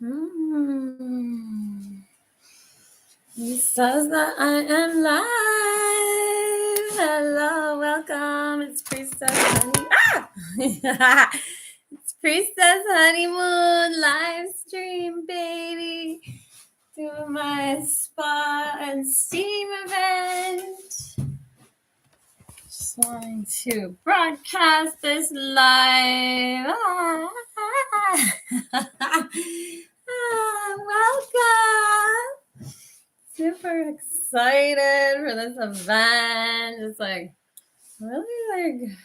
He says that I am live. Hello, welcome. It's Priestess Honey. It's Priestess Honeymoon live stream, baby. To my spa and steam event. Just wanting to broadcast this live. Welcome. Super excited for this event. Just really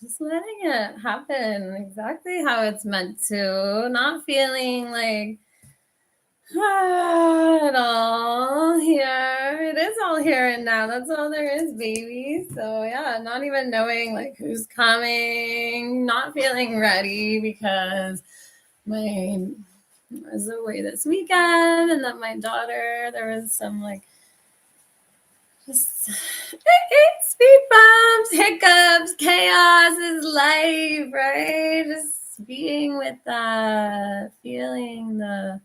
just letting it happen exactly how it's meant to. Not feeling like at all here. It is all here and now. That's all there is, baby. So yeah, not even knowing like who's coming, not feeling ready because I was away this weekend, and then my daughter, there was some like just speed bumps, hiccups, chaos is life, right? Just being with that, feeling the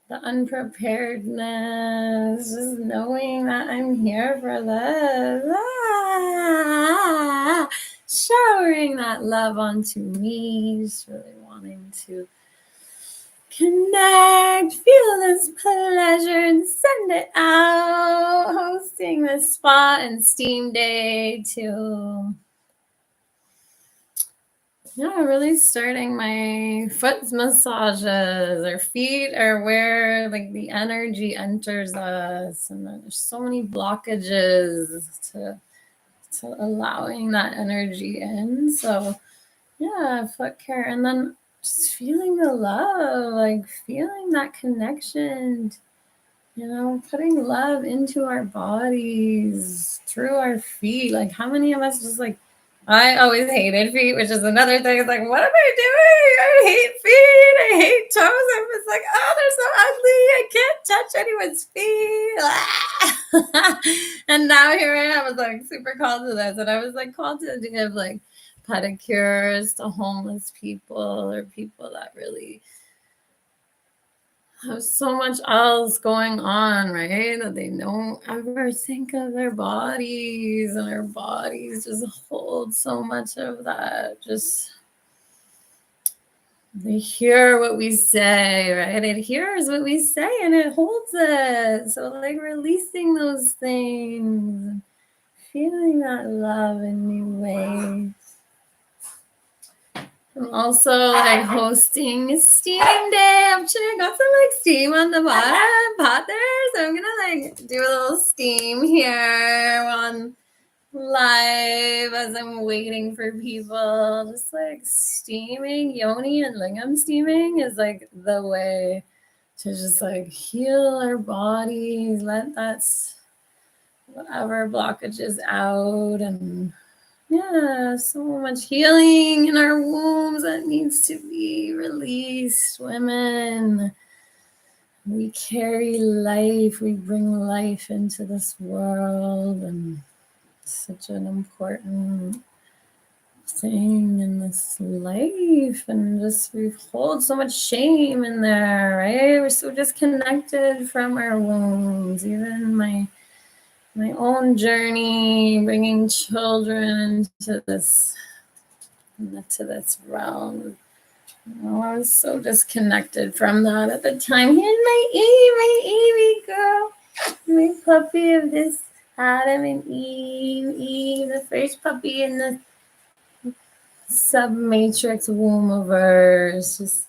unpreparedness, just knowing that I'm here for this. Showering that love onto me, just really wanting to connect, feel this pleasure and send it out. Hosting this spa and steam day to really starting my foot massages. Our feet are where like the energy enters us, and there's so many blockages to allowing that energy in. So yeah, foot care, and then just feeling the love, like feeling that connection, putting love into our bodies through our feet. Like how many of us just like, I always hated feet, which is another thing. It's like, what am I doing? I hate feet. I hate toes. I'm just like, oh, they're so ugly. I can't touch anyone's feet. And now here I am. I was like super called to this. And I was like called to give like pedicures to homeless people or people that really have so much else going on, right? That they don't ever think of their bodies, and our bodies just hold so much of that. Just they hear what we say, right? It hears what we say and it holds it. So like releasing those things, feeling that love in new ways. I'm also like hosting a steam day. I'm sure I got some like steam on the bottom pot there. So I'm gonna like do a little steam here on live as I'm waiting for people. Just like steaming, yoni and lingam steaming is like the way to just like heal our bodies, let that whatever blockages out, and yeah, so much healing in our wombs that needs to be released. Women, we carry life, we bring life into this world, and it's such an important thing in this life. And just we hold so much shame in there, right? We're so disconnected from our wombs. Even my own journey, bringing children into this realm. I was so disconnected from that at the time. Here's my Evie girl, my puppy of this Adam and Eve, the first puppy in the sub-matrix womb of ours. Just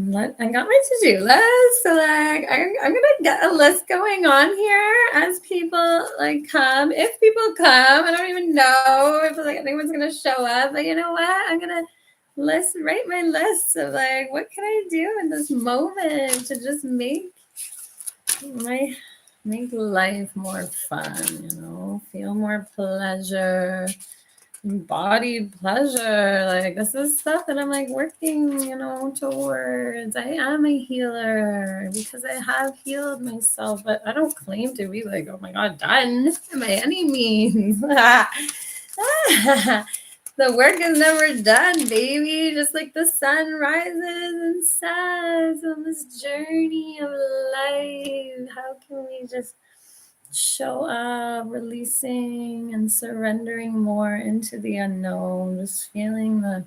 I got my to-do list, so like I'm gonna get a list going on here as people like come. If people come, I don't even know if like anyone's gonna show up, but you know what? I'm gonna write my list of like what can I do in this moment to just make life more fun, feel more pleasure. Embodied pleasure, like this is stuff that I'm like working towards. I am a healer because I have healed myself, but I don't claim to be like, oh my god, done by any means. The work is never done, baby. Just like the sun rises and sets on this journey of life. How can we just show up, releasing and surrendering more into the unknown, just feeling the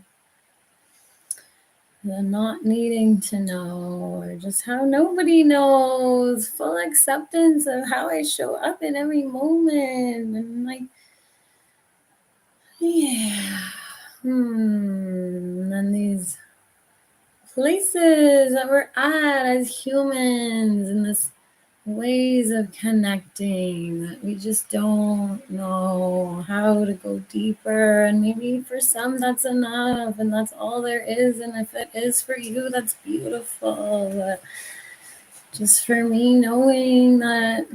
not needing to know, or just how nobody knows, full acceptance of how I show up in every moment, and like, yeah, and these places that we're at as humans, and this ways of connecting that we just don't know how to go deeper, and maybe for some that's enough and that's all there is, and if it is for you, that's beautiful. But just for me, knowing that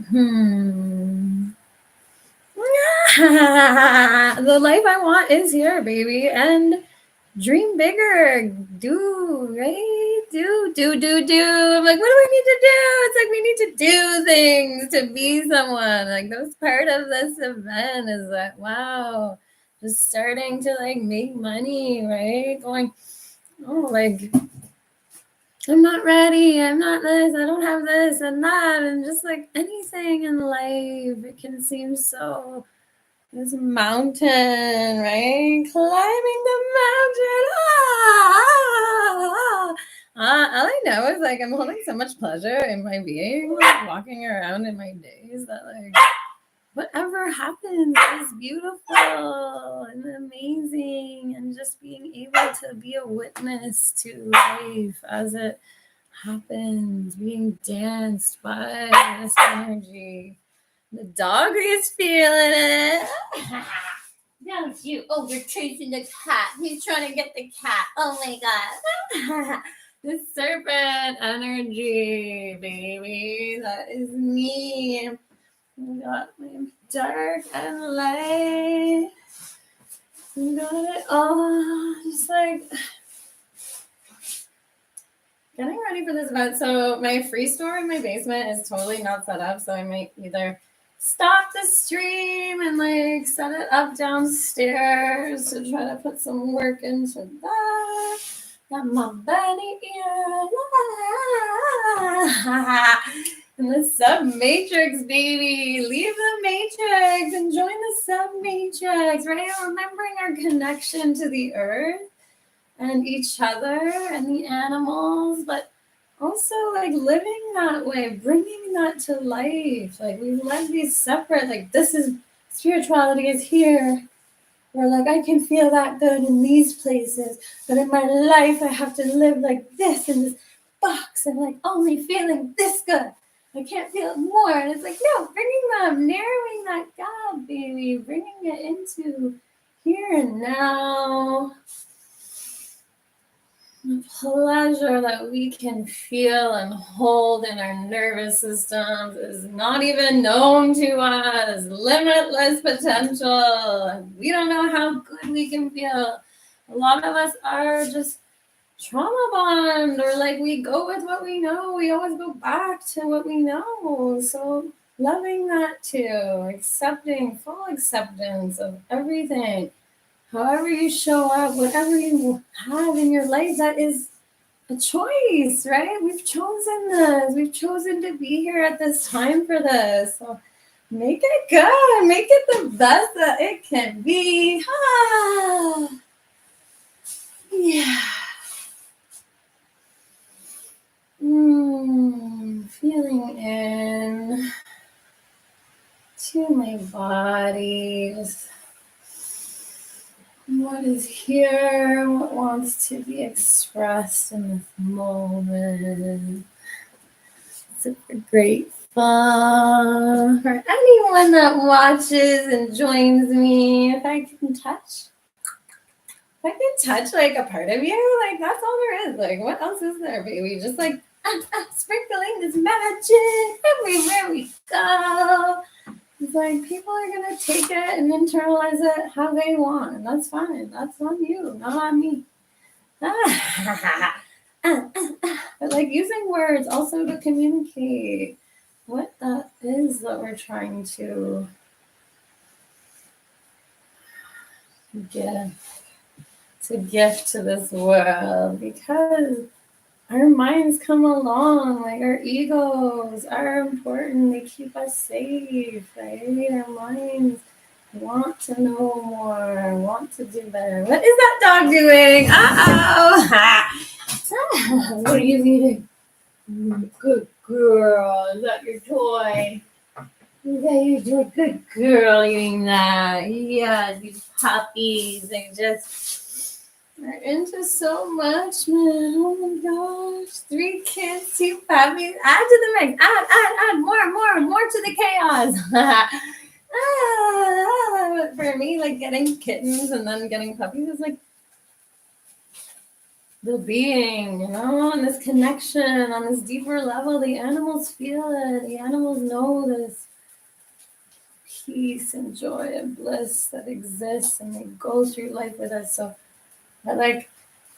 the life I want is here, baby, and dream bigger, right? Do. I'm like, what do we need to do? It's like we need to do things to be someone. Like, that was part of this event, is that, wow, just starting to like make money, right? Going, oh, like, I'm not ready, I'm not this, I don't have this and that, and just like anything in life, it can seem so, this mountain, right? Climbing the mountain. All I know is like I'm holding so much pleasure in my being, like walking around in my days, that like whatever happens is beautiful and amazing, and just being able to be a witness to life as it happens, being danced by this energy. The dog is feeling it. Don't you? Oh, you're chasing the cat. He's trying to get the cat. Oh my god. The serpent energy, baby. That is me. I got my dark and light. I got it all. Just like getting ready for this event. So my free store in my basement is totally not set up. So I might either stop the stream and like set it up downstairs to try to put some work into that. Got my bunny ear. And the sub matrix, baby. Leave the matrix and join the sub matrix, right? Remembering our connection to the earth and each other and the animals, but also like living that way, bringing that to life. Like, we let these separate, like, this is spirituality is here, or like I can feel that good in these places, but in my life I have to live like this in this box and like only feeling this good. I can't feel it more. And it's like, no, bringing them, narrowing that gap, baby, bringing it into here and now. The pleasure that we can feel and hold in our nervous systems is not even known to us. Limitless potential. We don't know how good we can feel. A lot of us are just trauma bond, or like we go with what we know. We always go back to what we know. So loving that too. Accepting, full acceptance of everything. However you show up, whatever you have in your life, that is a choice, right? We've chosen this. We've chosen to be here at this time for this. So make it good. Make it the best that it can be. Yeah. Feeling in to my body. Just what is here, what wants to be expressed in this moment. Super grateful for anyone that watches and joins me. If I can touch like a part of you, like that's all there is. Like, what else is there, baby? Just like sprinkling this magic everywhere we go. It's like people are going to take it and internalize it how they want. And that's fine. That's on you, not on me. But like using words also to communicate what that is that we're trying to get. to gift to this world, because our minds come along, like our egos are important. They keep us safe, right? Our minds want to know more, want to do better. What is that dog doing? Uh-oh. What are you eating? Good girl. Is that your toy? Yeah, you're doing good girl eating that. Yeah, these puppies, they just are into so much, man. Oh my gosh. 3 kids, 2 puppies. Add to the mix. Add. More to the chaos. For me, like getting kittens and then getting puppies is like the being, and this connection on this deeper level. The animals feel it. The animals know this peace and joy and bliss that exists, and they go through life with us. So like,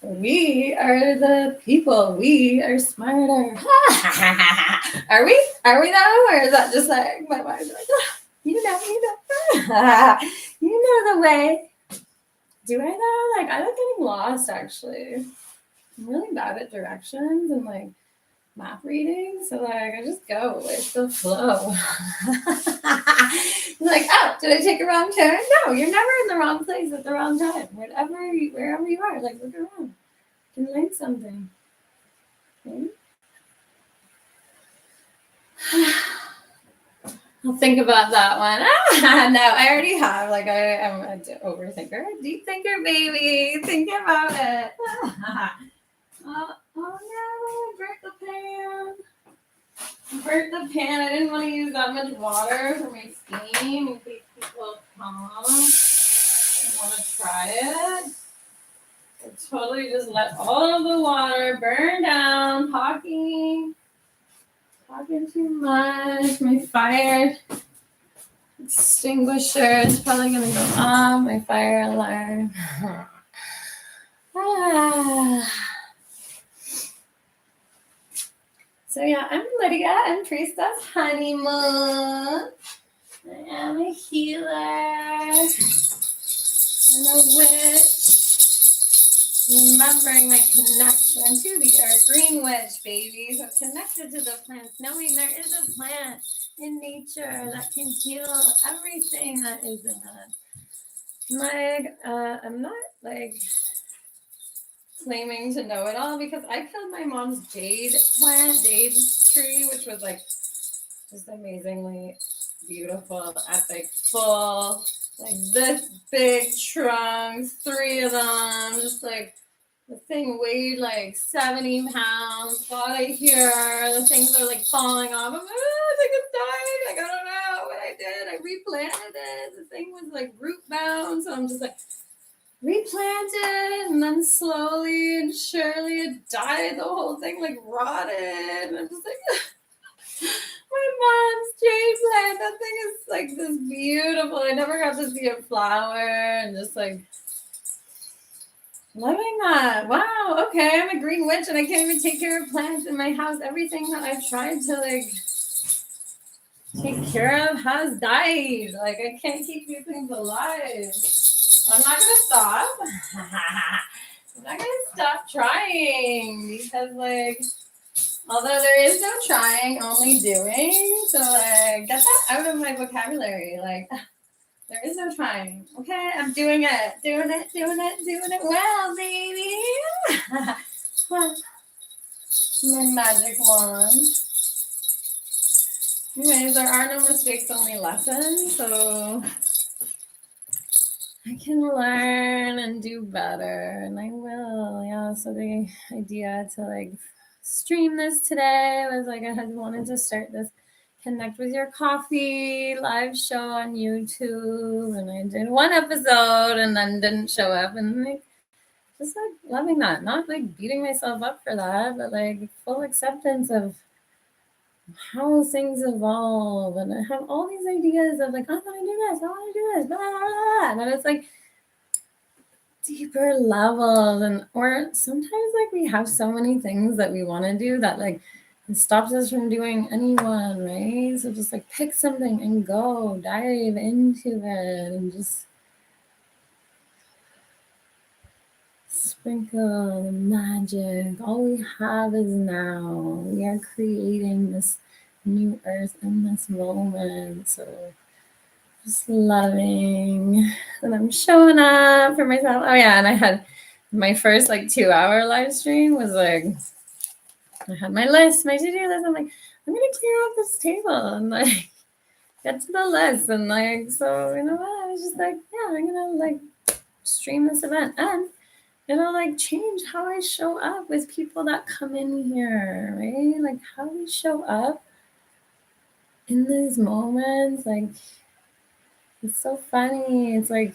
we are the people. We are smarter. Are we? Are we though? Or is that just like my mind's like, you know, you know the way. Do I though? Like, I like getting lost actually. I'm really bad at directions and like map reading, so like I just go with the flow. Like, oh, did I take a wrong turn? No, you're never in the wrong place at the wrong time. Wherever you are, like look around. You can learn something. Okay? I'll think about that one. No, I already have. Like I'm an overthinker, a deep thinker, baby. Think about it. Oh no, I burnt the pan. I didn't want to use that much water for my steam in case people come and want to try it. I totally just let all of the water burn down, talking too much. My fire extinguisher is probably going to go off, my fire alarm. So yeah, I'm Lydia. I'm Priestess Honeymoon. I am a healer and a witch. Remembering my connection to the earth. Green witch, baby. So connected to the plants, knowing there is a plant in nature that can heal everything that is in us. Like, I'm not like claiming to know it all, because I killed my mom's jade tree, which was like just amazingly beautiful, epic, full, like this big trunks, 3 of them, just like the thing weighed like 70 pounds, got it here, the things are like falling off. I think it's dying. Like, I don't know what I did. I replanted it. The thing was like root bound, so I'm just like, replanted, and then slowly and surely it died. The whole thing like rotted, and I'm just like, my mom's jade plant. That thing is like this beautiful. I never got to see a flower, and just like loving that. Wow. Okay, I'm a green witch, and I can't even take care of plants in my house. Everything that I've tried to like take care of has died. Like, I can't keep these things alive. I'm not gonna stop. I'm not gonna stop trying, because like, although there is no trying, only doing. So like, get that out of my vocabulary. Like, there is no trying. Okay, I'm doing it well, baby. My magic wand. Anyways, there are no mistakes, only lessons. So I can learn and do better, and I will. Yeah. So the idea to like stream this today was like, I had wanted to start this Connect with Your Coffee live show on YouTube, and I did 1 episode and then didn't show up, and like just like loving that, not like beating myself up for that, but like full acceptance of how things evolve. And I have all these ideas of like, I want to do this, blah, blah, blah. And then it's like deeper levels, and or sometimes like we have so many things that we want to do that like it stops us from doing any one, right? So just like pick something and go dive into it, and just sprinkle the magic. All we have is now. We are creating this new earth in this moment. So just loving that I'm showing up for myself. Oh yeah, and I had my first 2-hour live stream was I had my list, my to-do list. I'm like, I'm gonna clear off this table and get to the list. And so you know what? I was just yeah, I'm gonna stream this event and it'll change how I show up with people that come in here, right? How we show up in these moments, it's so funny. It's I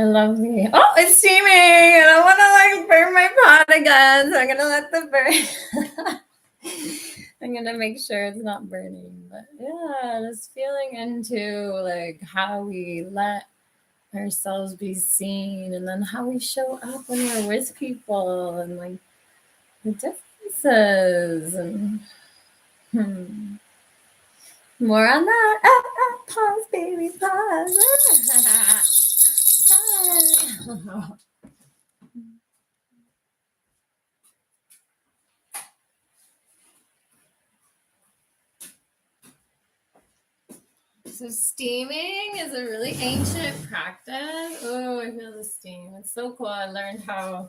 love it's steaming. I don't want to burn my pot again, so I'm gonna let the burn. I'm gonna make sure it's not burning. But yeah, just feeling into how we let ourselves be seen, and then how we show up when we're with people, and the differences, and more on that. Pause, baby, pause. So steaming is a really ancient practice. Oh, I feel the steam. It's so cool. I learned how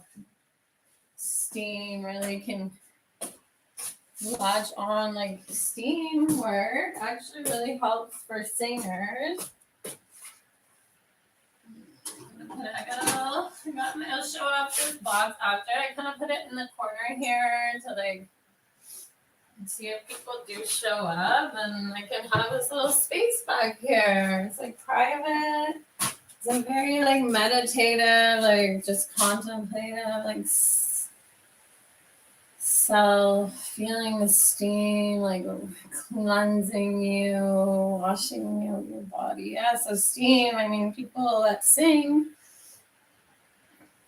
steam really can latch on. Steam work actually really helps for singers. I'll show up this box after. I kind of put it in the corner here to see if people do show up, and I can have this little space back here. It's private. It's very meditative, just contemplative, self, feeling the steam, cleansing you, washing out your body. Yeah, so steam, people that sing.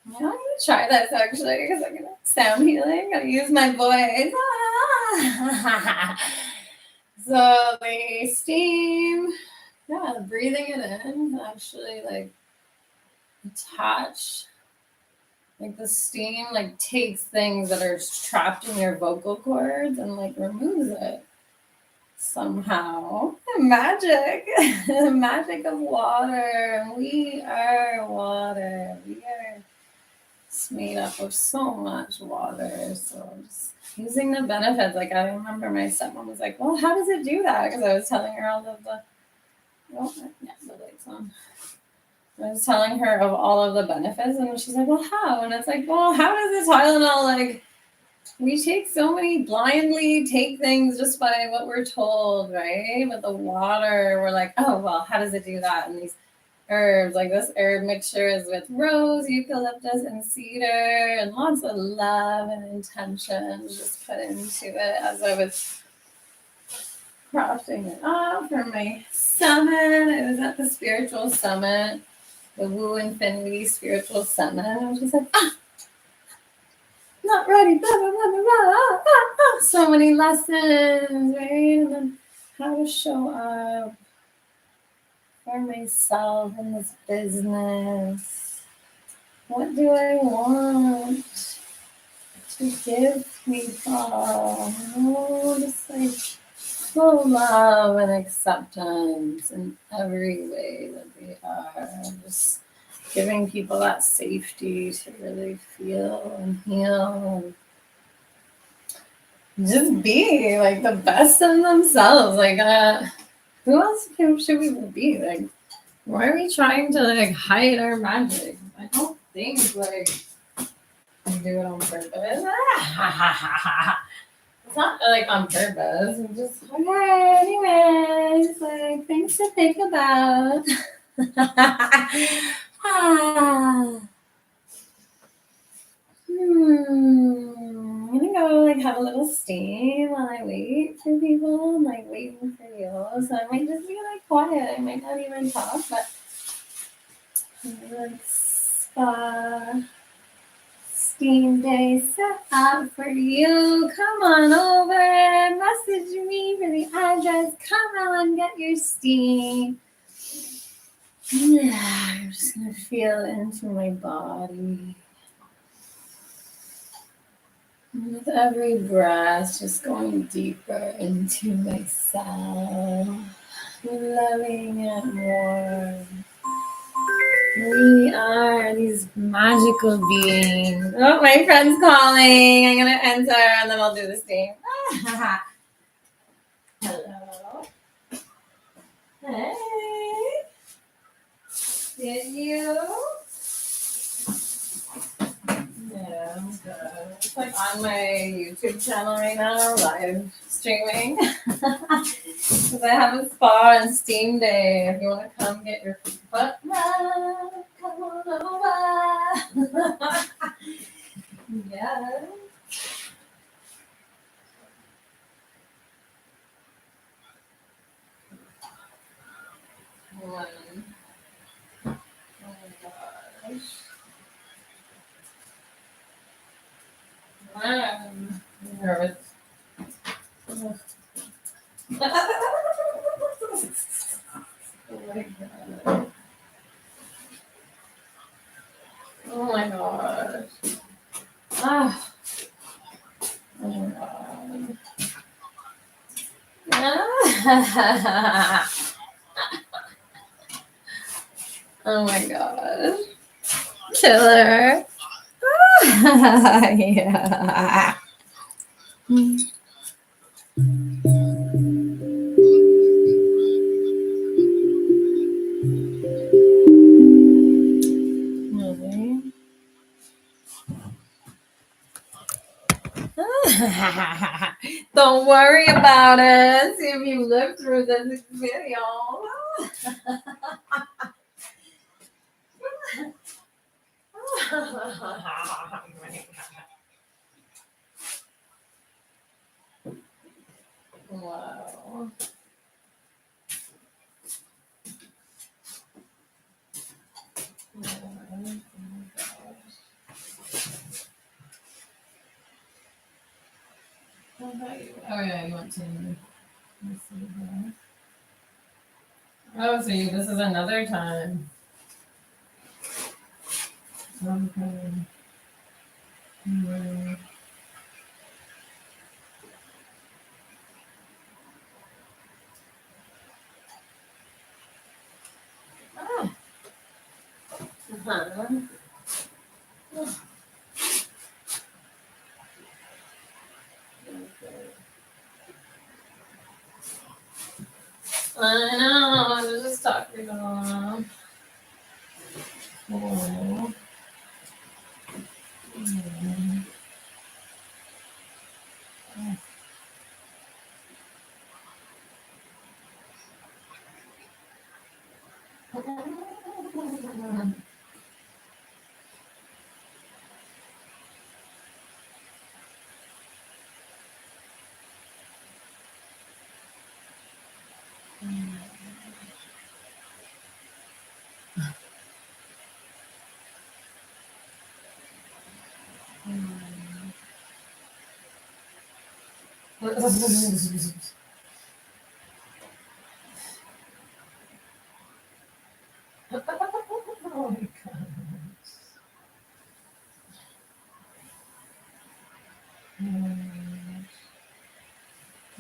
I'm going to try this actually because I'm going to sound healing. I'm going to use my voice. So the steam, yeah, breathing it in, actually attach. The steam takes things that are trapped in your vocal cords and removes it somehow. Magic. The magic of water. We are water. We are made up of so much water. So just using the benefits. I remember my stepmom was well, how does it do that? Because I was telling her all of the the lights on. I was telling her of all of the benefits, and she's well, how? And it's well, how does the Tylenol, we blindly take things just by what we're told, right? But the water, we're oh, well, how does it do that? And these herbs, this herb mixture is with rose, eucalyptus, and cedar, and lots of love and intention just put into it as I was crafting it up for my summit. I was at the spiritual summit, the Woo Infinity Spiritual Summit. I was just not ready, blah, blah, blah, blah, blah, so many lessons, right? And then how to show up for myself in this business. What do I want to give people? Just full love and acceptance in every way that they are. Just giving people that safety to really feel and heal and just be the best in themselves. Who else should we be? Why are we trying to hide our magic? I don't think we do it on purpose. It's not on purpose. It's just okay. Anyways, things to think about. I'm gonna go have a little steam while I wait for people. I'm waiting for you. So I might just be quiet. I might not even talk, but spa steam day set up for you. Come on over. Message me for the address. Come on, get your steam. Yeah, I'm just gonna feel into my body. And with every breath, just going deeper into myself, loving it more. We are these magical beings. Oh, my friend's calling. I'm gonna enter and then I'll do this thing. Hello. Hey. Did you? Yeah, I'm good. It's like on my YouTube channel right now, live streaming. Because I have a spa and steam day. If you want to come get your butt rub, come on over. Yeah. One. Oh my gosh. I'm nervous. Oh my god. Oh my gosh. Ah. Oh my god. Ah. Oh my god. Killer. Yeah. Really? Don't worry about it. See if you live through this video. Wow. Oh yeah, you want to. Let's see here. Oh, see, this is another time. Okay. Mm. Ah. Uh-huh. Okay. I know, I was just talking about. Oh. Mm. Oh my god.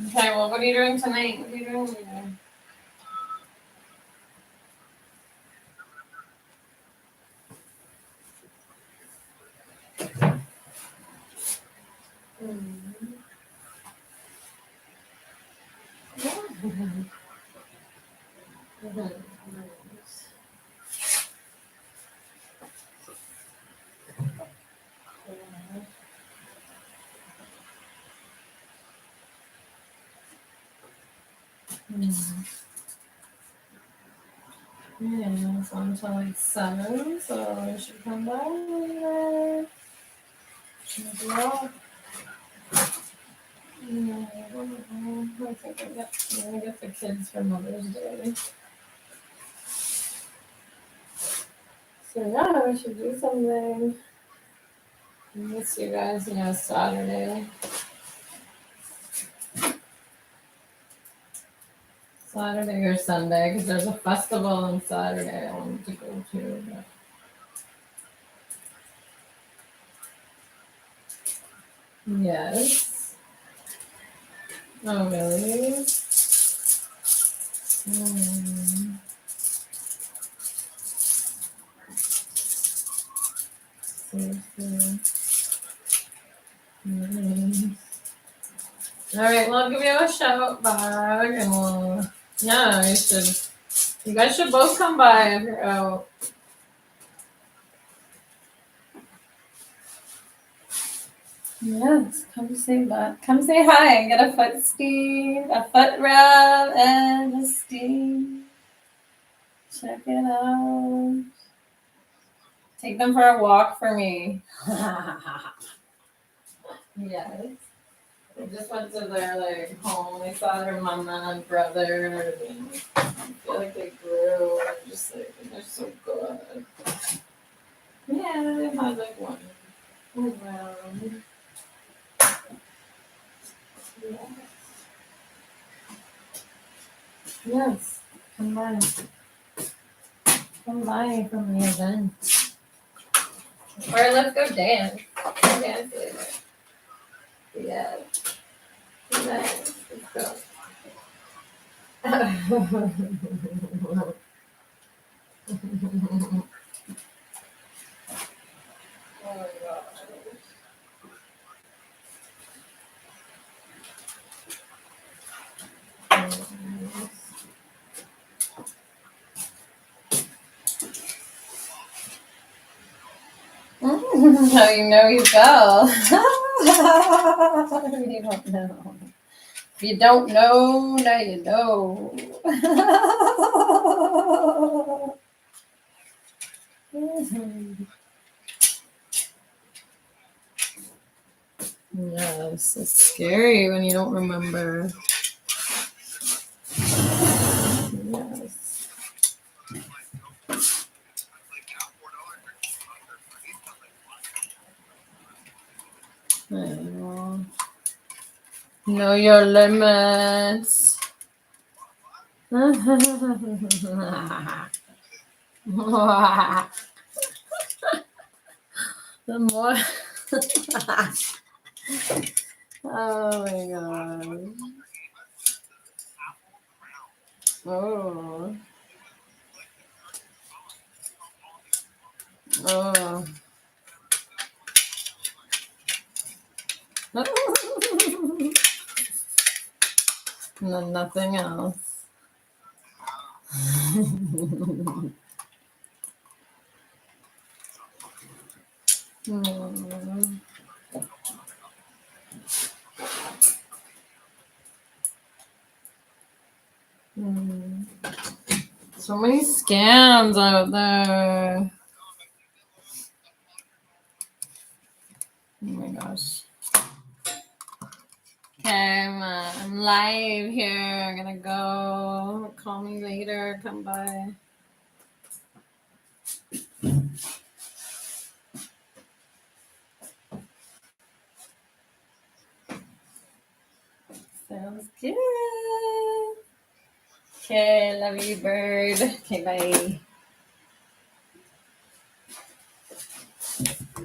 Okay, well, what are you doing tonight? What are you doing today? Yeah, it's on until like 7, so I should come back later. Yeah, I think I'm gonna get the kids for Mother's Day. So yeah, we should do something. I miss you guys, Saturday. Saturday or Sunday, because there's a festival on Saturday I wanted to go to. But... Yes. Oh, really? All right, well, I'll give you a shout back, and we'll, yeah, you guys should both come by if you're out. Yes, come say that. Come say hi and get a foot steam, a foot rub, and a steam. Check it out. Take them for a walk for me. Yes. They just went to their like home. They saw their mama and brother. And I feel like they grew. And just like they're so good. Yeah, they had like one around. Yes. Come by. Come by from the event. Or let's go dance. Dance later. Yeah. Let's go. Oh my god. How you know you go? You don't know. If you don't know, now you know. Yes, it's scary when you don't remember. Yes. I know. Know your limits. The more. Oh my god. Oh. Oh. And then nothing else. So many scams out there. Oh my gosh. Okay, I'm live here. I'm gonna go. Call me later. Come by. Sounds good. Okay, love you, bird. Okay, bye.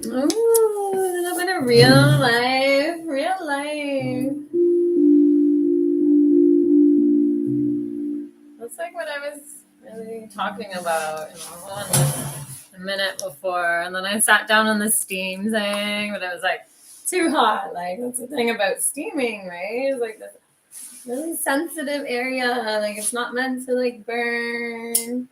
Ooh, a little bit of real life. Real life. That's like what I was really talking about a minute before. And then I sat down on the steam thing, but it was like too hot. Like, that's the thing about steaming, right? It's like this really sensitive area. Like, it's not meant to like burn.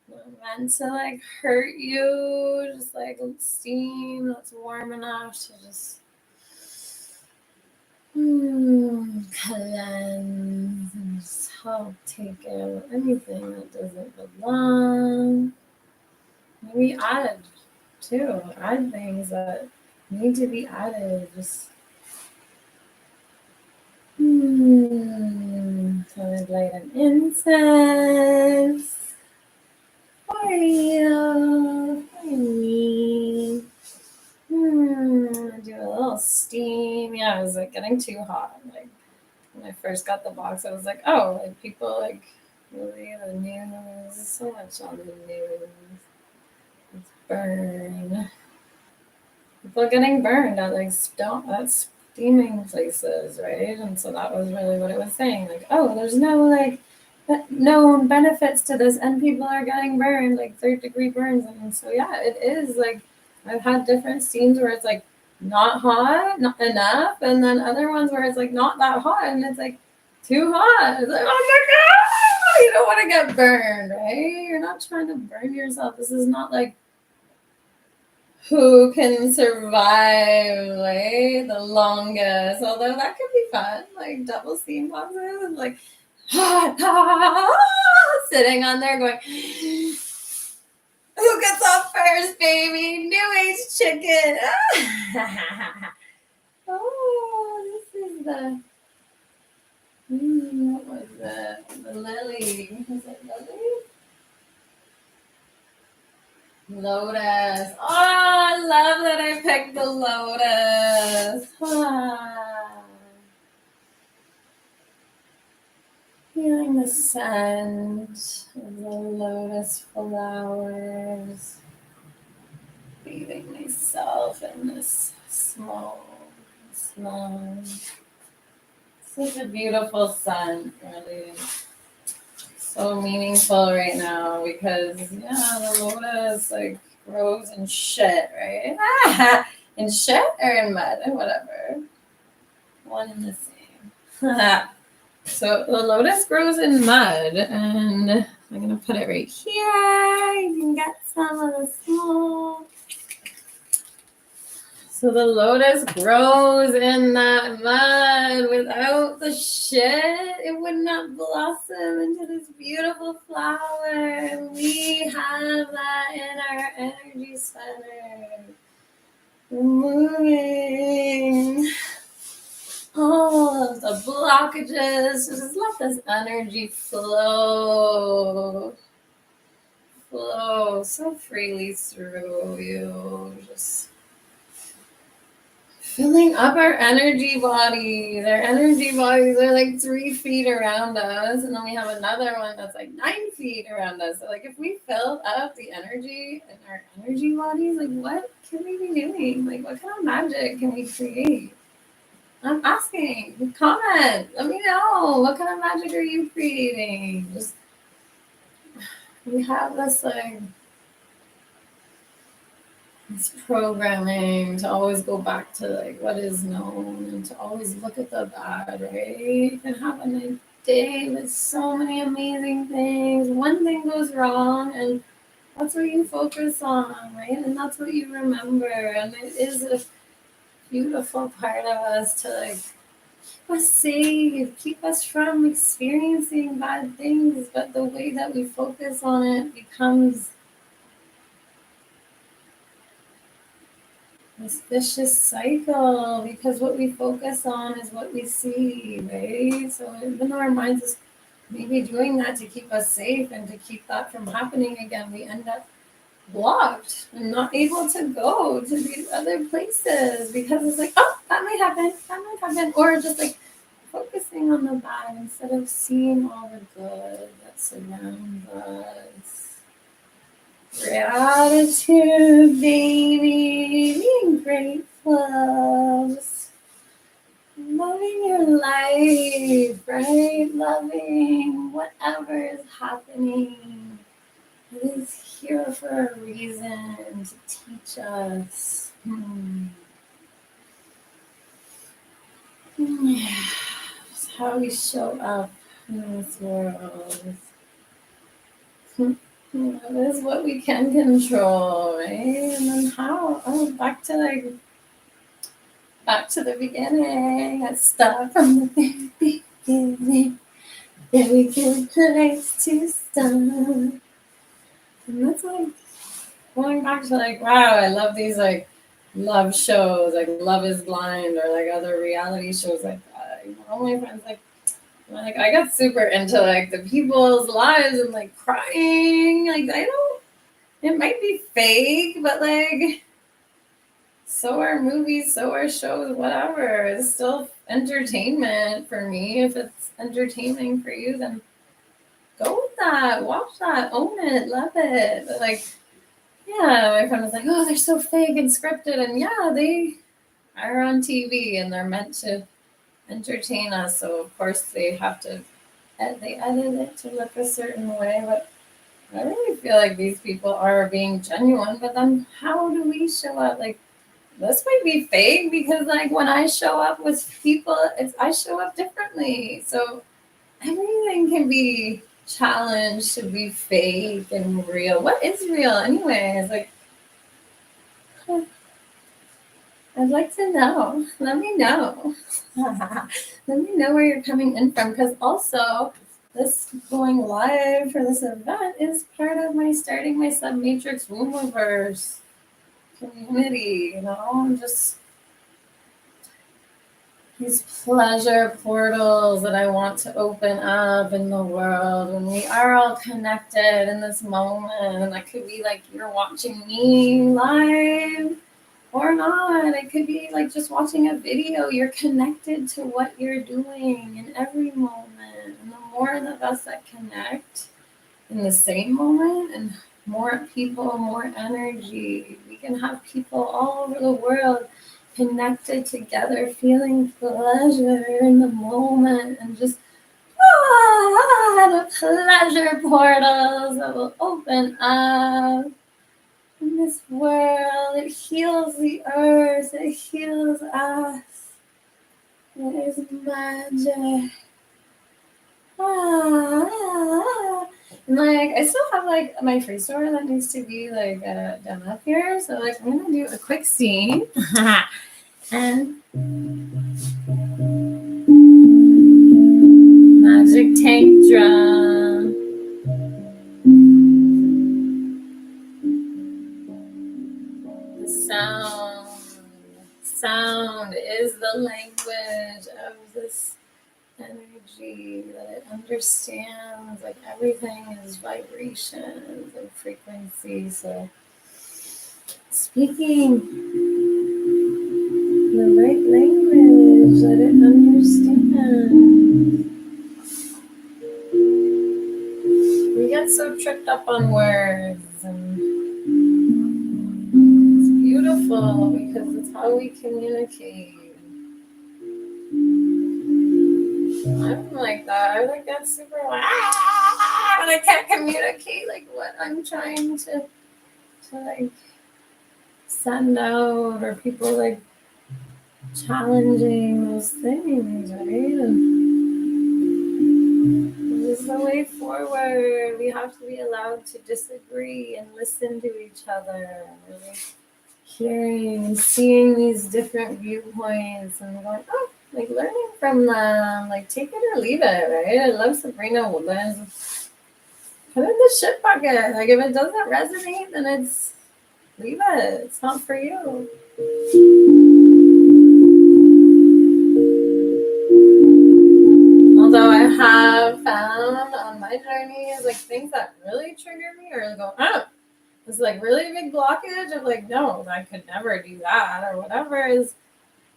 Not meant to like hurt you. Just like steam that's warm enough to just cleanse and just help take out anything that doesn't belong. Maybe add things that need to be added. Just so I'd light an incense for you, for me. Do a little steam. Yeah, it was like getting too hot. Like, I'm I first got the box, I was like, oh, like people like really the news, so much on the news. It's burn. People getting burned at like steaming places, right? And so that was really what it was saying. Like, oh, there's no like known benefits to this, and people are getting burned, like 3rd-degree burns. And so yeah, it is like I've had different steams where it's like not hot, not enough, and then other ones where it's like not that hot and it's like too hot. It's like, oh my god, you don't want to get burned, right? You're not trying to burn yourself. This is not like who can survive like the longest, although that could be fun, like double steam boxes and like sitting on there going, who gets off first, baby? New age chicken. Oh, this is the what was that? The lily. Was it lily? Lotus. Oh, I love that I picked the lotus. Feeling the scent of the lotus flowers. Bathing myself in this small smell. Such a beautiful scent, really. So meaningful right now because the lotus like grows in shit, right? In shit or in mud or whatever. One and the same. So the lotus grows in mud, and I'm gonna put it right here. You can get some of the small. So the lotus grows in that mud. Without the shit, it would not blossom into this beautiful flower. We have that in our energy center. Removing all of the blockages. Just let this energy flow so freely through you. Just filling up our energy bodies. Our energy bodies are like 3 feet around us, and then we have another one that's like 9 feet around us. So like if we filled up the energy in our energy bodies, like what can we be doing? Like what kind of magic can we create? I'm asking. Comment. Let me know. What kind of magic are you creating? Just we have this like this programming to always go back to like what is known and to always look at the bad, right? You can have a day with so many amazing things. One thing goes wrong and that's what you focus on, right? And that's what you remember. And it is a beautiful part of us to like keep us safe, keep us from experiencing bad things. But the way that we focus on it becomes this vicious cycle because what we focus on is what we see, right? So even though our minds is maybe doing that to keep us safe and to keep that from happening again, we end up blocked and not able to go to these other places because it's like, oh, that might happen, or just like focusing on the bad instead of seeing all the good that surrounds us. Gratitude, baby, being grateful, just loving your life, right? Loving whatever is happening. It is here for a reason to teach us. It's how we show up in this world. That is what we can control, right? And then how? Oh, back to the beginning. Let's start from the very beginning. Very good place to start. And that's like going back to like, wow, I love these like love shows, like Love is Blind or like other reality shows like that. You know, all my friends like I got super into like the people's lives and like crying. Like it might be fake, but like so are movies, so are shows, whatever. It's still entertainment for me. If it's entertaining for you, then go with that. Watch that. Own it. Love it. But like, yeah, my friend was like, oh, they're so fake and scripted. And yeah, they are on TV and they're meant to entertain us. So of course they have to, they edit it to look a certain way. But I really feel like these people are being genuine. But then how do we show up? Like, this might be fake because like when I show up with people, I show up differently. So everything can be challenged to be fake and real. What is real anyway? It's like, I'd like to know. Let me know. Let me know where you're coming in from. Because also, this going live for this event is part of my starting my sub-matrix wombiverse community. You know, just these pleasure portals that I want to open up in the world when we are all connected in this moment. And that could be like you're watching me live or not. It could be like just watching a video. You're connected to what you're doing in every moment. And the more of us that connect in the same moment and more people, more energy, we can have people all over the world connected together, feeling pleasure in the moment, and just the pleasure portals that will open up in this world. It heals the earth, it heals us. It is magic. And like I still have like my free store that needs to be like done up here. So like I'm gonna do a quick scene. And magic tank drum. The sound is the language of this energy that it understands. Like everything is vibrations and frequency. So speaking the right language that it understands. We get so tripped up on words, and it's beautiful because it's how we communicate. I'm like that. I like that super and I can't communicate like what I'm trying to like send out, or people like challenging those things, right? And this is the way forward. We have to be allowed to disagree and listen to each other, and really hearing and seeing these different viewpoints and going, oh, like learning from them, like take it or leave it, right? I love Sabrina Woodlands. Put it in the shit bucket. Like if it doesn't resonate, then it's leave it. It's not for you. Although I have found on my journey is like things that really trigger me or go, oh, it's like really big blockage of like, no, I could never do that or whatever is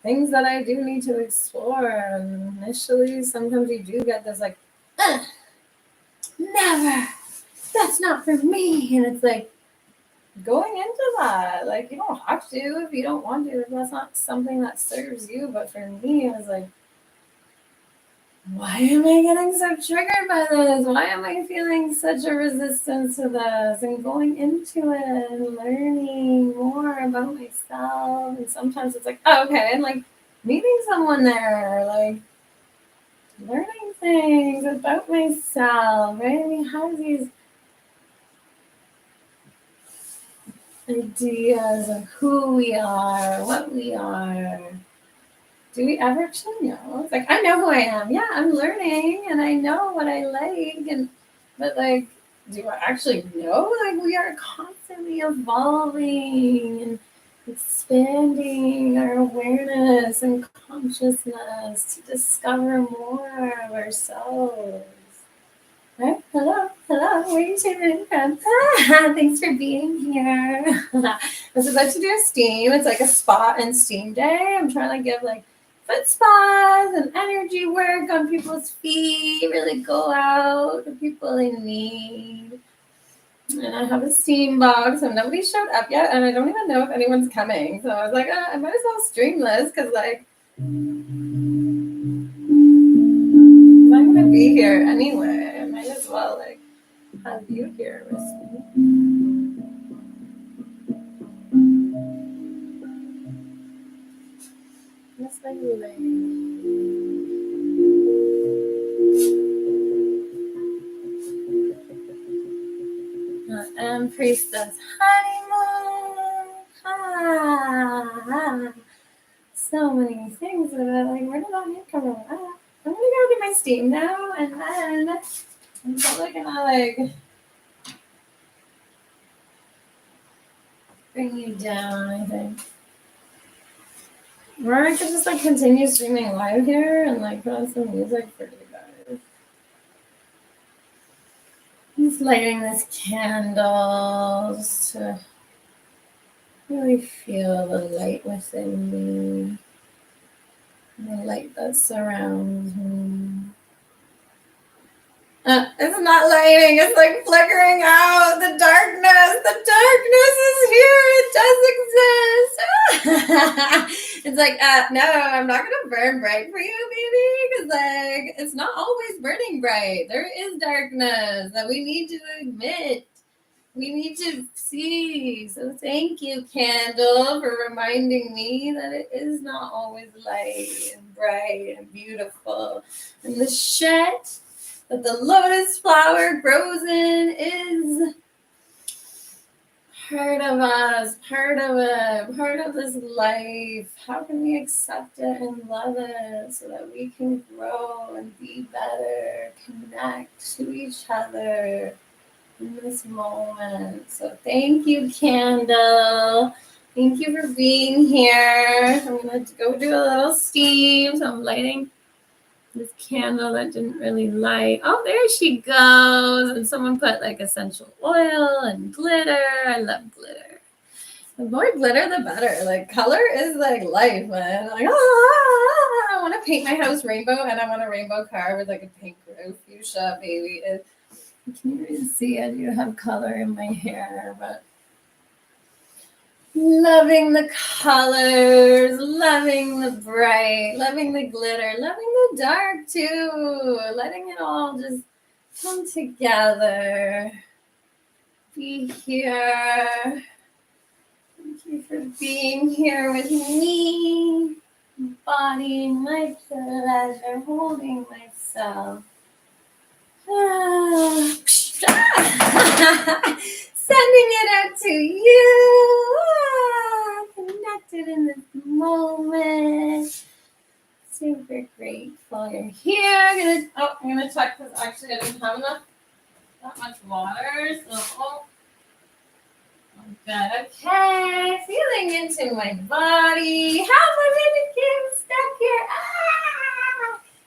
things that I do need to explore. And initially, sometimes you do get this like, never, that's not for me. And it's like going into that, like you don't have to if you don't want to, if that's not something that serves you. But for me, it was like, why am I getting so triggered by this? Why am I feeling such a resistance to this? And going into it and learning more about myself. And sometimes it's like, oh, okay, and like meeting someone there, like learning things about myself, right? We have these ideas of who we are, what we are. Do we ever actually know? It's like, I know who I am. Yeah, I'm learning and I know what I like. But like, do I actually know? Like, we are constantly evolving and expanding our awareness and consciousness to discover more of ourselves. Right? Hello, where are you tuning in from? Thanks for being here. I was about to do a steam. It's like a spa and steam day. I'm trying to give like foot spas and energy work on people's feet, really go out to people in need. And I have a steam box, and nobody showed up yet, and I don't even know if anyone's coming. So I was like, I might as well stream this, because like, if I'm gonna be here anyway, I might as well like have you here with me. That's my and Priestess Honeymoon. Ah, so many things that are like, where did that name come from? I'm gonna go get my steam now, and then I'm probably gonna like bring you down, I think. Or I could just like continue streaming live here and like put on some music for you guys. Just lighting this candle just to really feel the light within me, the light that surrounds me. It's not lighting, it's like flickering out. The darkness is here. It does exist. It's like, no, I'm not gonna burn bright for you, baby, because like it's not always burning bright. There is darkness that we need to admit. We need to see. So thank you, candle, for reminding me that it is not always light and bright and beautiful. And the shit that the lotus flower grows in is part of us, part of it, part of this life. How can we accept it and love it so that we can grow and be better, connect to each other in this moment? So thank you, candle. Thank you for being here. I'm going to go do a little steam. So I'm lighting this candle that didn't really light. Oh, there she goes. And someone put like essential oil and glitter. I love glitter. The more glitter, the better. Like color is like life, man. Like, I want to paint my house rainbow, and I want a rainbow car with like a pink roof, fuchsia, baby. Can you really see I do have color in my hair, but loving the colors, loving the bright, loving the glitter, loving the dark too, letting it all just come together. Be here. Thank you for being here with me, embodying my pleasure, holding myself. Sending it out to you. Connected in this moment. Super grateful you're here. I'm gonna check because actually I didn't have that much water. So good. Okay. Feeling into my body. How am I getting stuck here?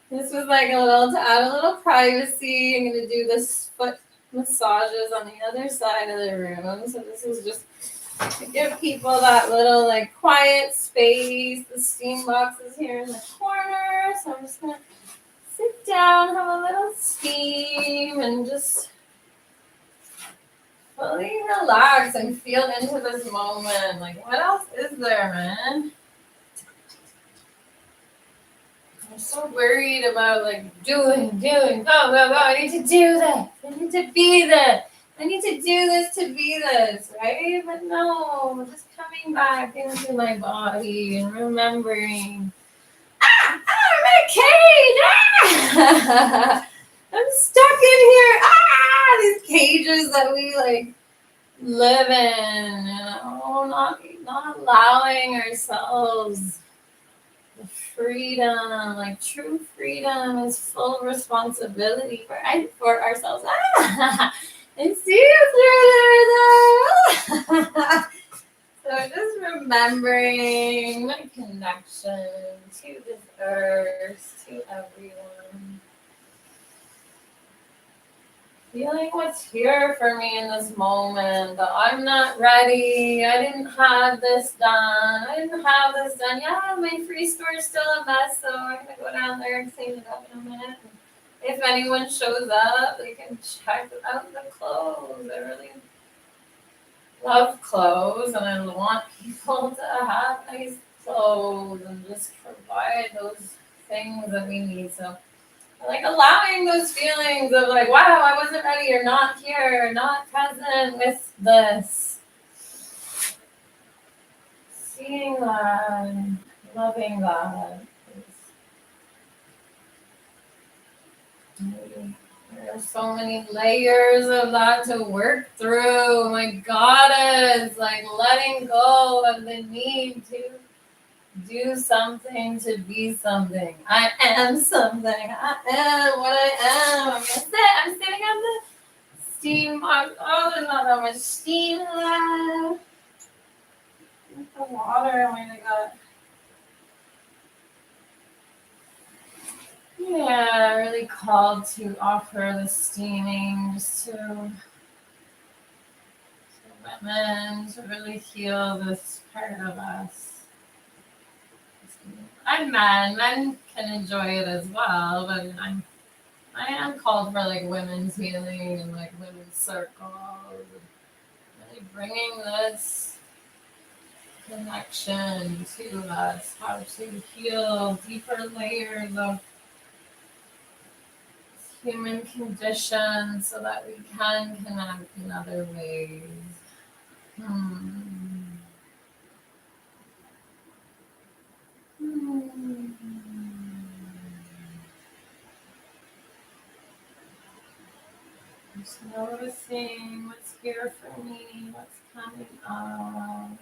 This was like to add a little privacy. I'm gonna do this foot massages on the other side of the room. So this is just to give people that little like quiet space. The steam box is here in the corner. So I'm just gonna sit down, have a little steam, and just fully relax and feel into this moment. Like, what else is there, man? I'm so worried about like doing, go. I need to do this. I need to be this. I need to do this to be this, right? But no, just coming back into my body and remembering, I'm in a cage. I'm stuck in here. These cages that we like live in, not allowing ourselves the freedom. Like true freedom is full responsibility for ourselves. And see you through there. So just remembering my connection to this earth, to everyone. feeling what's here for me in this moment. That I'm not ready. I didn't have this done. Yeah, my free store is still a mess, so I'm gonna go down there and clean it up in a minute. And if anyone shows up, they can check out the clothes. I really love clothes, and I want people to have nice clothes and just provide those things that we need. So like allowing those feelings of like, wow, I wasn't ready or not here, not present with this. Seeing that, loving that. There are so many layers of that to work through. My goddess, like letting go of the need to do something to be something. I am something. I am what I am. I'm gonna sit. I'm sitting on the steam. Oh, there's not that much steam left. With the water, oh my god. Yeah, really called to offer the steaming just to women to really heal this part of us. And men can enjoy it as well, but I am called for like women's healing and like women's circles, and really bringing this connection to us, how to heal deeper layers of human condition so that we can connect in other ways. Just noticing what's here for me, what's coming up.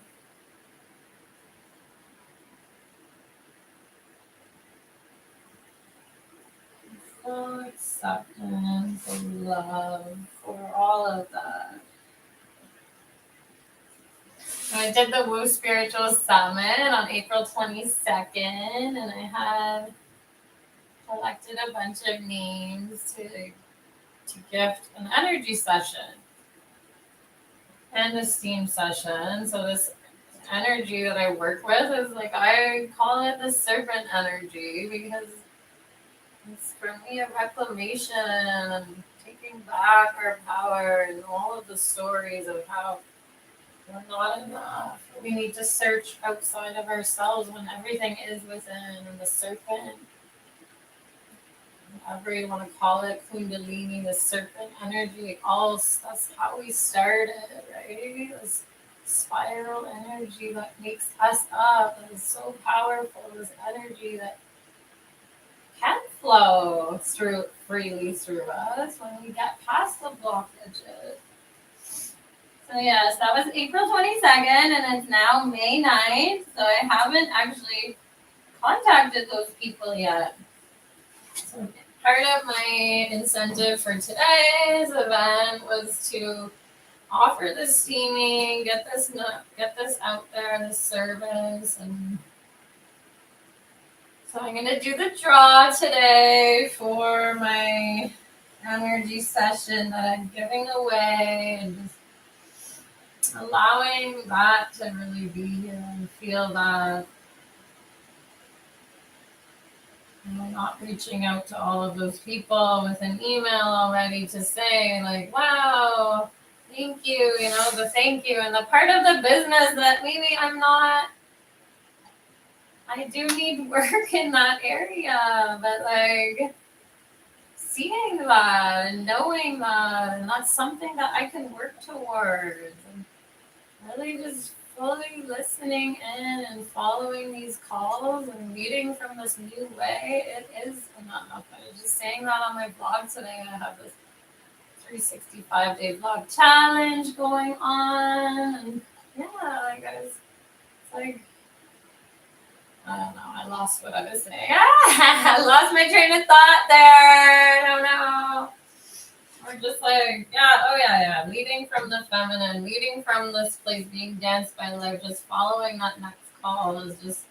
Full acceptance and love for all of that. I did the Woo Spiritual Summit on April 22nd, and I had collected a bunch of names to gift an energy session and a steam session. So this energy that I work with is like, I call it the serpent energy because it's for me a reclamation and taking back our power and all of the stories of how we're not enough. We need to search outside of ourselves when everything is within. And the serpent, whatever you want to call it, Kundalini, the serpent energy, all that's how we started, right? This spiral energy that makes us up, that is so powerful. This energy that can flow through freely through us when we get past the blockages. So yes, that was April 22nd, and it's now May 9th. So I haven't actually contacted those people yet. So part of my incentive for today's event was to offer the steaming, get this out there, this service, and so I'm gonna do the draw today for my energy session that I'm giving away, and just allowing that to really be here and feel that. Not reaching out to all of those people with an email already to say like, wow, thank you, the thank you, and the part of the business that maybe I do need work in that area, but like seeing that and knowing that, and that's something that I can work towards, and really just fully listening in and following these calls and leading from this new way. It is enough. I was just saying that on my blog today. I have this 365-day blog challenge going on, and yeah, like it's like, I don't know. I lost what I was saying. I lost my train of thought there. I don't know. We're just like, yeah. Leading from the feminine, leading from this place, being danced by life, just following that next call is just,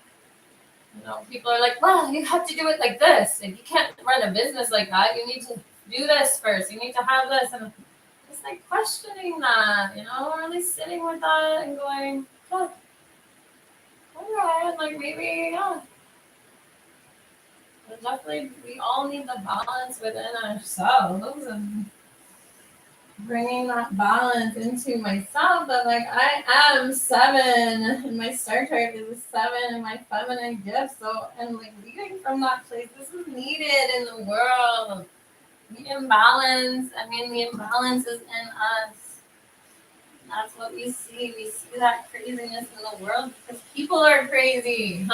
people are like, well, you have to do it like this. Like, you can't run a business like that. You need to do this first. You need to have this. And just like questioning that, or at least sitting with that and going, oh, all right, like maybe, yeah. But definitely, we all need the balance within ourselves and bringing that balance into myself. But like, I am 7, and my star chart is a 7, and my feminine gift. So, and like leading from that place, this is needed in the world. The imbalance. The imbalance is in us. That's what we see. We see that craziness in the world because people are crazy.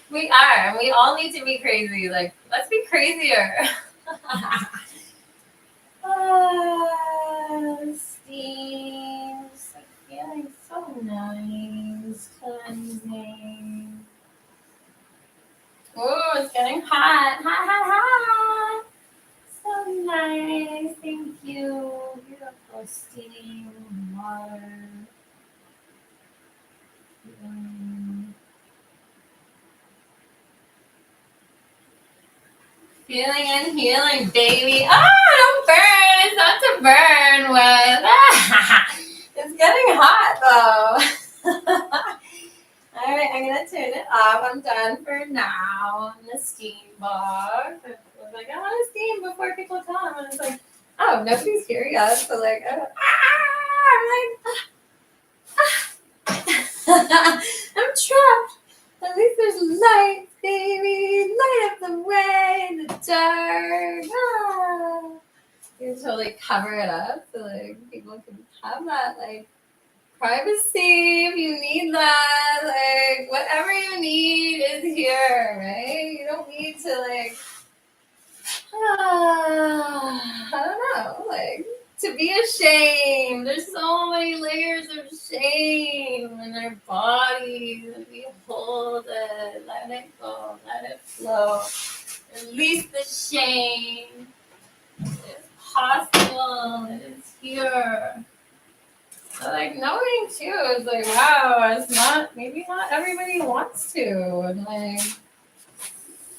We are. And we all need to be crazy. Like, let's be crazier. Steam. So feeling so nice. Cleansing. Oh, it's getting hot. Hot. So nice. Thank you. Beautiful steam, water. Feeling and healing, baby. Don't burn. It's not to burn with. It's getting hot, though. All right, I'm going to turn it off. I'm done for now on the steam box. I was like, I want to steam before people come. And it's like, oh, nobody's here yet. So, like, I'm trapped. At least there's light, baby. Light up the way in the dark. You can totally cover it up so like people can have that like privacy if you need that. Like whatever you need is here, right? You don't need to like I don't know, like to be ashamed. There's so many layers of shame in our bodies, and we hold it, let it go, let it flow. Release the shame. It's possible. It is here. So like knowing too is like, wow, it's not, maybe not everybody wants to, and like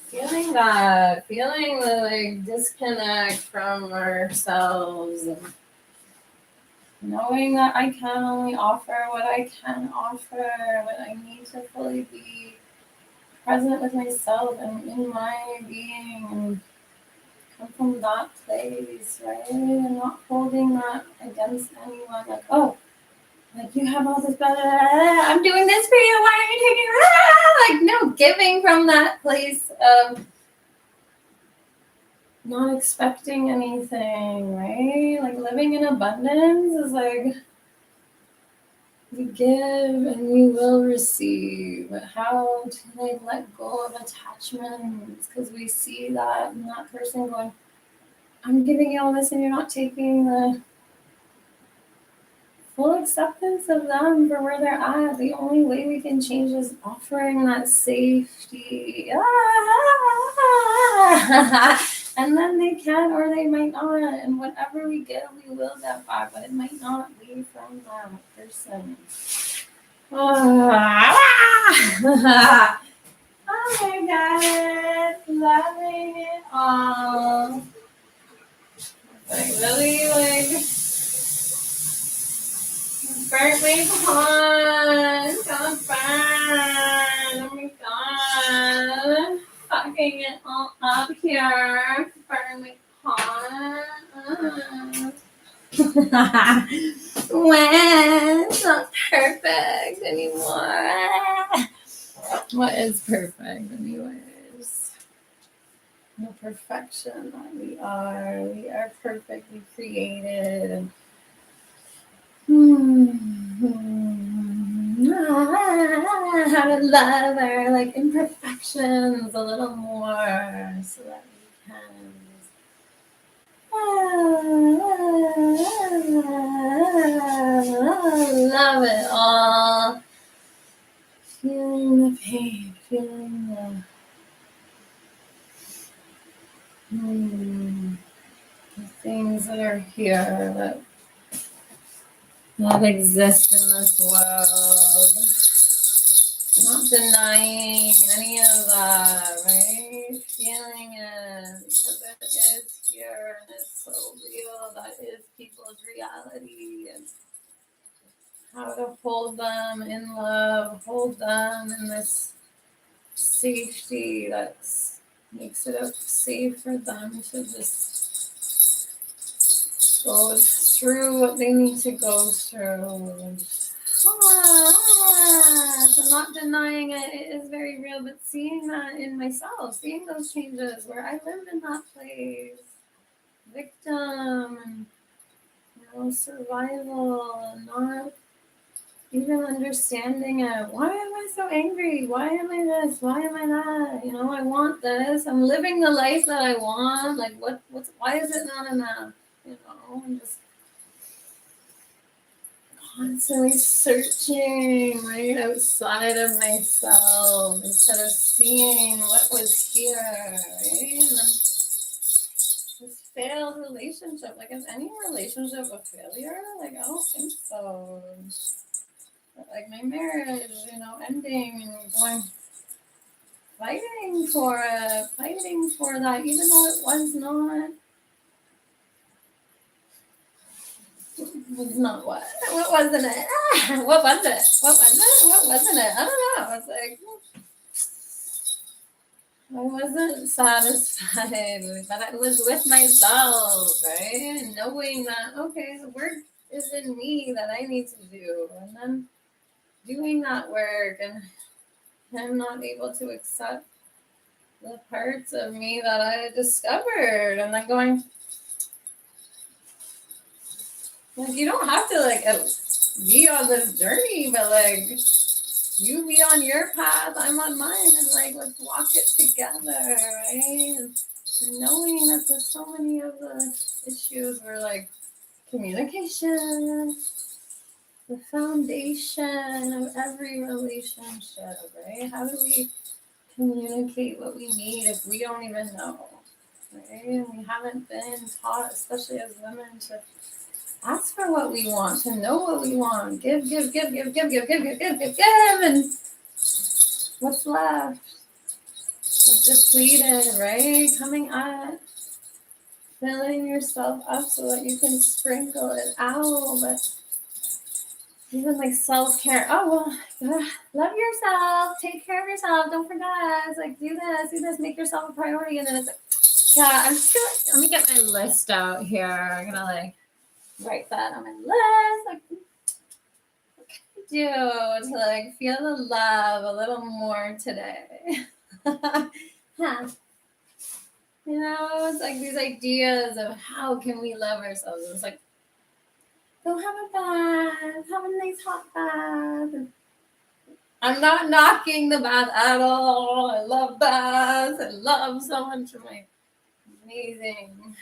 feeling the like disconnect from ourselves, and knowing that I can only offer what I can offer, but I need to fully be present with myself and in my being and come from that place, right? And not holding that against anyone, like, oh, like you have all this, blah, blah, blah, I'm doing this for you, why are you taking it? Like, no, giving from that place of not expecting anything, right? Like living in abundance is like we give and we will receive. But how to like let go of attachments, because we see that and that person going, I'm giving you all this and you're not taking the full acceptance of them for where they're at. The only way we can change is offering that safety. And then they can or they might not. And whatever we give, we will get back. But it might not be from that person. Oh my God. Loving it all. Like really like burnt my pond. It's gonna burn. Oh my God. Fucking it all up here. Burn my pond. When it's not perfect anymore. What is perfect anyways? The perfection that we are perfectly created. How to love our like imperfections a little more so that we can love it all. Feeling the pain, feeling the things that are here that exist in this world. Not denying any of that, right? Feeling it because it is here and it's so real. That is people's reality. And how to hold them in love, hold them in this safety that makes it safe for them to just go through what they need to go through. I'm not denying it. It is very real, but seeing that in myself, seeing those changes where I lived in that place, victim, and survival, and not even understanding it. Why am I so angry? Why am I this? Why am I that? I want this. I'm living the life that I want. Like, why is it not enough? I'm just constantly searching right outside of myself instead of seeing what was here, right? And then this failed relationship. Like, is any relationship a failure? Like, I don't think so. But like my marriage, ending and going fighting for that, even though it was not what wasn't it? What was it? What wasn't it? I don't know. It's like I wasn't satisfied, but I was with myself, right? And knowing that, okay, the work is in me that I need to do. And then doing that work, and I'm not able to accept the parts of me that I discovered. And then going, like, you don't have to, be on this journey, but, you be on your path, I'm on mine, and let's walk it together, right? And knowing that there's so many of the issues were communication, the foundation of every relationship, right? How do we communicate what we need if we don't even know, right? And we haven't been taught, especially as women, to ask for what we want, to know what we want. Give, and what's left? Depleted, right? Coming at filling yourself up so that you can sprinkle it out. But even self-care. Oh, well, love yourself. Take care of yourself. Don't forget. It's do this, make yourself a priority. And then it's yeah, I'm just gonna, let me get my list out here. I'm gonna write that on my list. What can I do to feel the love a little more today? It's these ideas of how can we love ourselves. It's go have a bath, have a nice hot bath. I'm not knocking the bath at all. I love baths. I love so much of my amazing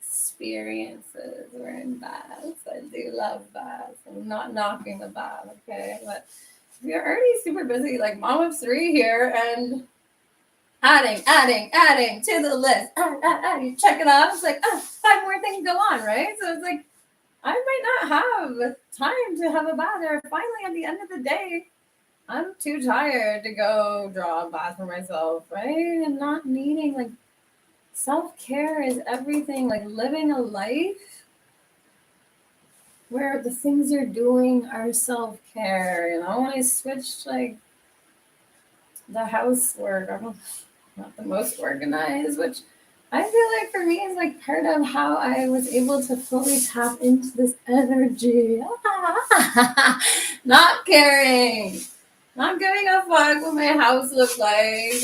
experiences were in baths. I do love baths. I'm not knocking the bath, okay? But if you're already super busy, mom of three here, and adding to the list. You check it off. It's 5 more things go on, right? So it's I might not have time to have a bath, or finally at the end of the day, I'm too tired to go draw a bath for myself, right? And not needing, self-care is everything. Living a life where the things you're doing are self-care. When I switched, the housework, I'm not the most organized, which I feel for me is part of how I was able to fully tap into this energy. Not caring, not giving a fuck what my house looked like,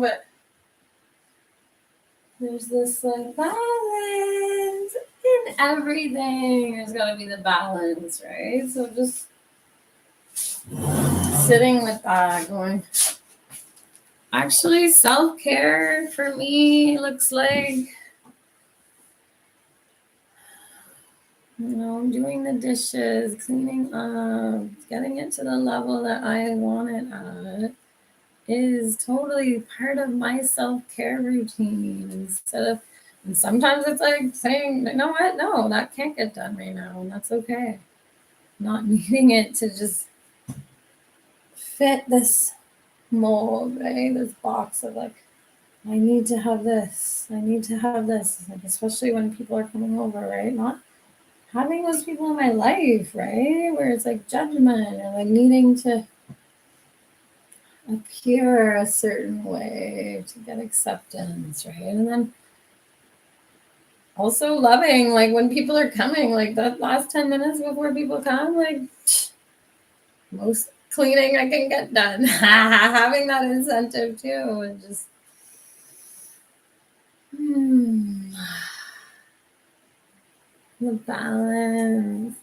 but there's this balance in everything. There's got to be the balance, right? So just sitting with that, going, actually, self-care for me looks like, doing the dishes, cleaning up, getting it to the level that I want it at is totally part of my self-care routine. And sometimes it's saying, you know what? No, that can't get done right now. And that's okay. Not needing it to just fit this mold, right? This box of like, I need to have this. I need to have this. Like, especially when people are coming over, right? Not having those people in my life, right? Where it's like judgment or like needing to appear a certain way to get acceptance, right? And then also loving, like when people are coming, like that last 10 minutes before people come, like most cleaning I can get done. Having that incentive too, and just the balance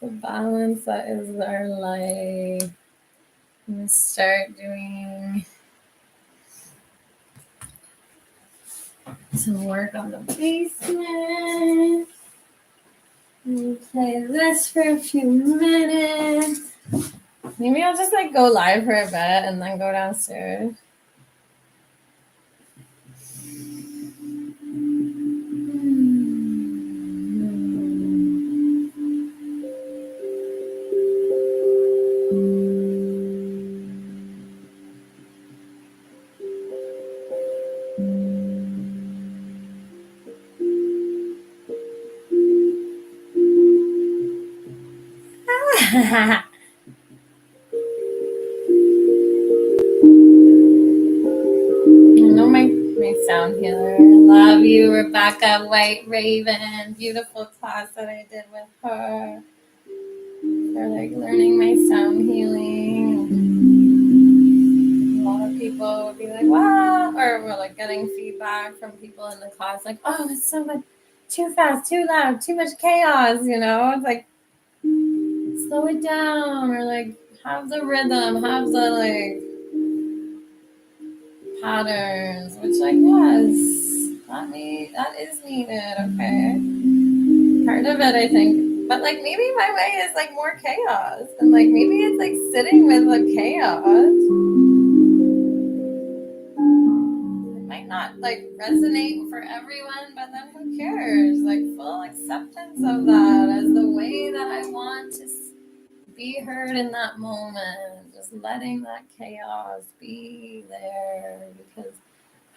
that is our life. I'm gonna start doing some work on the basement. And play this for a few minutes. Maybe I'll just like go live for a bit and then go downstairs. My sound healer. Love you, Rebecca White Raven. Beautiful class that I did with her for like learning my sound healing. A lot of people would be like, wow, or we're like getting feedback from people in the class like, oh, it's so much too fast, too loud, too much chaos, you know? It's like, slow it down, or like have the rhythm, have the like patterns, which like, yes, that is needed, okay. Part of it, I think, but like maybe my way is like more chaos, and like maybe it's like sitting with the chaos. It might not like resonate for everyone, but then who cares? Like full acceptance of that as the way that I want to be heard in that moment, just letting that chaos be there, because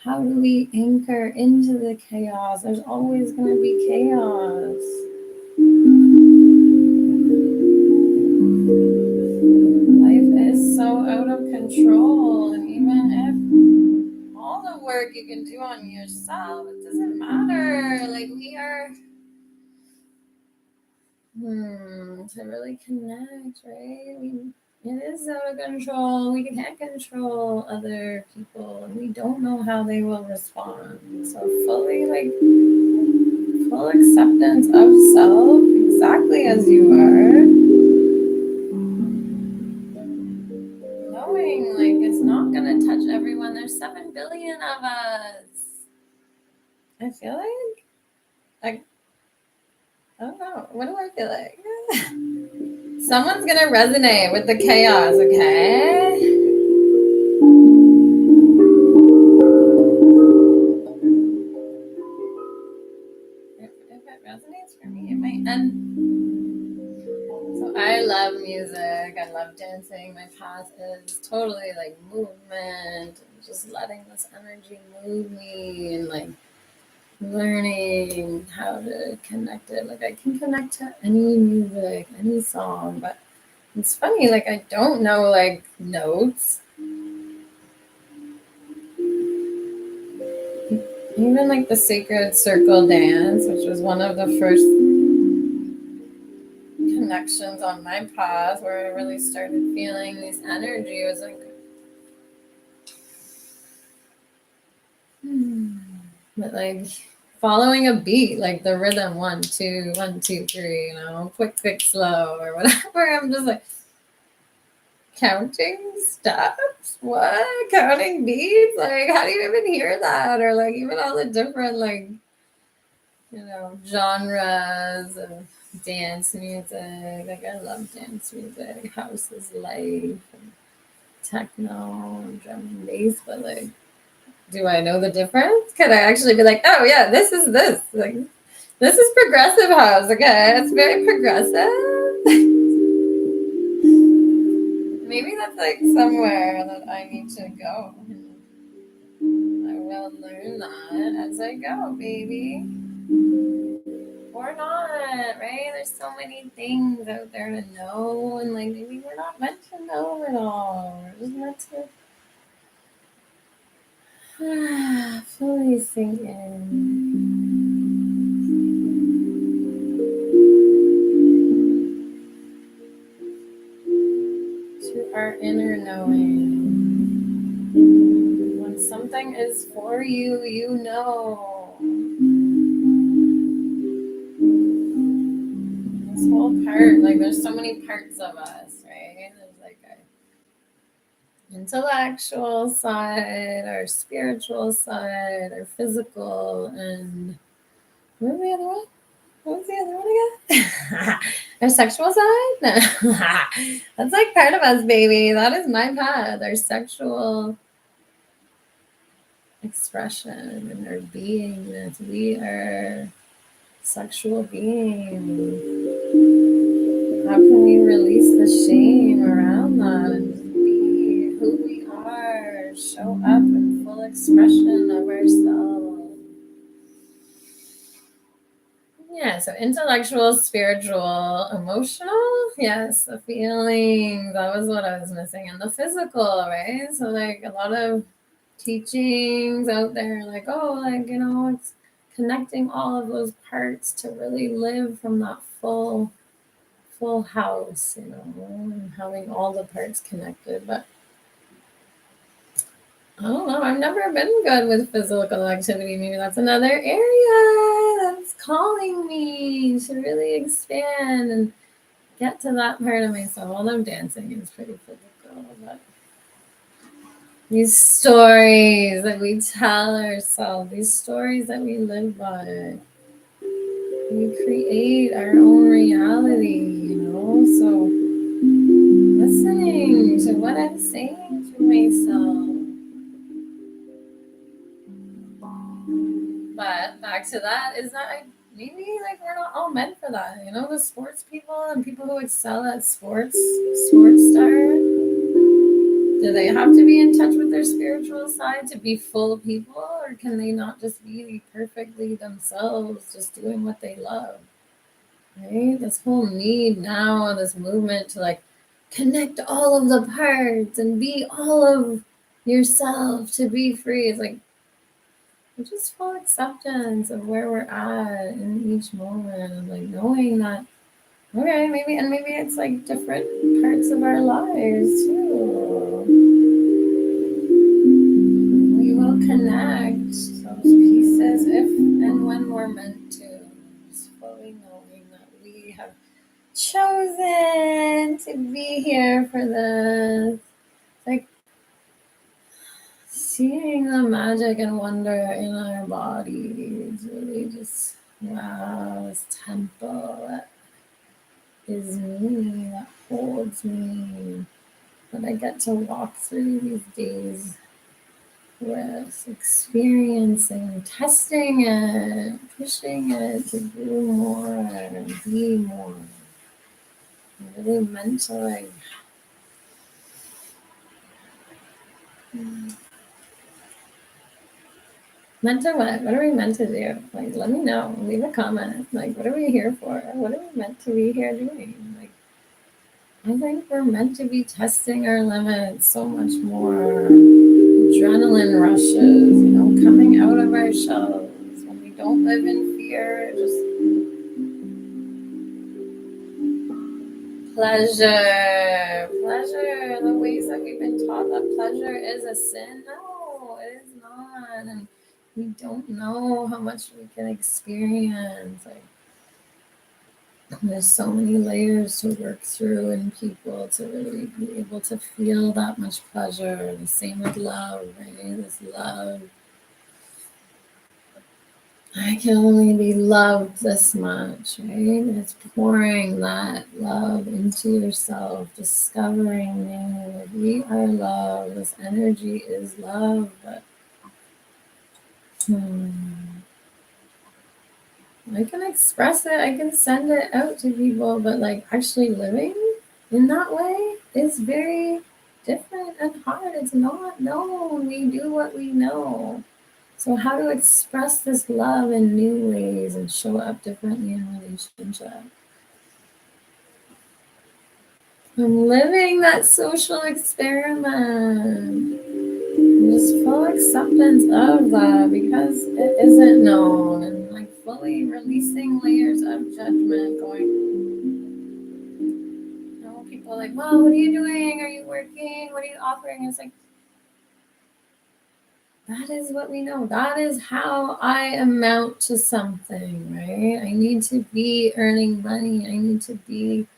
how do we anchor into the chaos? There's always going to be chaos. Life is so out of control, and even if all the work you can do on yourself, it doesn't matter. Like we are to really connect, right? It is out of control. We can't control other people, and we don't know how they will respond. So fully, like, full acceptance of self, exactly as you are. Knowing, like, it's not going to touch everyone. There's 7 billion of us. I feel like, I don't know. What do I feel like? Someone's going to resonate with the chaos, okay? If it resonates for me, it might. And so I love music. I love dancing. My path is totally like movement, and just letting this energy move me, and like learning how to connect it. Like I can connect to any music, any song, but it's funny, like I don't know like notes. Even like the sacred circle dance, which was one of the first connections on my path where I really started feeling this energy, was like but like following a beat, like the rhythm 1 2 1 2 3, you know, quick slow or whatever. I'm just like counting steps, what, counting beats, like how do you even hear that? Or like even all the different like, you know, genres of dance music. Like I love dance music, house is life, and techno and drum and bass, but like, do I know the difference? Can I actually be like, oh yeah, this is this, like this is progressive house, okay, it's very progressive. Maybe that's like somewhere that I need to go. I will learn that as I go, baby. Or not, right? There's so many things out there to know, and like maybe we're not meant to know it all. We're just meant to fully sink in. To our inner knowing. When something is for you, you know. This whole part, like there's so many parts of us, right? There's like a intellectual side, our spiritual side, our physical, and what was the other one? What was the other one again? Our sexual side? That's like part of us, baby. That is my path. Our sexual expression and our beingness. We are sexual beings. How can we release the shame around that and just be who we are? Show up in full expression of ourselves. Yeah, so intellectual, spiritual, emotional. Yes, the feelings. That was what I was missing. And the physical, right? So, like, a lot of teachings out there, like, oh, like, it's connecting all of those parts to really live from that full house, and having all the parts connected. But I don't know. I've never been good with physical activity. Maybe that's another area that's calling me to really expand and get to that part of myself. Although dancing is pretty physical, but these stories that we tell ourselves, these stories that we live by, we create our own reality, So listening to what I'm saying to myself. But back to that is that maybe like we're not all meant for that. The sports people and people who excel at sports stars, do they have to be in touch with their spiritual side to be full people, or can they not just be perfectly themselves, just doing what they love? Right? This whole need now, this movement to like connect all of the parts and be all of yourself to be free. It's like just full acceptance of where we're at in each moment, and like knowing that, okay, maybe it's like different parts of our lives too. We will connect those pieces if and when we're meant to. Just fully knowing that we have chosen to be here for this. Like seeing the magic and wonder in our bodies, really just, wow, this temple that is me, that holds me, that I get to walk through these days with, experiencing, testing it, pushing it to do more and be more. I'm really meant to like meant to what? What are we meant to do? Like, let me know. Leave a comment. Like, what are we here for? What are we meant to be here doing? Like, I think we're meant to be testing our limits so much more. Adrenaline rushes, coming out of our shells. When we don't live in fear, just pleasure. Pleasure. The ways that we've been taught that pleasure is a sin. No, it is not. And we don't know how much we can experience. Like, there's so many layers to work through in people to really be able to feel that much pleasure. The same with love, right? This love. I can only be loved this much, right? It's pouring that love into yourself, discovering that we are love. This energy is love, but I can express it, I can send it out to people, but like actually living in that way is very different and hard. It's not known. We do what we know. So how to express this love in new ways and show up differently in relationship. I'm living that social experiment. Just full acceptance of that because it isn't known, and like fully releasing layers of judgment going, you know, people are like, well, what are you doing? Are you working? What are you offering? It's like, that is what we know. That is how I amount to something, right? I need to be earning money. I need to be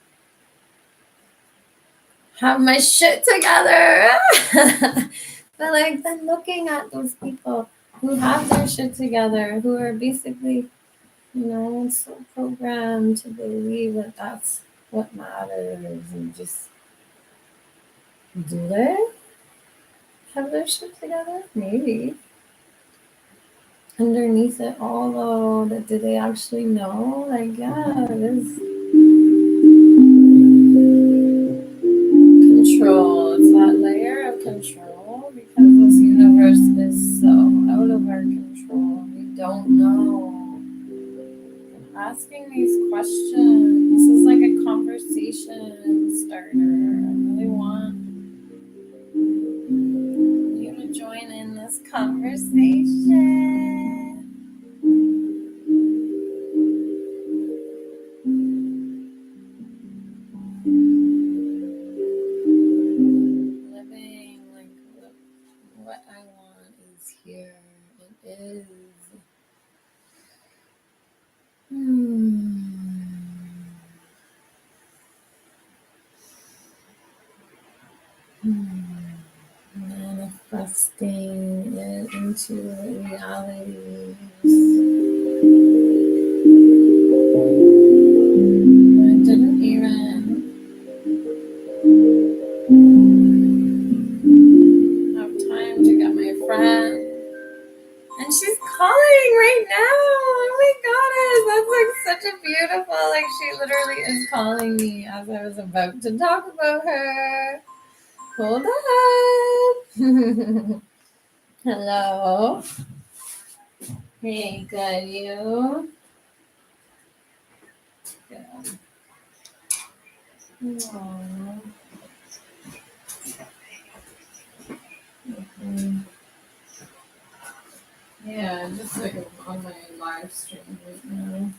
have my shit together. But like then looking at those people who have their shit together, who are basically, you know, so programmed to believe that that's what matters, and just do they have their shit together? Maybe. Underneath it all though, that do they actually know? Like, yeah, it is control. It's that layer of control because this universe is so out of our control. We don't know. And asking these questions, this is like a conversation starter. I really want you to join in this conversation. Living like what I want is here. It is. Manifesting it into reality. I didn't even have time to get my friend. And she's calling right now. Oh my goodness, that's like such a beautiful, like she literally is calling me as I was about to talk about her. Hold on. Hello. Hey, good, you? Good. Aww. Yeah, just like on my live stream right now.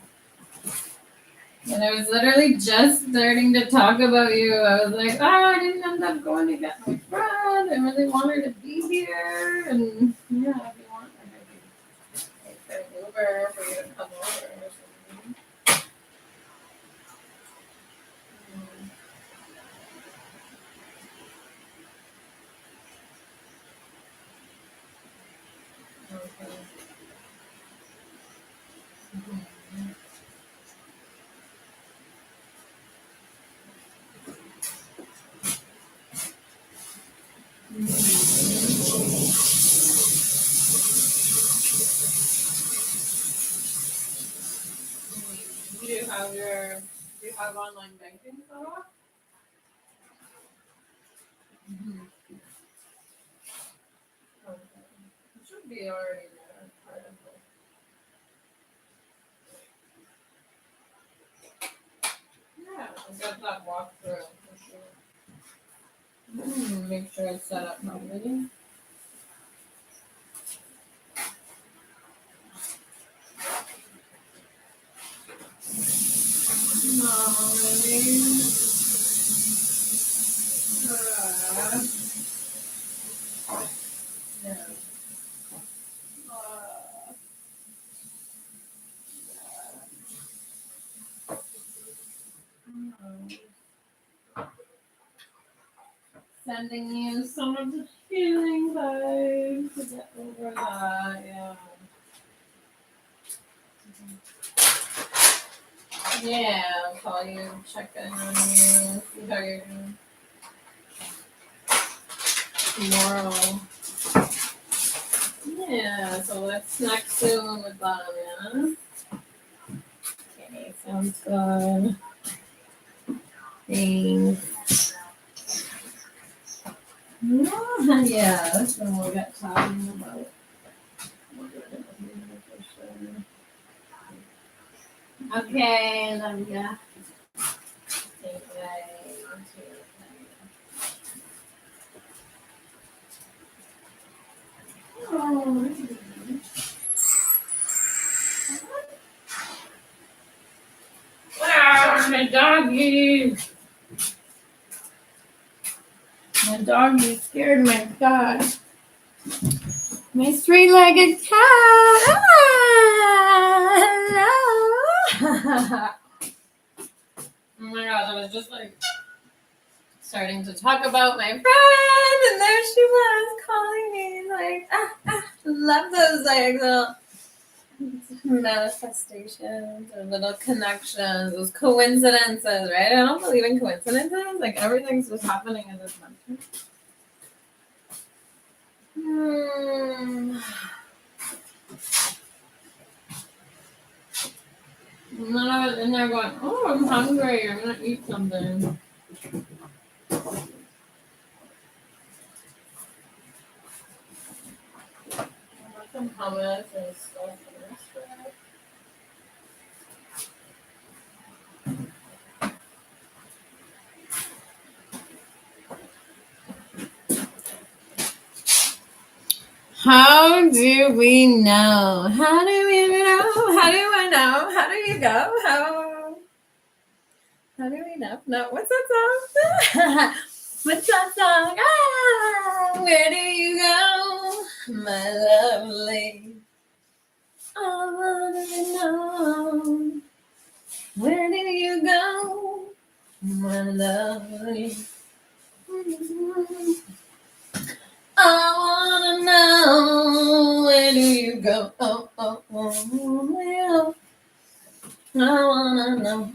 And I was literally just starting to talk about you. I was like, oh, I didn't end up going to get my friend. I really want her to be here. And yeah, if you want, I can get an Uber for you to come over or something. Okay. Do you have online banking set up? Mm-hmm. Okay. It should be already there. Part of it. Yeah, I'll get that walkthrough for sure. Make sure it's set up properly. No, really. Yeah. Sending you some of the healing vibes to get over that, yeah. Yeah, I'll call you, check in on you, see how you're doing tomorrow. Yeah, so let's connect soon with them, yeah? Okay, sounds good. Thanks. Yeah, that's when we'll get talking about. Okay, then yeah. My doggy. My doggy scared my dog. My three-legged cat. Hello. Oh my gosh, I was just like starting to talk about my friend, and there she was calling me like, love those like little manifestations or little connections, those coincidences, right? I don't believe in coincidences. Like everything's just happening in this moment. And then I was in there going, oh, I'm hungry. I'm gonna eat something. Some hummus and stuff. How do we know? How do we know? How do I know? How do you go? How do we know? No, what's that song? What's that song? Where do you go, my lovely? I wanna know. Where do you go, my lovely? I wanna know, where do you go? Oh, oh, oh, I wanna know.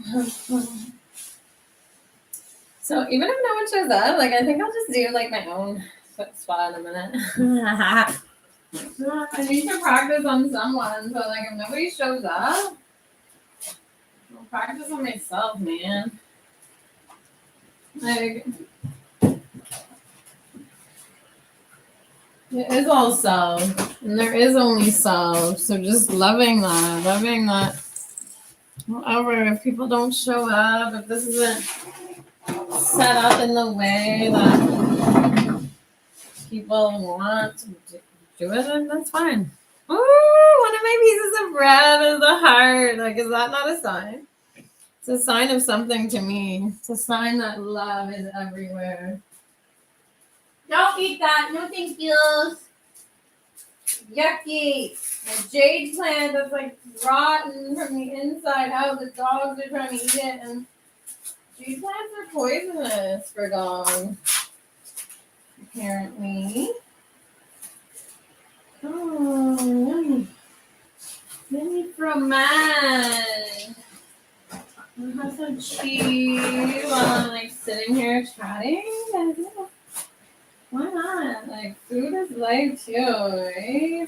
So even if no one shows up, like I think I'll just do like my own foot spa in a minute. I need to practice on someone, so like if nobody shows up, I'll practice on myself, man. Like it is all self, and there is only self. So just loving that. However, if people don't show up, if this isn't set up in the way that people want to do it, then that's fine. Oh, one of my pieces of bread is a heart. Like, is that not a sign? It's a sign of something to me. It's a sign that love is everywhere. Don't eat that. No thank yous. Yucky. A jade plant that's like rotten from the inside out. The dogs are trying to eat it, and jade plants are poisonous for dogs, apparently. Oh, yummy fromage. I'll have some cheese while I'm like sitting here chatting. Why not? Like food is life too, right?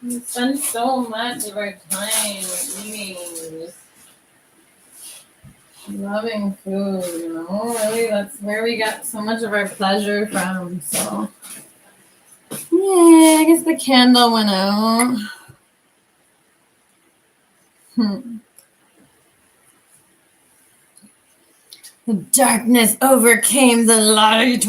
We spend so much of our time eating, just loving food, you know? Really, that's where we get so much of our pleasure from. So, yeah, I guess the candle went out. The darkness overcame the light.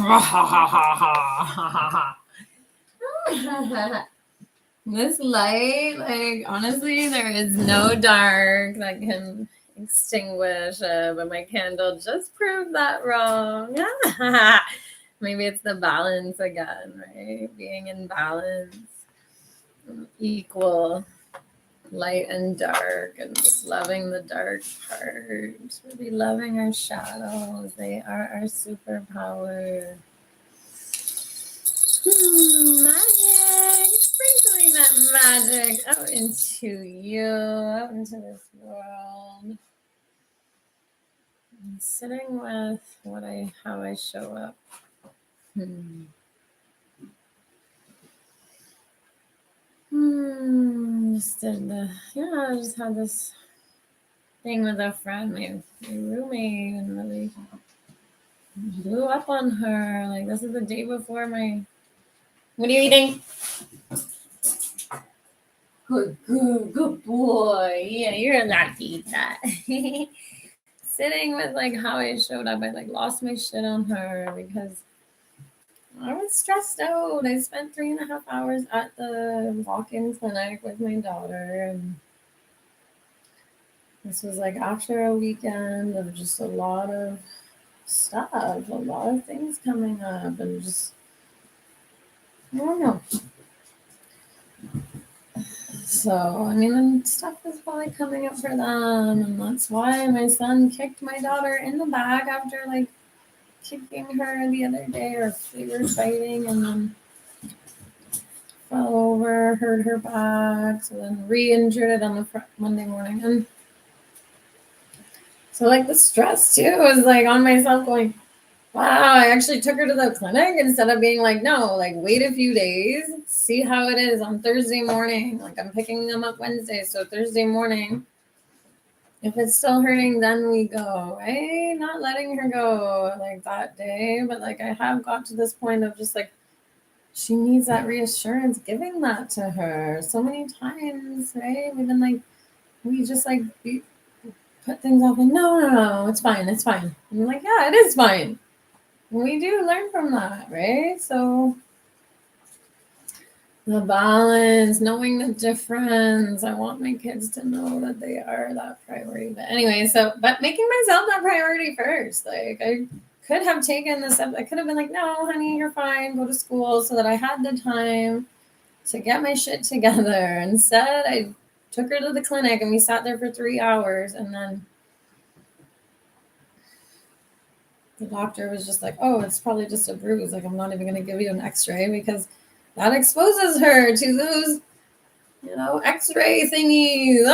This light, like, honestly, there is no dark that can extinguish it, but my candle just proved that wrong. Maybe it's the balance again, right? Being in balance, equal light and dark, and just loving the dark part, really loving our shadows. They are our superpower. Magic, sprinkling that magic out into you, out into this world. And sitting with how I show up. I just had this thing with a friend, my roommate, and really blew up on her. Like, this is the day before my... What are you eating? Good boy. Yeah, you're allowed to eat that. Sitting with like how I showed up, I like lost my shit on her because I was stressed out. I spent 3.5 hours at the walk-in clinic with my daughter, and this was like after a weekend of just a lot of stuff, a lot of things coming up, and just, I don't know. So, I mean, and stuff is probably coming up for them, and that's why my son kicked my daughter in the back after like kicking her the other day, or they were fighting, and then fell over, hurt her back, so then re-injured it on the Monday morning. And so like the stress too was like on myself going, wow, I actually took her to the clinic instead of being like, no, like wait a few days, see how it is on Thursday morning. Like I'm picking them up Wednesday, so Thursday morning, if it's still hurting, then we go, right? Not letting her go like that day, but like I have got to this point of just like, she needs that reassurance, giving that to her so many times, right? We've been like, we just like put things off and no, it's fine. And I'm like, yeah, it is fine. And we do learn from that, right? So the balance, knowing the difference. I want my kids to know that they are that priority. But anyway, but making myself that priority first. Like I could have taken this up. I could have been like, no, honey, you're fine. Go to school, so that I had the time to get my shit together. Instead, I took her to the clinic and we sat there for 3 hours, and then the doctor was just like, oh, it's probably just a bruise. Like, I'm not even going to give you an x-ray because that exposes her to those, x-ray thingies,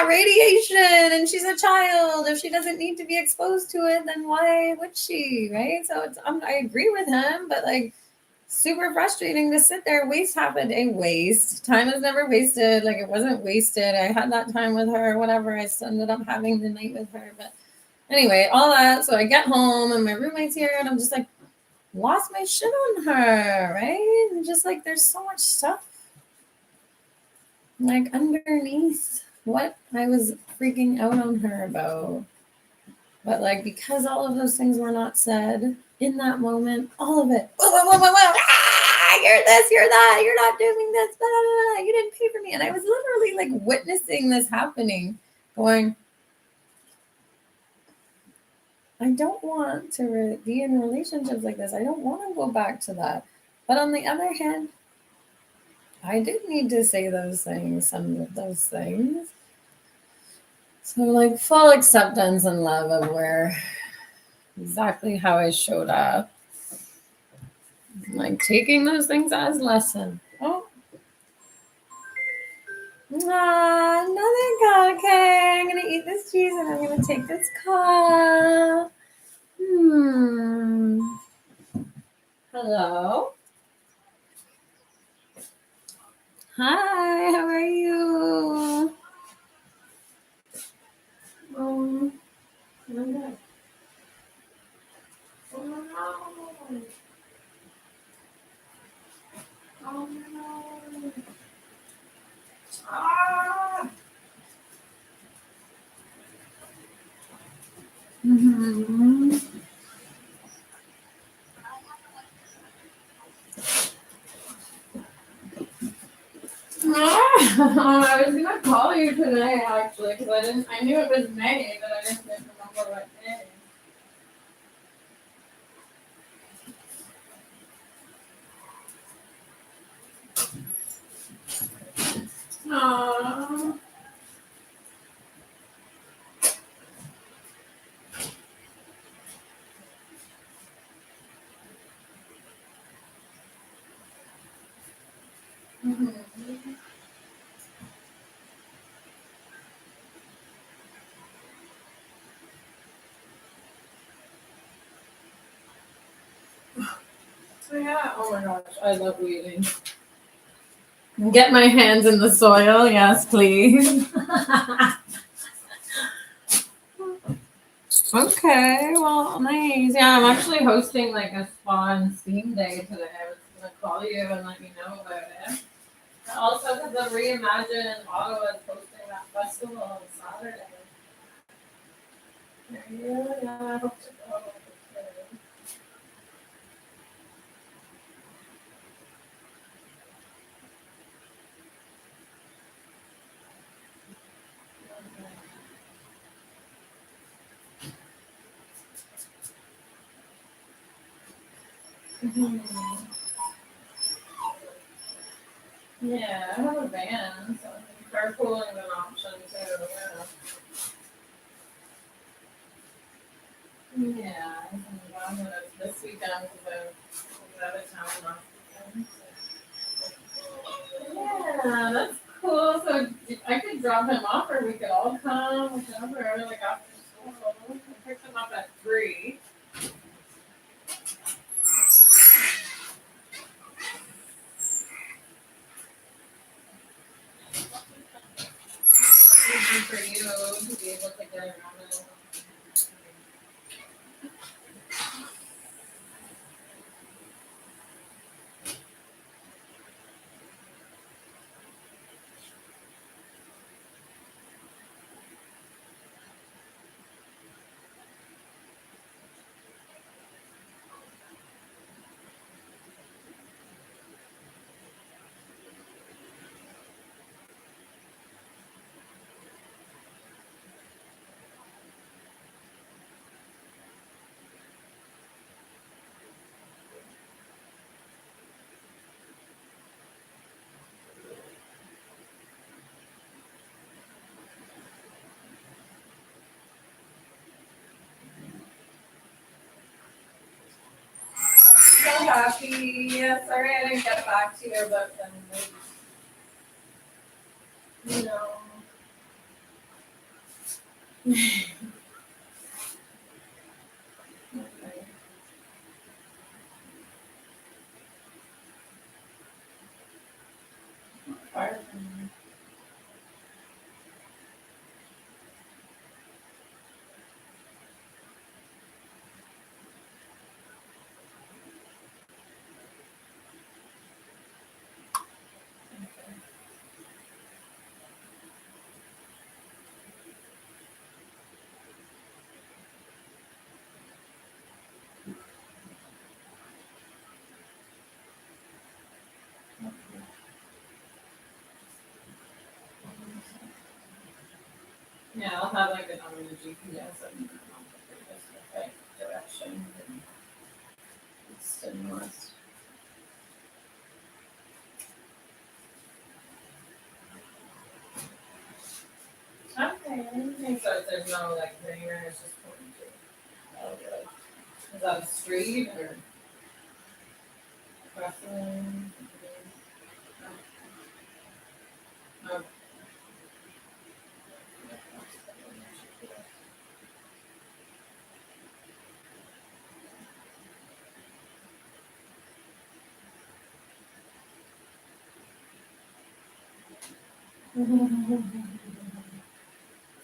radiation, and she's a child. If she doesn't need to be exposed to it, then why would she, right? So I agree with him, but like, super frustrating to sit there, waste half a day. Time is never wasted. Like, it wasn't wasted. I had that time with her, whatever. I ended up having the night with her. But anyway, all that. So I get home and my roommate's here, and I'm just like, lost my shit on her, right? And just like, there's so much stuff like underneath what I was freaking out on her about. But like, because all of those things were not said in that moment, all of it, you're this, you're that, you're not doing this, blah, blah, blah, you didn't pay for me. And I was literally like witnessing this happening, going, I don't want to be in relationships like this. I don't want to go back to that. But on the other hand, I did need to say those things, some of those things. So like full acceptance and love of where exactly how I showed up. Like taking those things as lesson. Oh. Another call. Okay, I'm gonna eat this cheese and I'm gonna take this call. Hello. Hi, how are you? I'm good. Oh no. Oh no. Ah. Mm-hmm. I was gonna call you today actually because I knew it was May, but I didn't remember what day. Aww. Mm-hmm. So yeah, oh my gosh, I love weeding. Get my hands in the soil, yes, please. Okay, well, nice. Yeah, I'm actually hosting like a fun steam day today. I was gonna call you and let you know about it. And also, because the Reimagine in Ottawa is hosting that festival on Saturday. Yeah, I hope to go. Yeah, I have a van, so carpooling is an option too. Yeah, I'm gonna this weekend because I'm out of town last weekend. Yeah, that's cool. So I could drop him off, or we could all come, whichever. Like after school, I picked him up at 3. Easy for you to be able to get around it. So happy. Yeah, sorry I didn't get back to you, but then you know. Far from me. Yeah, I'll have like it on the GPS and just like direction and east and west. Okay. So there's no like ringer, it's just pointing to. Oh, good. Is that a street or crossing? Oh.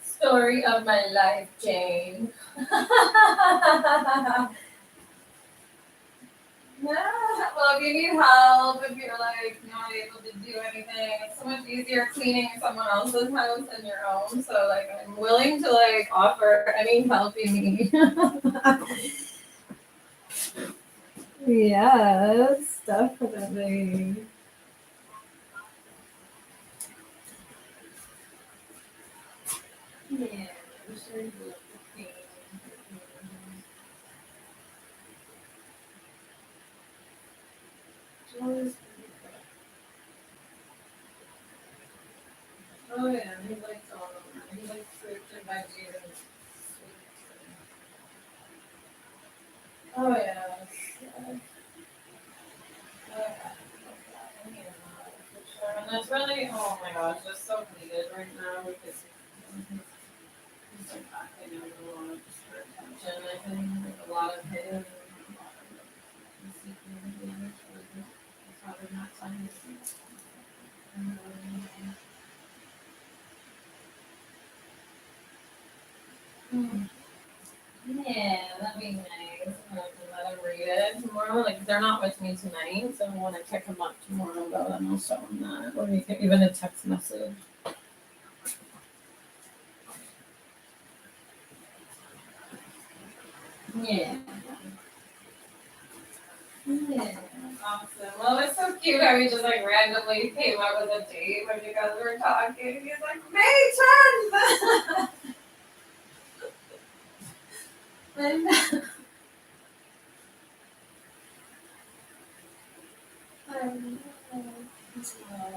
Story of my life, Jane. Yeah, well, if you need help, if you're like not able to do anything, it's so much easier cleaning someone else's house than your own. So, like, I'm willing to like offer any help you need. Yes, definitely. Yeah, I'm sure you will. Oh yeah, he likes all of them. He likes fruit and veggies and sweets. Oh yeah. And that's really, oh my gosh, that's so needed right now because he's like acting out a lot just for attention. I think like a lot of him, a lot of like seeking behavior. It's probably not time to see. Yeah, that'd be nice. I can let them read it tomorrow. Like, they're not with me tonight, so when I pick them up tomorrow, though, then I'll show them that. Or you can even a text message. Yeah. Yeah. Awesome. Well, it's so cute how he just like randomly came up with a date when you guys were talking. He's like, May 10th!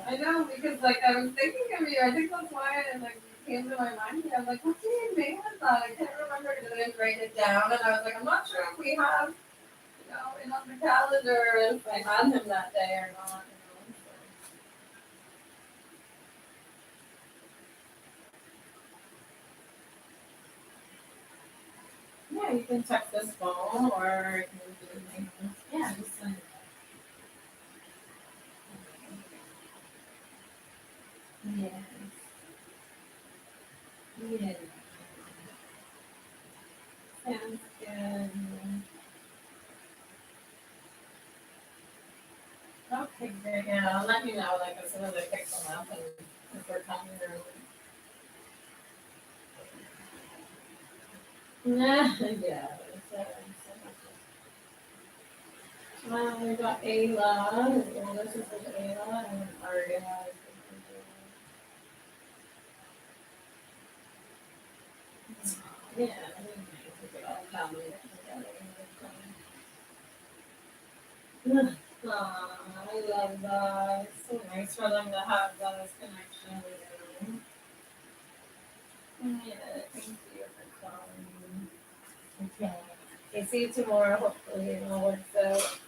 I know, because like I was thinking of you. I think that's why it like came to my mind. I was like, what's the name of that? I can't remember because I didn't write it down. And I was like, I'm not sure if we have, it on the calendar, if I had him that day or not. Yeah, you can check this phone or you can do it. Yeah, just send it. Yes. Yeah. Sounds good. Okay, great. Yeah, I'll let you know like as soon as I pick them up and if we're coming early. Yeah, yeah. We got Ayla. The oldest is Ayla, and Aria. Yeah, I think we could all come together. Aw, I love that. It's so nice for them to have those connections. Yeah, thank you for calling. Okay. Okay, see you tomorrow. Hopefully, it all works out.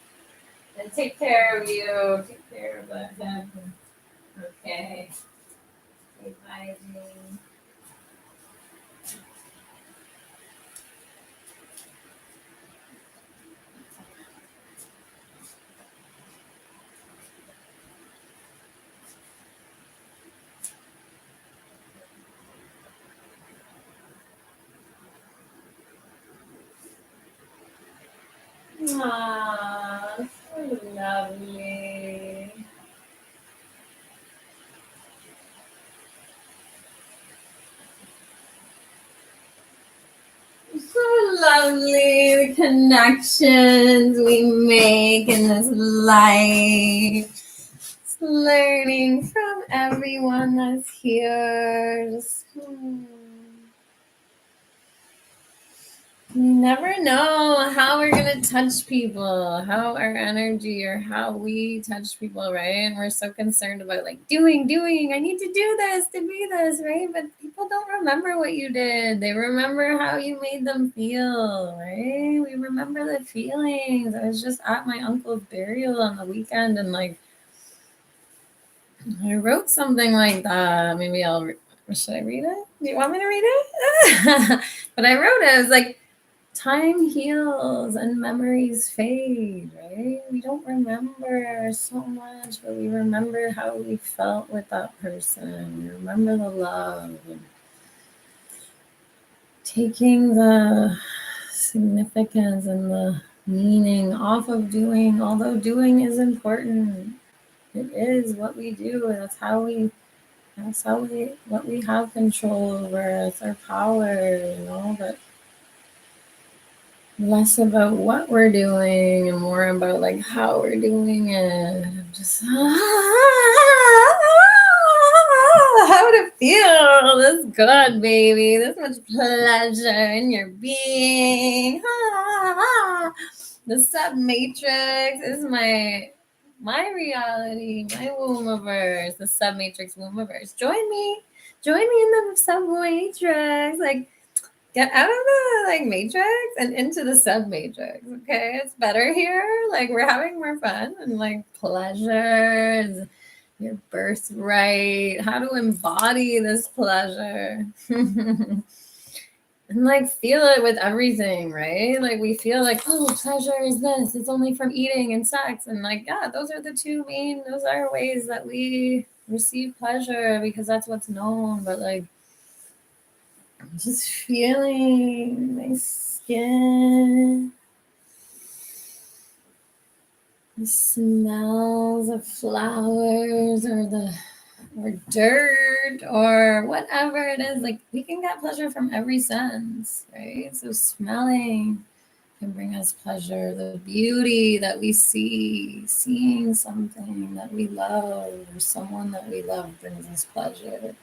And take care of you. Take care of them. Okay. Okay, bye, Jean. Aww, so lovely. So lovely, the connections we make in this life. Just learning from everyone that's here. Just, you never know how we're going to touch people, how our energy or how we touch people, right? And we're so concerned about like doing, I need to do this to be this, right? But people don't remember what you did. They remember how you made them feel, right? We remember the feelings. I was just at my uncle's burial on the weekend and like, I wrote something like that. Maybe should I read it? Do you want me to read it? But I wrote it. It was like, time heals and memories fade, right? We don't remember so much, but we remember how we felt with that person. We remember the love. And taking the significance and the meaning off of doing, although doing is important. It is what we do. What we have control over. It's our power, but less about what we're doing and more about like how we're doing it. I'm just how to feel this good, baby. This much pleasure in your being. The sub matrix is my reality, my wombiverse, the sub matrix wombiverse. Join me in the sub matrix. Like, get out of the like matrix and into the sub matrix. Okay, it's better here. Like, we're having more fun and like pleasure, your birthright, how to embody this pleasure. And like feel it with everything, right? Like we feel like, oh, pleasure is this, it's only from eating and sex. And like, yeah, those are ways that we receive pleasure because that's what's known. But like, Just feeling my skin, the smells of flowers or dirt or whatever it is. Like, we can get pleasure from every sense, right? So smelling can bring us pleasure. The beauty that we see, seeing something that we love or someone that we love brings us pleasure.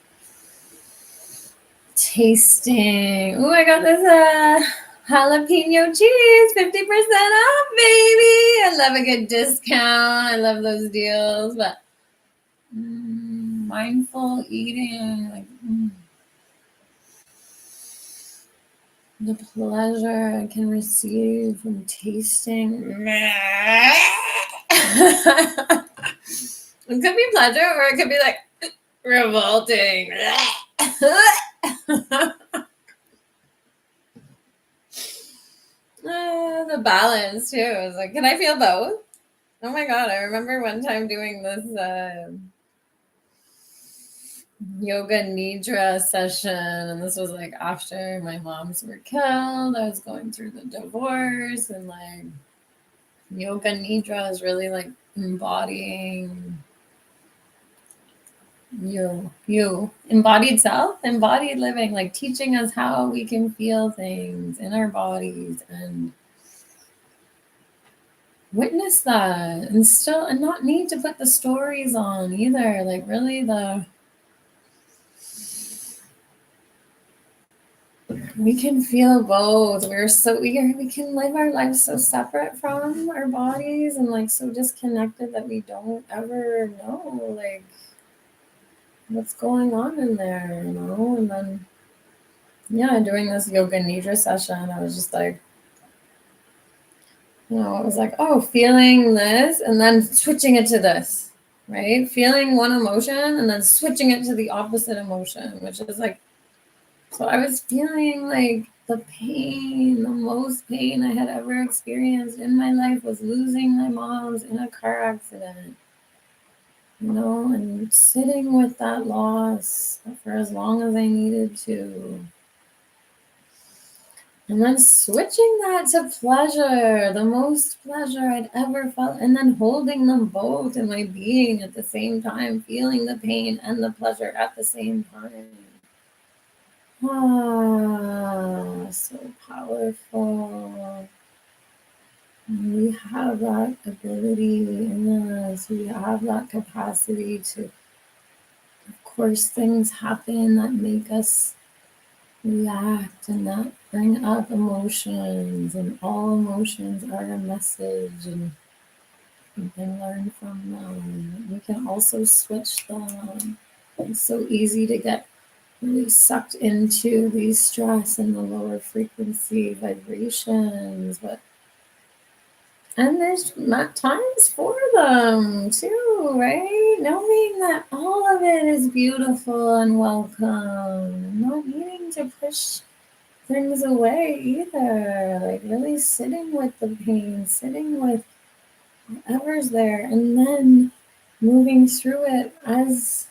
Tasting. Oh, I got this jalapeno cheese, 50% off, baby. I love a good discount. I love those deals. But mindful eating, like the pleasure I can receive from tasting. It could be pleasure, or it could be like revolting. The balance too. It's like, can I feel both? Oh my god! I remember one time doing this yoga nidra session, and this was like after my moms were killed. I was going through the divorce, and like yoga nidra is really like embodying you embodied self, embodied living, like teaching us how we can feel things in our bodies and witness that, and not need to put the stories on either. Like, really, we can feel both. We can live our lives so separate from our bodies and like so disconnected that we don't ever know like what's going on in there, and then doing this yoga nidra session, I was just like, it was like, oh, feeling this and then switching it to this, right? Feeling one emotion and then switching it to the opposite emotion, which is like, so I was feeling like the most pain I had ever experienced in my life was losing my mom's in a car accident, and sitting with that loss for as long as I needed to. And then switching that to pleasure, the most pleasure I'd ever felt, and then holding them both in my being at the same time, feeling the pain and the pleasure at the same time. So powerful. We have that ability in us. We have that capacity to, of course, things happen that make us react and that bring up emotions, and all emotions are a message, and we can learn from them. We can also switch them. It's so easy to get really sucked into the stress and the lower frequency vibrations, and there's not times for them too, right? Knowing that all of it is beautiful and welcome, not needing to push things away either, like really sitting with the pain, sitting with whatever's there, and then moving through it as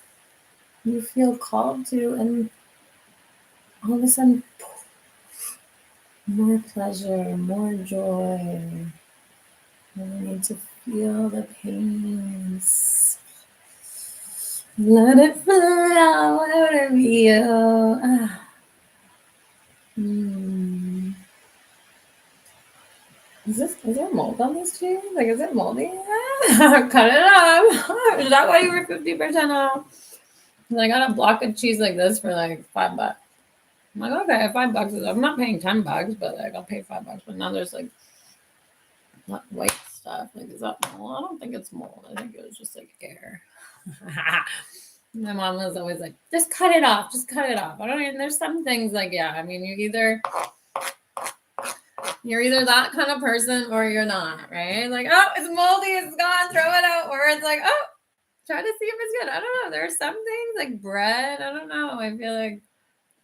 you feel called to, and all of a sudden, more pleasure, more joy. I need to feel the pain. Let it flow out of you. Is there mold on this cheese? Like, is it moldy? Cut it off. Is that why you were 50% off? I got a block of cheese like this for like $5. I'm like, okay, $5. I'm not paying $10, but like I'll pay $5. But now there's like white stuff. Like, is that mold? I don't think it's mold. I think it was just like air. My mom was always like, just cut it off. Just cut it off. I don't even, there's some things like, I mean, you're either that kind of person or you're not, right? Like, oh, it's moldy, it's gone, throw it out. Or it's like, oh, try to see if it's good. I don't know. There are some things like bread. I don't know. I feel like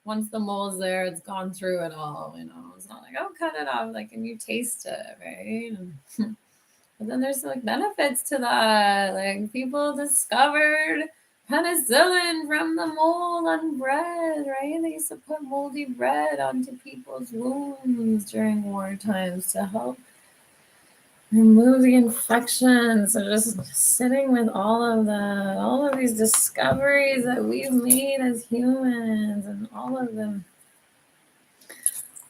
once the mold's there, it's gone through it all. It's not like, oh, cut it off. Like, and you taste it, right? But then there's like benefits to that. Like, people discovered penicillin from the mold on bread, right? They used to put moldy bread onto people's wounds during war times to help remove the infections. So just sitting with all of these discoveries that we've made as humans, and all of them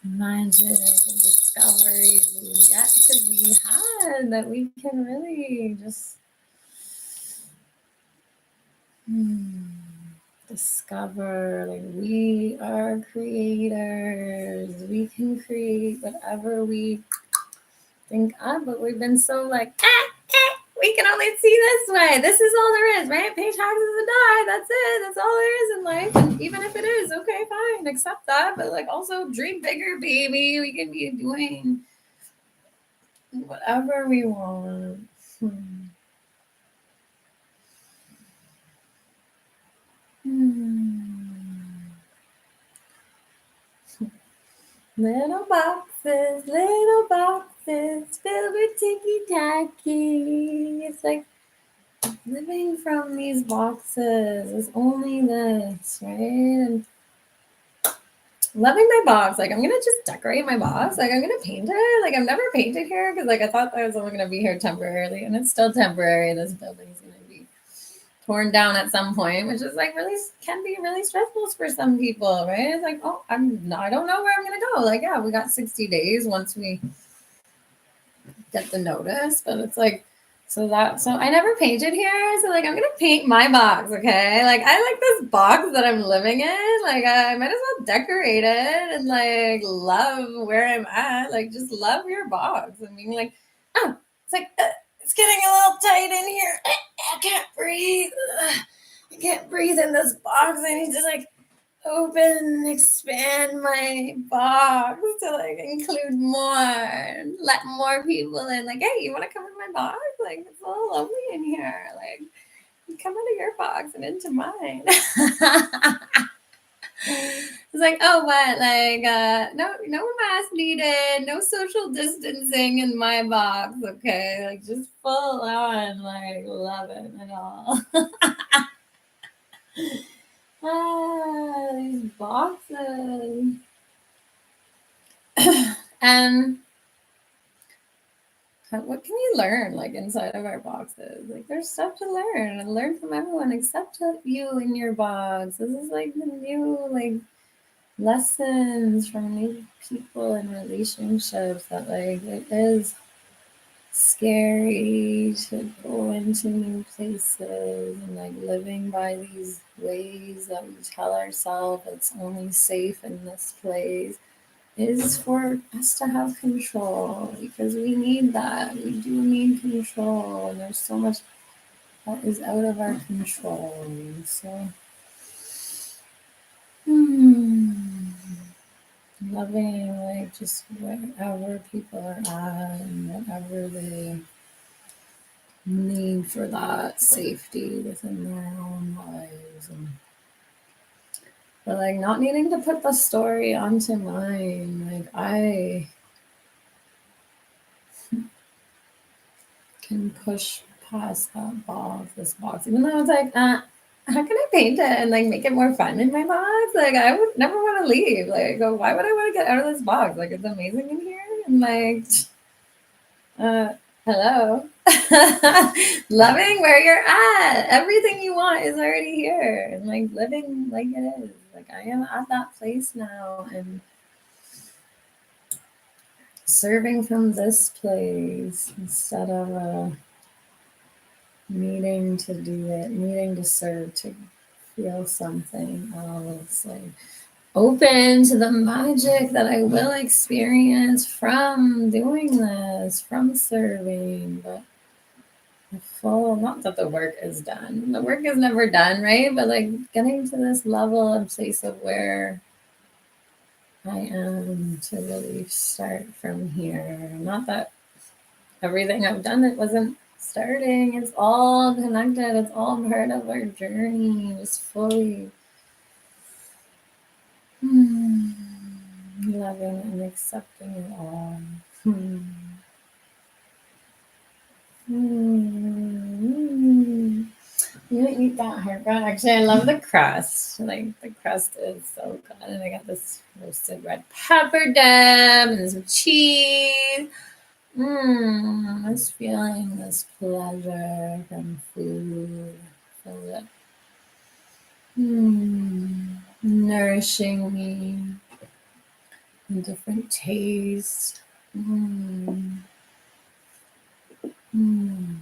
magic and discoveries yet to be had, that we can really just discover. Like, we are creators. We can create whatever we think of, but we've been so like, we can only see this way. This is all there is, right? Pay taxes and die. That's it. That's all there is in life. And even if it is, okay, fine, accept that. But like, also dream bigger, baby. We can be doing whatever we want. Little boxes filled with ticky-tacky. It's like living from these boxes is only this, right? And loving my box. Like, I'm gonna just decorate my box. Like, I'm gonna paint it. Like, I've never painted here because like I thought I was only gonna be here temporarily, and it's still temporary. This building's gonna be torn down at some point, which is like really can be really stressful for some people, right? It's like, oh, I don't know where I'm gonna go. Like, yeah, we got 60 days once we get the notice, but it's like, so I never painted here, so like I'm gonna paint my box, okay? Like, I like this box that I'm living in. Like, I might as well decorate it and like love where I'm at. Like, just love your box. I mean, like, oh, it's like it's getting a little tight in here. I can't breathe. I can't breathe in this box. I need to like open and expand my box to like include more, let more people in. Like, hey, you want to come in my box? Like, it's a little lonely in here. Like, come out of your box and into mine. It's like, oh, what? Like, no mask needed, no social distancing in my box. Okay, like just full on, like loving it all. These boxes. And what can we learn like inside of our boxes? Like, there's stuff to learn and learn from everyone except you in your box. This is like the new like lessons from new people and relationships, that like it is scary to go into new places and like living by these ways that we tell ourselves it's only safe in this place is for us to have control, because we need that. We do need control, and there's so much that is out of our control. So, loving like just wherever people are at and whatever they need for that safety within their own lives, but like not needing to put the story onto mine. Like, I can push past this box, even though it's like, how can I paint it and like make it more fun in my box? Like, I would never want to leave. Like, why would I want to get out of this box? Like, it's amazing in here, and like, hello. Loving where you're at. Everything you want is already here, and like living like it is. Like, I am at that place now, and serving from this place instead of needing to do it, needing to serve to feel something else. Like, open to the magic that I will experience from doing this, from serving, but full, not that the work is done. The work is never done, right? But like getting to this level and place of where I am to really start from here. Not that everything I've done, it wasn't starting. It's all connected. It's all part of our journey. Just fully loving and accepting it all. You eat that heartbread. Actually, I love the crust. Like the crust is so good. And I got this roasted red pepper dip and some cheese. This feeling, this pleasure from food. Feel it. Nourishing me in different tastes. Mm. Mm.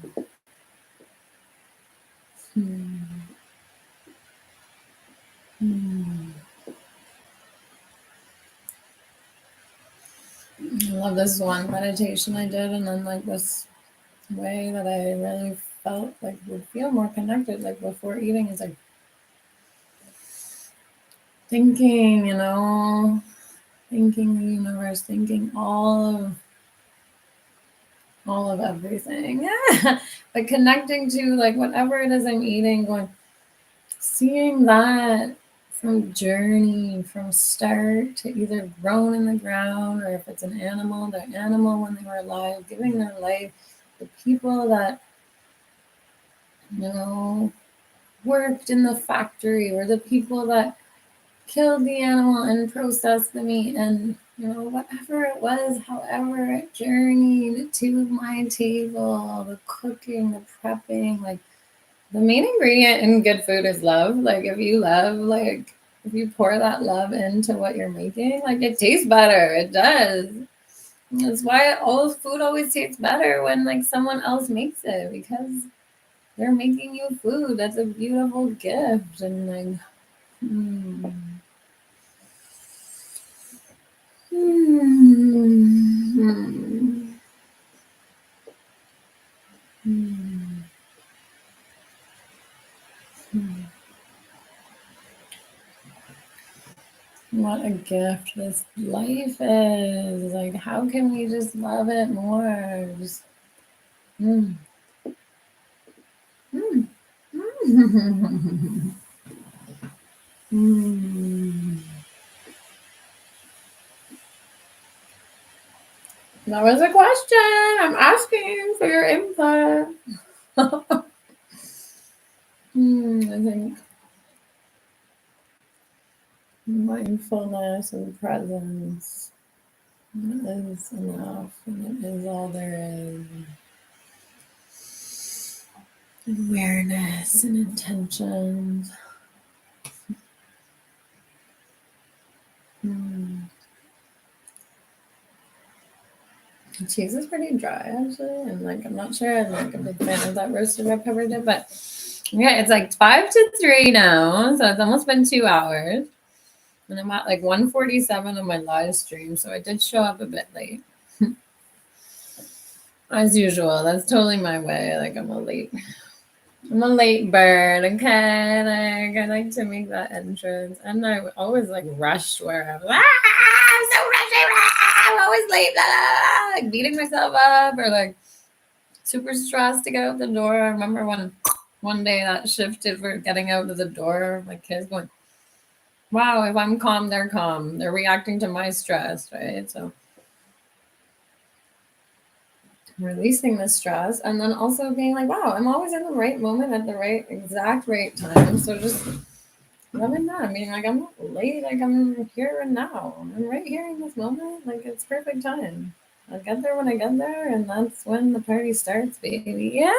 Mm. Mm. I love this one meditation I did, and then like this way that I really felt like would feel more connected, like before eating, is like thinking, thinking the universe, thinking all of everything. But connecting to like whatever it is I'm eating, going, seeing that from journey, from start to either grown in the ground, or if it's an animal, the animal when they were alive, giving their life, the people that, worked in the factory, or the people that killed the animal and processed the meat, and whatever it was, however it journeyed to my table, the cooking, the prepping, like the main ingredient in good food is love. Like if you love, like if you pour that love into what you're making, like it tastes better. It does. That's why all food always tastes better when like someone else makes it, because they're making you food. That's a beautiful gift. And like mm. Mm. Mm. Mm. What a gift this life is. Like, how can we just love it more? Just, mm. Mm. Mm. Mm. That was a question. I'm asking for your input. I think mindfulness and presence is enough, and it is all there is. Awareness and intentions. The cheese is pretty dry, actually, and like I'm not sure I'm like a big fan of that roasted red pepper dip, but yeah, it's like 5 to 3 now, so it's almost been 2 hours, and I'm at like 1:47 on my live stream, so I did show up a bit late, as usual. That's totally my way. Like I'm a late bird. Okay, like I like to make that entrance, and I always like rushed where I'm so rushing, I'm always late, like beating myself up, or like super stressed to get out the door. I remember when one day that shifted for getting out of the door, my kids going, wow, if I'm calm, they're calm. They're reacting to my stress, right? So releasing the stress, and then also being like, wow, I'm always in the right moment at the exact right time. So just loving that. I mean, like I'm not late, like I'm here and now. I'm right here in this moment. Like it's perfect time. I'll get there when I get there, and that's when the party starts, baby. Yeah.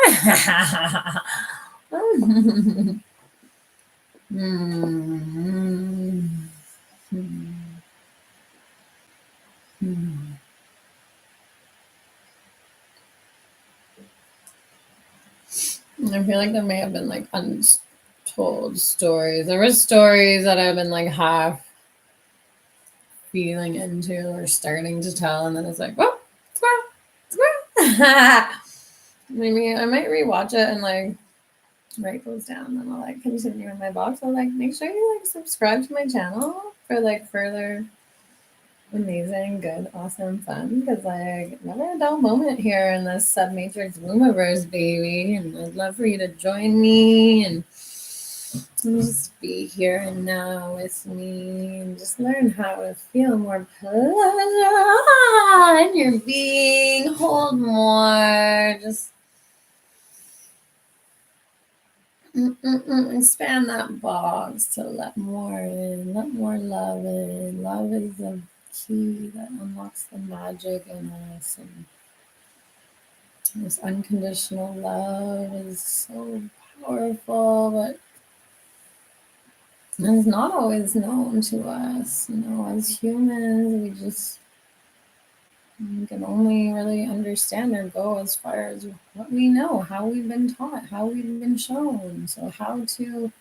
I feel like there may have been like untold stories. There were stories that I've been like half feeling into or starting to tell, and then it's like, whoa, squirrel. Maybe I might rewatch it and like write those down, and I'll like continue in my box. I'll like make sure you like subscribe to my channel for like further amazing, good, awesome fun, because like never a dull moment here in this submatrix Wombiverse, baby. And I'd love for you to join me and just be here and now with me, and just learn how to feel more pleasure in your being, hold more, just Expand that box to let more in, let more love in. Love is the key that unlocks the magic in us. And this unconditional love is so powerful, but it's not always known to us. As humans, we can only really understand or go as far as what we know, how we've been taught, how we've been shown. So, how to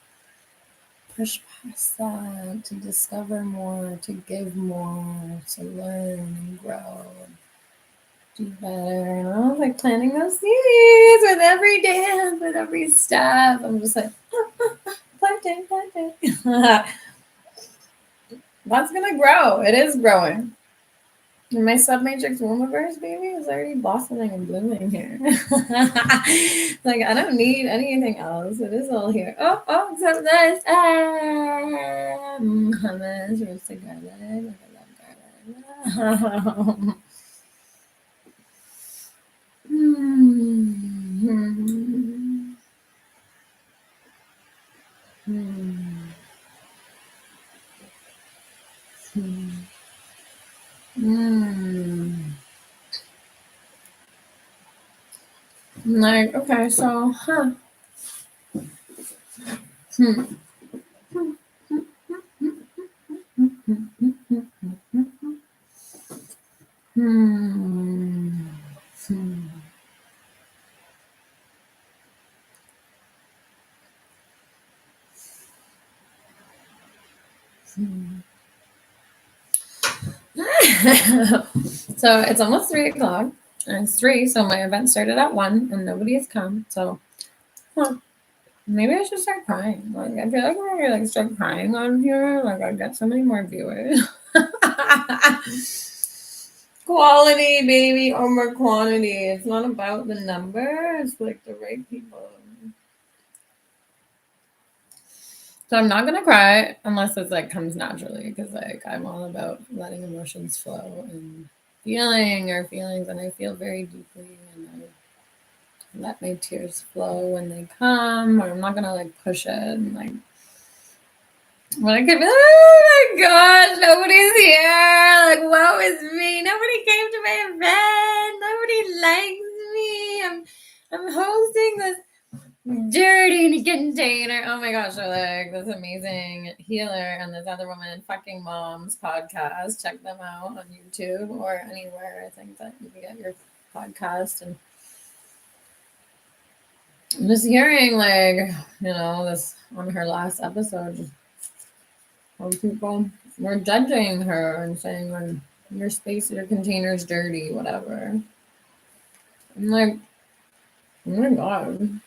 push past that, to discover more, to give more, to learn and grow, and do better. Like planting those seeds with every dance, with every step. I'm just like, planting. That's gonna grow. It is growing. And my submatrix wombverse baby is already blossoming and blooming here. Like, I don't need anything else. It is all here. Oh, except this. Hummus, roasted garlic. I love garlic. Like, okay, so, So it's almost 3:00, and it's 3, so my event started at 1, and nobody has come. So maybe I should start crying. Like, I feel like when I start crying on here, like, I'd get so many more viewers. Quality, baby, over quantity. It's not about the number. It's like the right people. So I'm not gonna cry unless it's like comes naturally, because like I'm all about letting emotions flow and feelings, and I feel very deeply, and I let my tears flow when they come, or I'm not gonna like push it and like when I could be like, oh my gosh, nobody's here, like woe is me, nobody came to my event, nobody likes me, I'm hosting this dirty container. Oh my gosh, I like this amazing healer and this other woman, Fucking Moms podcast. Check them out on YouTube or anywhere I think that you can get your podcast. And I'm just hearing this on her last episode, how people were judging her and saying when your space, your container is dirty, whatever. I'm like, oh my god.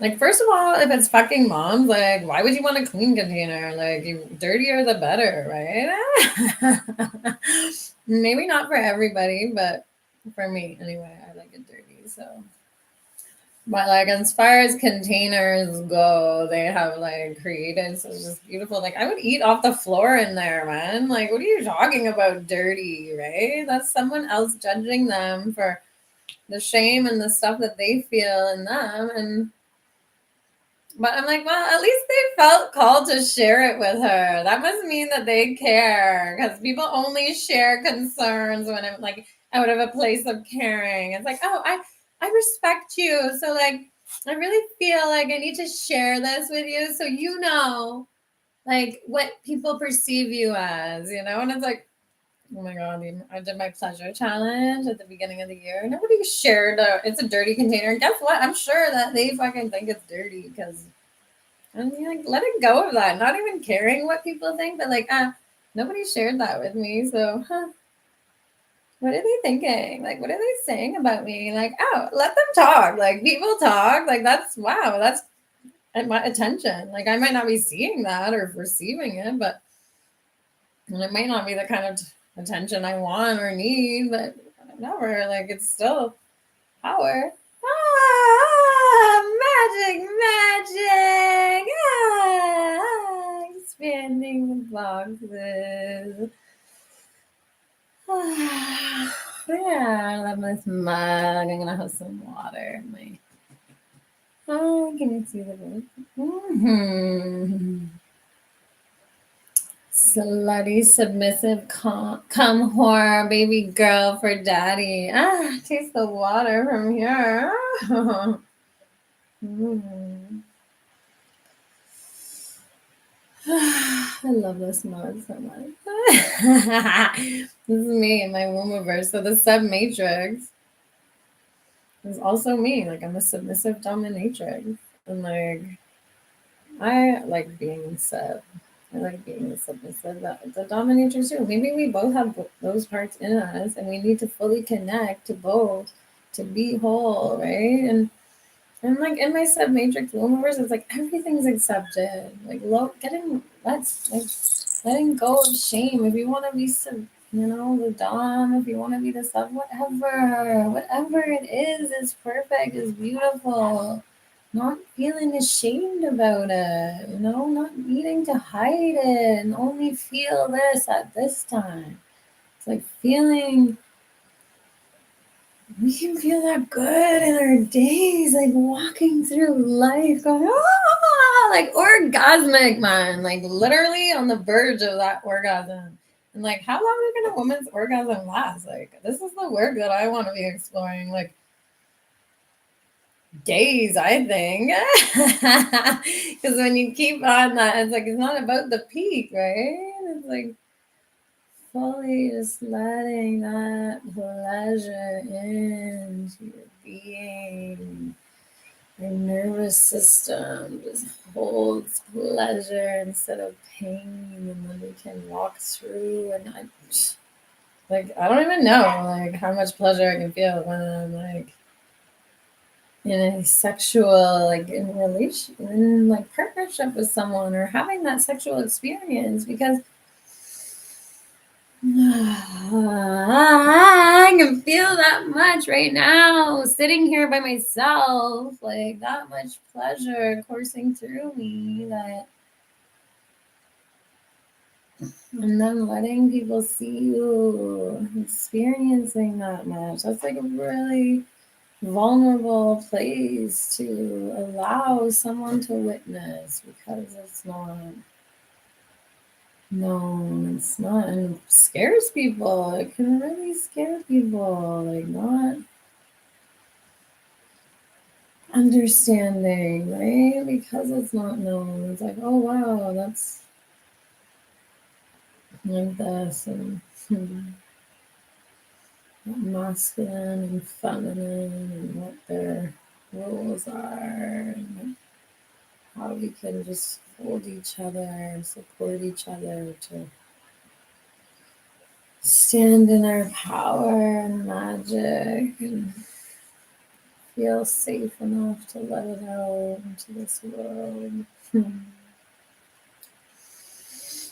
Like, first of all, if it's Fucking Moms, like, why would you want a clean container? Like, dirtier the better, right? Maybe not for everybody, but for me, anyway, I like it dirty, so. But, like, as far as containers go, they have, like, created, so it's just beautiful. Like, I would eat off the floor in there, man. Like, what are you talking about dirty, right? That's someone else judging them for the shame and the stuff that they feel in them, But I'm like, well, at least they felt called to share it with her. That must mean that they care, because people only share concerns when I'm like out of a place of caring. It's like, oh, I respect you. So like, I really feel like I need to share this with you so you know, like, what people perceive you as, And it's like, oh my god, I did my pleasure challenge at the beginning of the year. Nobody shared it's a dirty container. Guess what? I'm sure that they fucking think it's dirty because. And like, let it go of that. Not even caring what people think, but like, nobody shared that with me. So, what are they thinking? Like, what are they saying about me? Like, oh, let them talk. Like, people talk. Like, that's at my attention. Like, I might not be seeing that or receiving it, but it might not be the kind of attention I want or need, but whatever. Like, it's still power. Magic. Expanding the boxes. Yeah, I love this mug. I'm gonna have some water in my Oh, can you see the bird? Mm-hmm. Slutty, submissive, come whore, baby girl for daddy. Taste the water from here. Mm. I love this mug so much. This is me in my Wombiverse. So the sub matrix is also me. Like I'm a submissive dominatrix. And like I like being sub. I like being submissive. The dominatrix too. Maybe we both have those parts in us and we need to fully connect to both to be whole, right? And like in my sub matrix universe, it's like everything's accepted. Like letting go of shame. If you want to be the dom. If you want to be the sub, whatever it is perfect. Is beautiful. Not feeling ashamed about it. Not needing to hide it and only feel this at this time. It's like feeling. We can feel that good in our days, like walking through life, going, like orgasmic, man, like literally on the verge of that orgasm. And like, how long can a woman's orgasm last? Like, this is the work that I want to be exploring, like days, I think. Because when you keep on that, it's like, it's not about the peak, right? It's like, fully just letting that pleasure into your being. Your nervous system just holds pleasure instead of pain, and then we can walk through. And I don't even know like how much pleasure I can feel when I'm like in a sexual, like in like partnership with someone or having that sexual experience, because I can feel that much right now, sitting here by myself, like that much pleasure coursing through me, and then letting people see you experiencing that much. That's like a really vulnerable place to allow someone to witness, because it's not. No, it's not. And it scares people. It can really scare people. Like, not understanding, right? Because it's not known. It's like, oh, wow, that's like this. And masculine and feminine, and what their roles are. And how we can just hold each other, support each other to stand in our power and magic and feel safe enough to let it out into this world.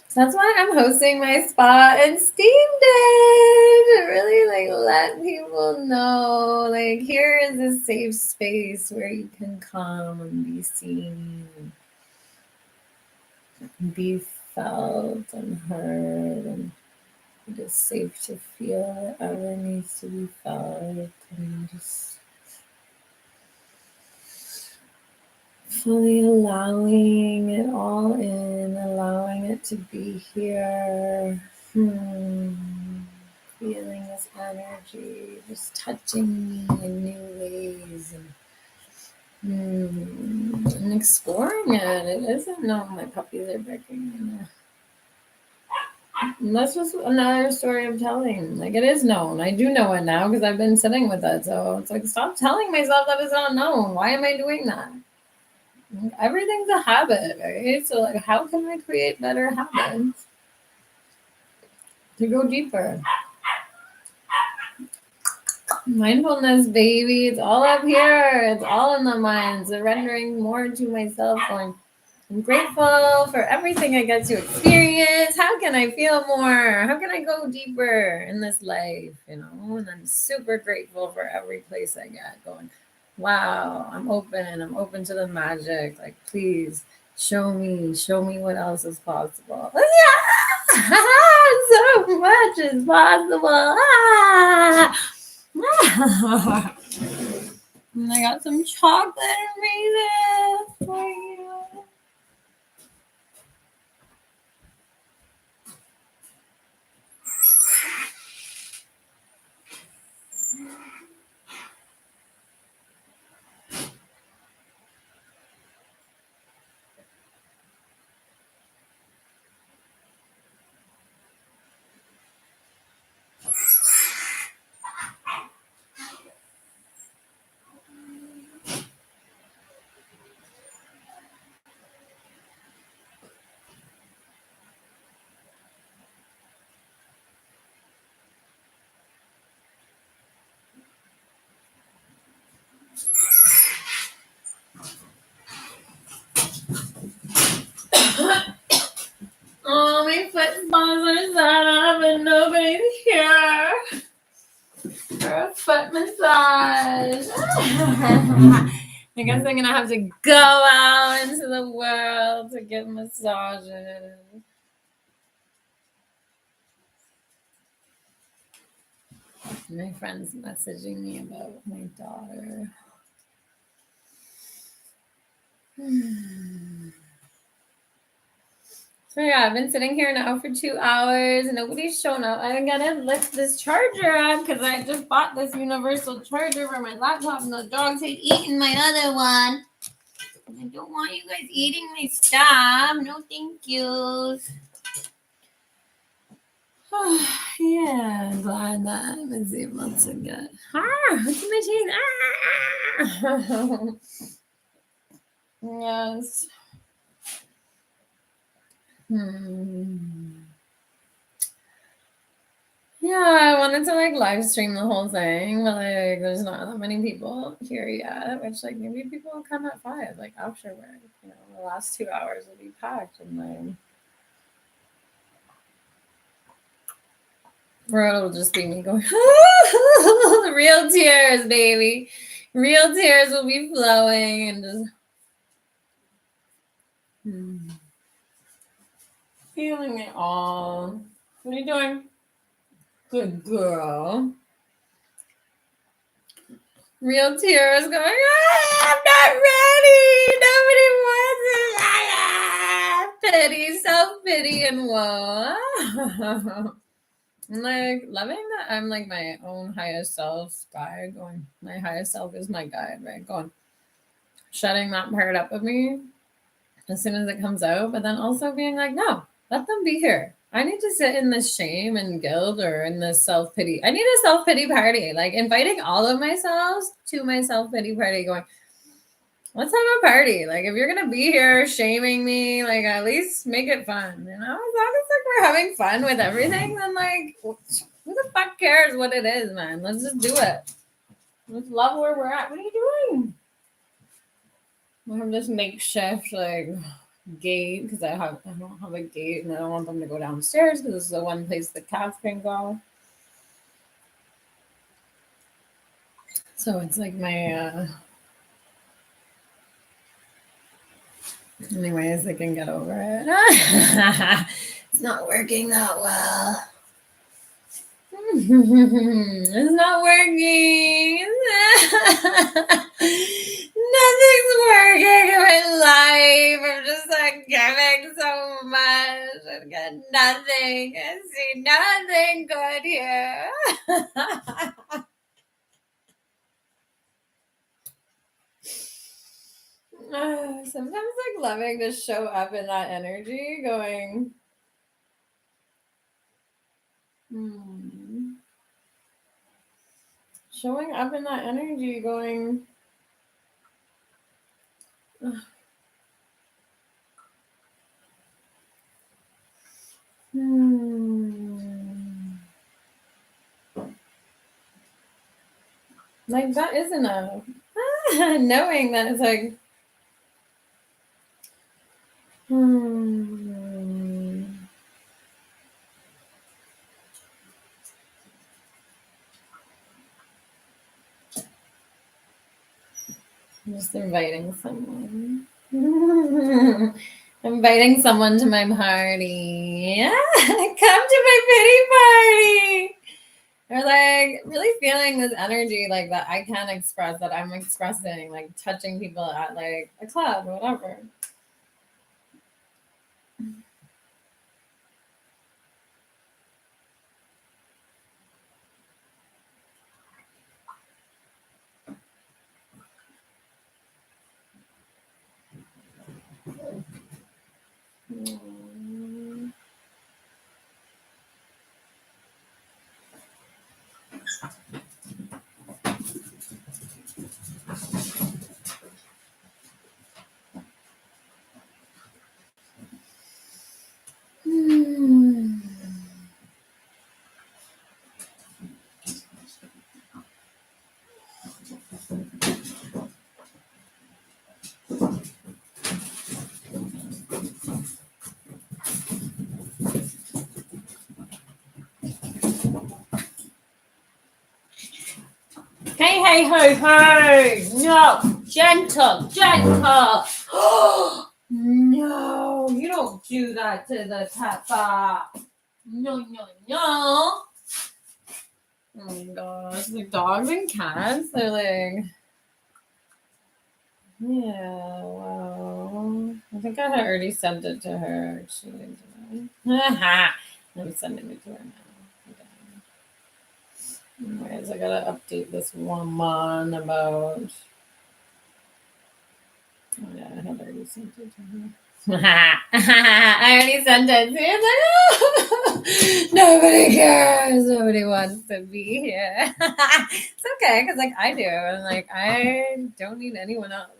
So that's why I'm hosting my spa and steam day, to really like let people know, like, here is a safe space where you can come and be seen and be felt and heard, and it is safe to feel whatever needs to be felt, and just fully allowing it all in, allowing it to be here. Feeling this energy just touching me in new ways, and exploring it. It isn't known. My puppies are barking. And that's just another story I'm telling. Like, it is known. I do know it now because I've been sitting with it. So it's like, stop telling myself that it's not known. Why am I doing that? Everything's a habit, right? So like, how can I create better habits to go deeper? Mindfulness, baby. It's all up here. It's all in the mind. Surrendering more to myself. Going, I'm grateful for everything I get to experience. How can I feel more? How can I go deeper in this life? And I'm super grateful for every place I get. Going, wow, I'm open to the magic. Like, please show me what else is possible. Yeah, so much is possible. And I got some chocolate and raisins for you. Oh, my foot balls are set up and nobody's here for a foot massage. I guess I'm gonna have to go out into the world to get massages. My friend's messaging me about my daughter. So yeah, I've been sitting here now for 2 hours and nobody's shown up. I'm gonna lift this charger up because I just bought this universal charger for my laptop and the dogs had eaten my other one. I don't want you guys eating my stuff. No thank yous. Yeah, I'm glad that I was able to get. What's in my teeth? Yes. Yeah, I wanted to like live stream the whole thing, but like there's not that many people here yet, which like maybe people will come at 5, like afterward. You know, the last 2 hours will be packed and then or it'll just be me going real tears, baby. Real tears will be flowing and just feeling it all. What are you doing? Good girl. Real tears going, I'm not ready. Nobody wants it. Pity, self-pity, and woe. I'm like loving that I'm like my own highest self guide going. My highest self is my guide, right? Going, shutting that part up of me as soon as it comes out, but then also being like, no, let them be here. I need to sit in this shame and guilt or in this self-pity. I need a self-pity party, like inviting all of myself to my self-pity party going, let's have a party. Like if you're going to be here shaming me, like at least make it fun, you know? As long as like we're having fun with everything, then like who the fuck cares what it is, man? Let's just do it. Let's love where we're at. What are you doing? I have this makeshift like gate because I don't have a gate and I don't want them to go downstairs because this is the one place the cats can go. So it's like my anyways, I can get over it. It's not working that well. It's not working. Nothing's working in my life. I'm just like giving so much. I've got nothing. I see nothing good here. Sometimes like loving to show up in that energy going, showing up in that energy going, like that is enough. Knowing that it's like, I'm just inviting someone. Inviting someone to my party. Yeah, come to my pity party. Or like really feeling this energy like that I can express, that I'm expressing, like touching people at like a club or whatever. Hey, hey, hey, hey! No, gentle. No, you don't do that to the pepper. No. Oh my gosh, like dogs and cats, they're like, yeah, wow. I think I had already sent it to her, actually. I'm sending it to her now. Okay. Anyways, I gotta update this woman about. Oh yeah, I had already sent it to her. I already sent it. See, it's like, nobody cares. Nobody wants to be here. It's okay, because like I do, and like I don't need anyone else.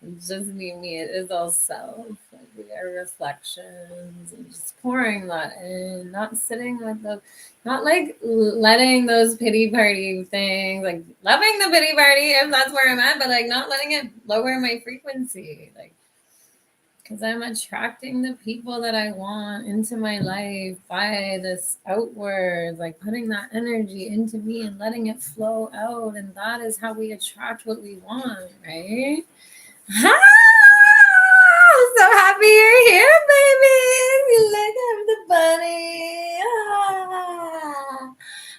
It's just me. It is all self. Like we are reflections, and just pouring that in, not sitting with the, not like letting those pity party things, like loving the pity party if that's where I'm at, but like not letting it lower my frequency, like because I'm attracting the people that I want into my life by this outward, like putting that energy into me and letting it flow out, and that is how we attract what we want, right? Ah, I'm so happy you're here, baby. Look at the bunny. Ah,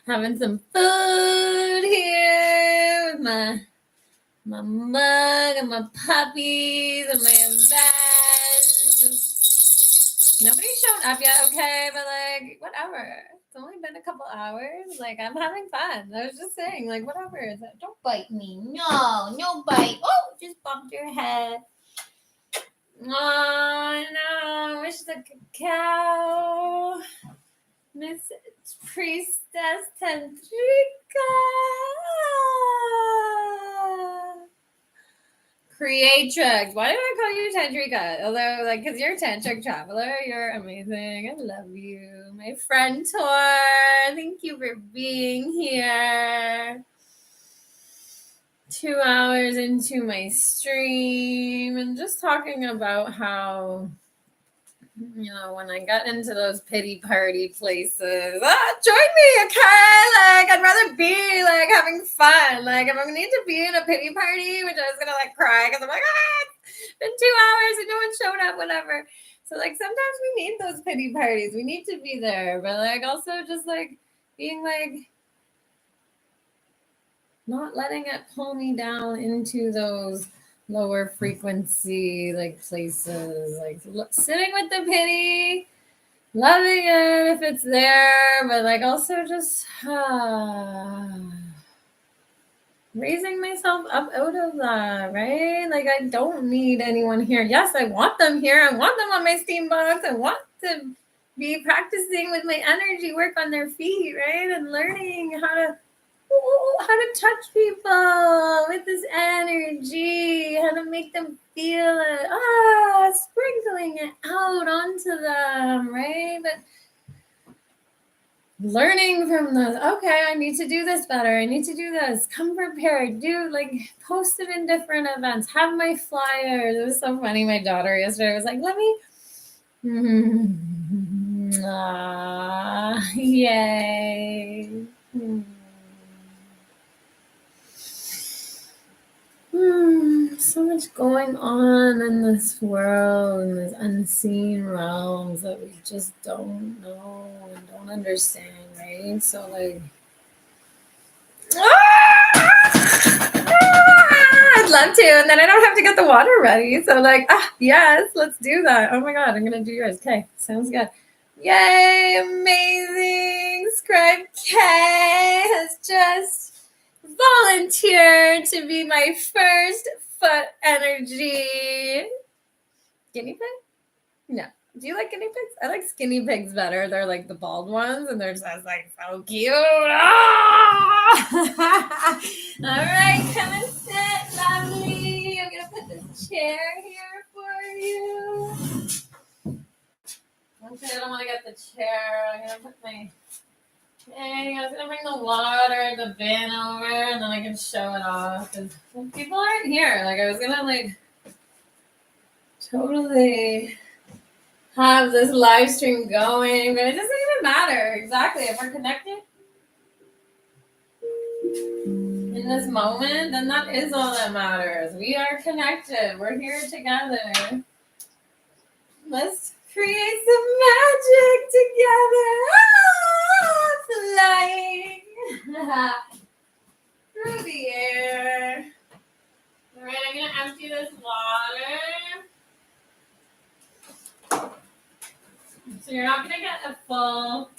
having some food here with my mug and my puppies and my events. Nobody's shown up yet, okay? But like, whatever. It's only been a couple hours. Like, I'm having fun. I was just saying, like, whatever. Don't bite me. No bite. Oh, just bumped your head. Oh no, wish the cacao. Miss Priestess Tantrika. Creatrix. Why did I call you Tantrika? Although, like, because you're a tantric traveler, you're amazing. I love you. My friend Tor, thank you for being here. 2 hours into my stream and just talking about how, you know, when I got into those pity party places, join me, okay? Like, I'd rather be like having fun. Like, if I need to be in a pity party, which I was gonna like cry because I'm like, it's been 2 hours and no one showed up, whatever. So like sometimes we need those pity parties. We need to be there, but like also just like being like not letting it pull me down into those lower frequency like places, like sitting with the pity, loving it if it's there, but like also just raising myself up out of that, right? Like I don't need anyone here. Yes, I want them here. I want them on my steam box. I want to be practicing with my energy work on their feet, right? And learning how to touch people with this energy, how to make them feel it, sprinkling it out onto them, right? But learning from those, okay, I need to do this better. I need to do this. Come prepared. Do like post it in different events. Have my flyers. It was so funny. My daughter yesterday was like, let me. Yay. So much going on in this world, in these unseen realms that we just don't know and don't understand, right? So like I'd love to, and then I don't have to get the water ready. So like, yes, let's do that. Oh my God, I'm gonna do yours. Okay, sounds good. Yay, amazing. Scribe K has just volunteered to be my first foot energy guinea pig. No. Do you like guinea pigs? I like skinny pigs better. They're like the bald ones, and they're just like so cute. Ah! All right, come and sit, lovely. I'm gonna put this chair here for you. Okay, I don't want to get the chair. I'm gonna put my. Hey, I was gonna bring the water, the bin over, and then I can show it off. Cause people aren't here. Like I was gonna like totally have this live stream going, but it doesn't even matter. Exactly. If we're connected in this moment, then that is all that matters. We are connected. We're here together. Let's create some magic together. Flying through the air. All right, I'm going to empty this water. So you're not going to get a full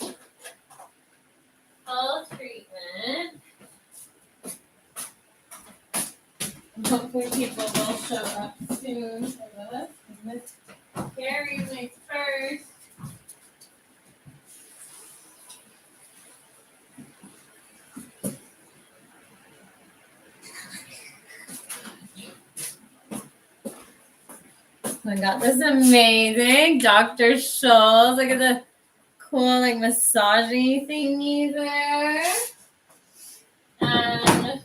treatment. Hopefully people will show up soon for this. Miss Gary's my first. I got this amazing Dr. Scholl's. Look at the cool like massaging thingy there. And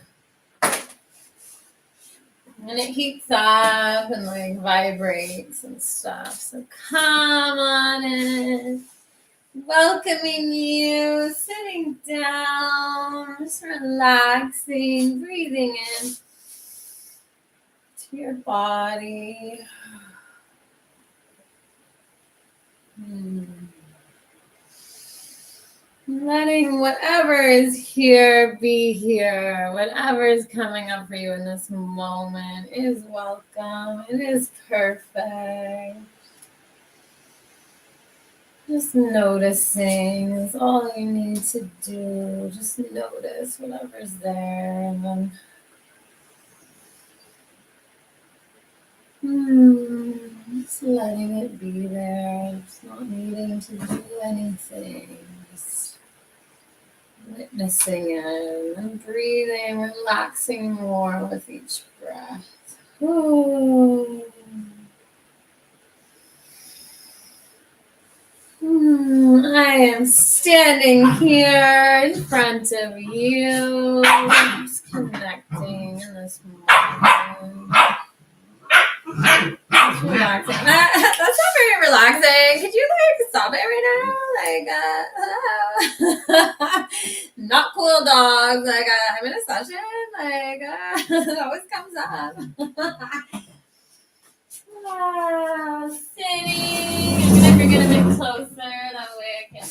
it heats up and like vibrates and stuff. So come on in. Welcoming you, sitting down, just relaxing, breathing in to your body. Letting whatever is here be here. Whatever is coming up for you in this moment is welcome. It is perfect. Just noticing is all you need to do. Just notice whatever's there and then just letting it be there. Just not needing to do anything. Just witnessing it and breathing, relaxing more with each breath. Ooh. I am standing here in front of you, just connecting in this moment. Just relaxing. That's not very relaxing. Could you like stop it right now? Not cool dogs. Like I'm in a session. Like it always comes up. Sitting. I'm gonna bring it a bit closer. That way I can.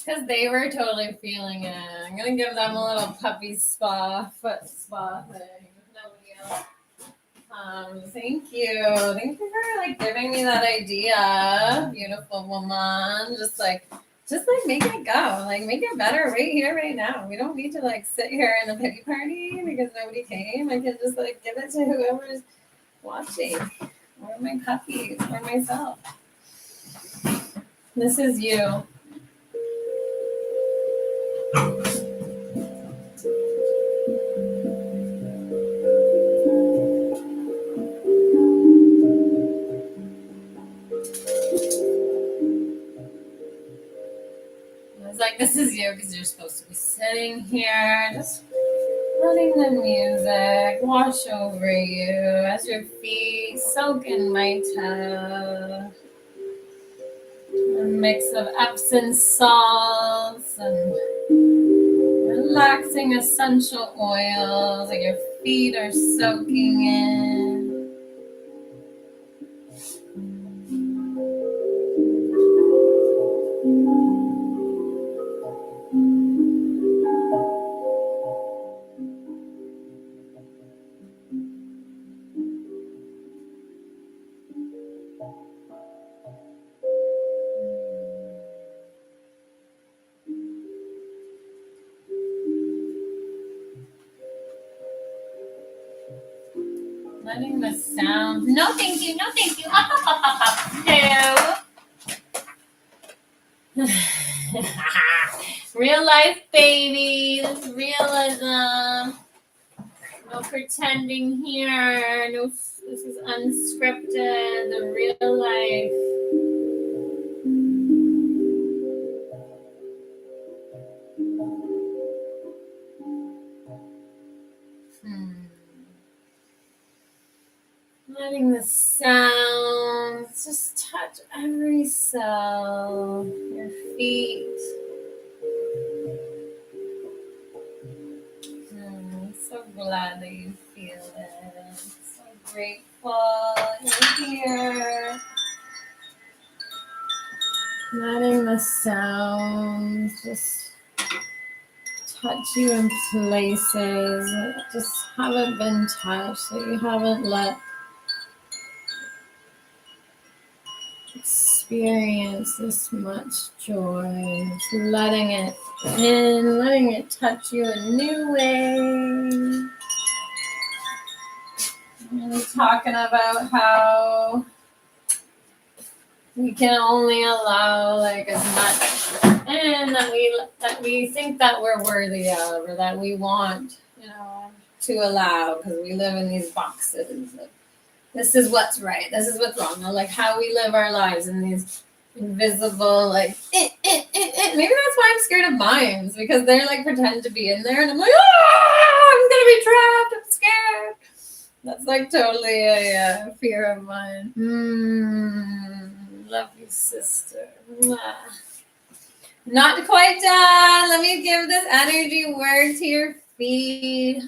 Because they were totally feeling it. I'm gonna give them a little puppy spa, foot spa thing. Nobody else. Thank you. Thank you for like giving me that idea, beautiful woman. Just like make it go. Like make it better right here, right now. We don't need to like sit here in a pity party because nobody came. I can just like give it to whoever's watching. Or my puppies or myself. This is you. Like this is you because you're supposed to be sitting here just letting the music wash over you as your feet soak in my toe. A mix of Epsom salts and relaxing essential oils like your feet are soaking in. Letting the sound. No, thank you. No, thank you. Up, up, up, up, up. No. Real life, baby. This is realism. No pretending here. No, this is unscripted. The real life. Letting the sounds just touch every cell. Your feet. So glad that you feel it. So grateful you're here. Letting the sounds just touch you in places that just haven't been touched, that you haven't let experience this much joy. Just letting it in, letting it touch you in new ways. Really talking about how we can only allow like as much in that we think that we're worthy of, or that we want, to allow, because we live in these boxes. This is what's right. This is what's wrong. Like how we live our lives in these invisible, like, Maybe that's why I'm scared of mines, because they're like pretend to be in there, and I'm like, I'm gonna be trapped. I'm scared. That's like totally a fear of mine. Love you, sister. Not quite done. Let me give this energy word to your feet.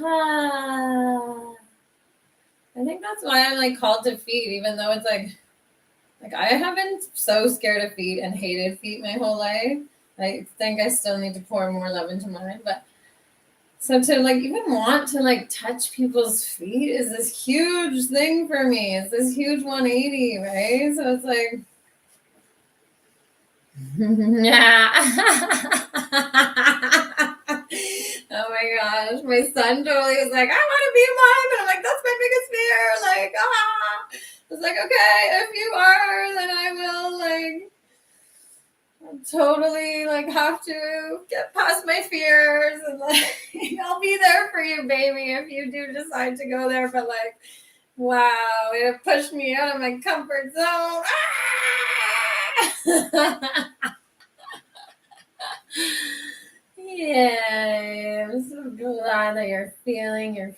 I think that's why I'm like called to feet, even though it's like I have been so scared of feet and hated feet my whole life. I think I still need to pour more love into mine, but so to like even want to like touch people's feet is this huge thing for me. It's this huge 180, right? So it's like, yeah. Oh my gosh, my son totally was like, I want to be a mom, and I'm like, that's my biggest fear. Like, I was like, okay, if you are, then I will like totally like have to get past my fears, and like I'll be there for you, baby, if you do decide to go there. But like, wow, it pushed me out of my comfort zone. Yeah, I'm so glad that you're feeling your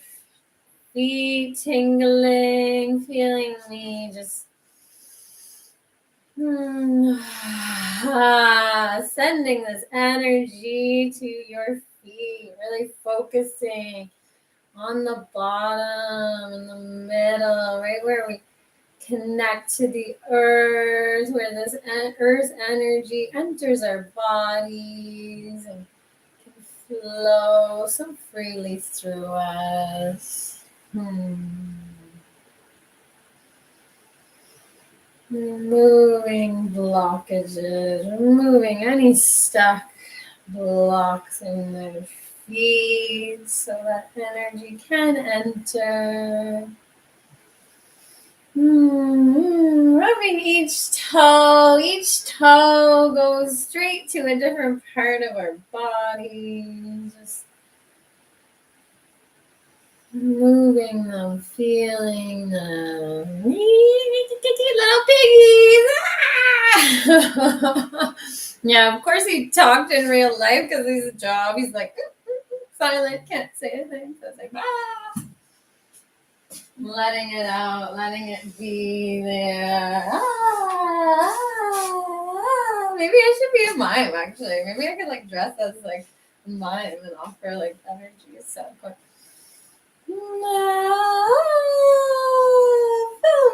feet tingling, feeling me just sending this energy to your feet, really focusing on the bottom, in the middle, right where we connect to the earth, where this earth's energy enters our bodies and can flow so freely through us. Removing blockages, removing any stuck blocks in their feet so that energy can enter. Rubbing each toe goes straight to a different part of our body. Just moving them, feeling them. Little piggies. Yeah, of course he talked in real life because he's a job. He's like silent, can't say anything. So it's like letting it out, letting it be there. Maybe I should be a mime, actually. Maybe I could like dress as like a mime and offer like energy. So quick. Fill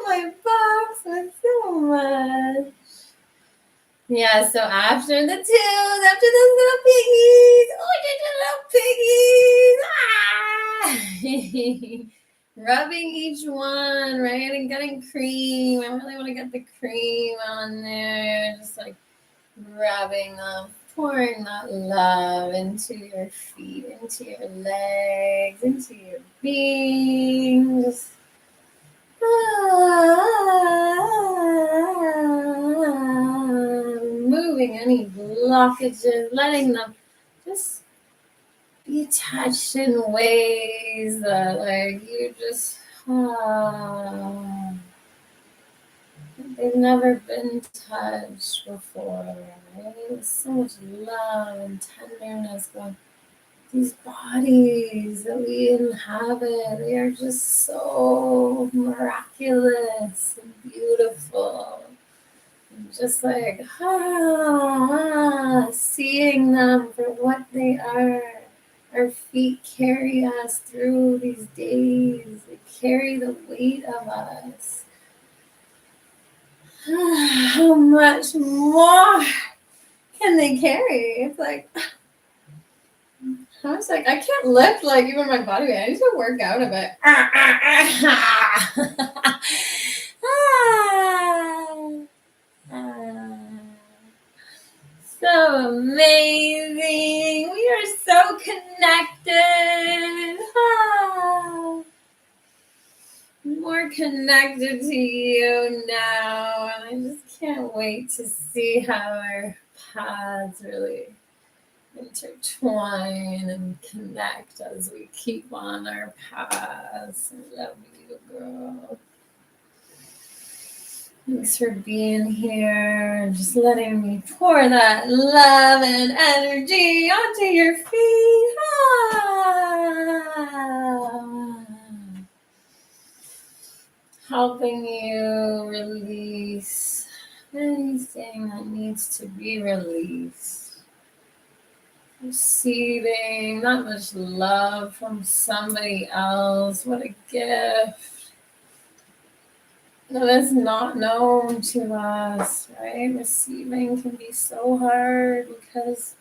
my box with so much. Yeah, so after the tunes, after those little piggies, rubbing each one, right? And getting cream. I really want to get the cream on there. Just like rubbing them, pouring that love into your feet, into your legs, into your being. Just blockages, letting them just be touched in ways that like you just they've never been touched before, right? There's so much love and tenderness going. These bodies that we inhabit, they are just so miraculous and beautiful. And just like, seeing them for what they are. Our feet carry us through these days. They carry the weight of us. How much more can they carry? It's like, I was like, I can't lift like even my body weight. I need to work out a bit. So amazing. We are so connected. More connected to you now. And I just can't wait to see how our paths really intertwine and connect as we keep on our paths. I love you, girl. Thanks for being here and just letting me pour that love and energy onto your feet. Helping you release anything that needs to be released. Receiving that much love from somebody else. What a gift. That is not known to us, right? Receiving can be so hard because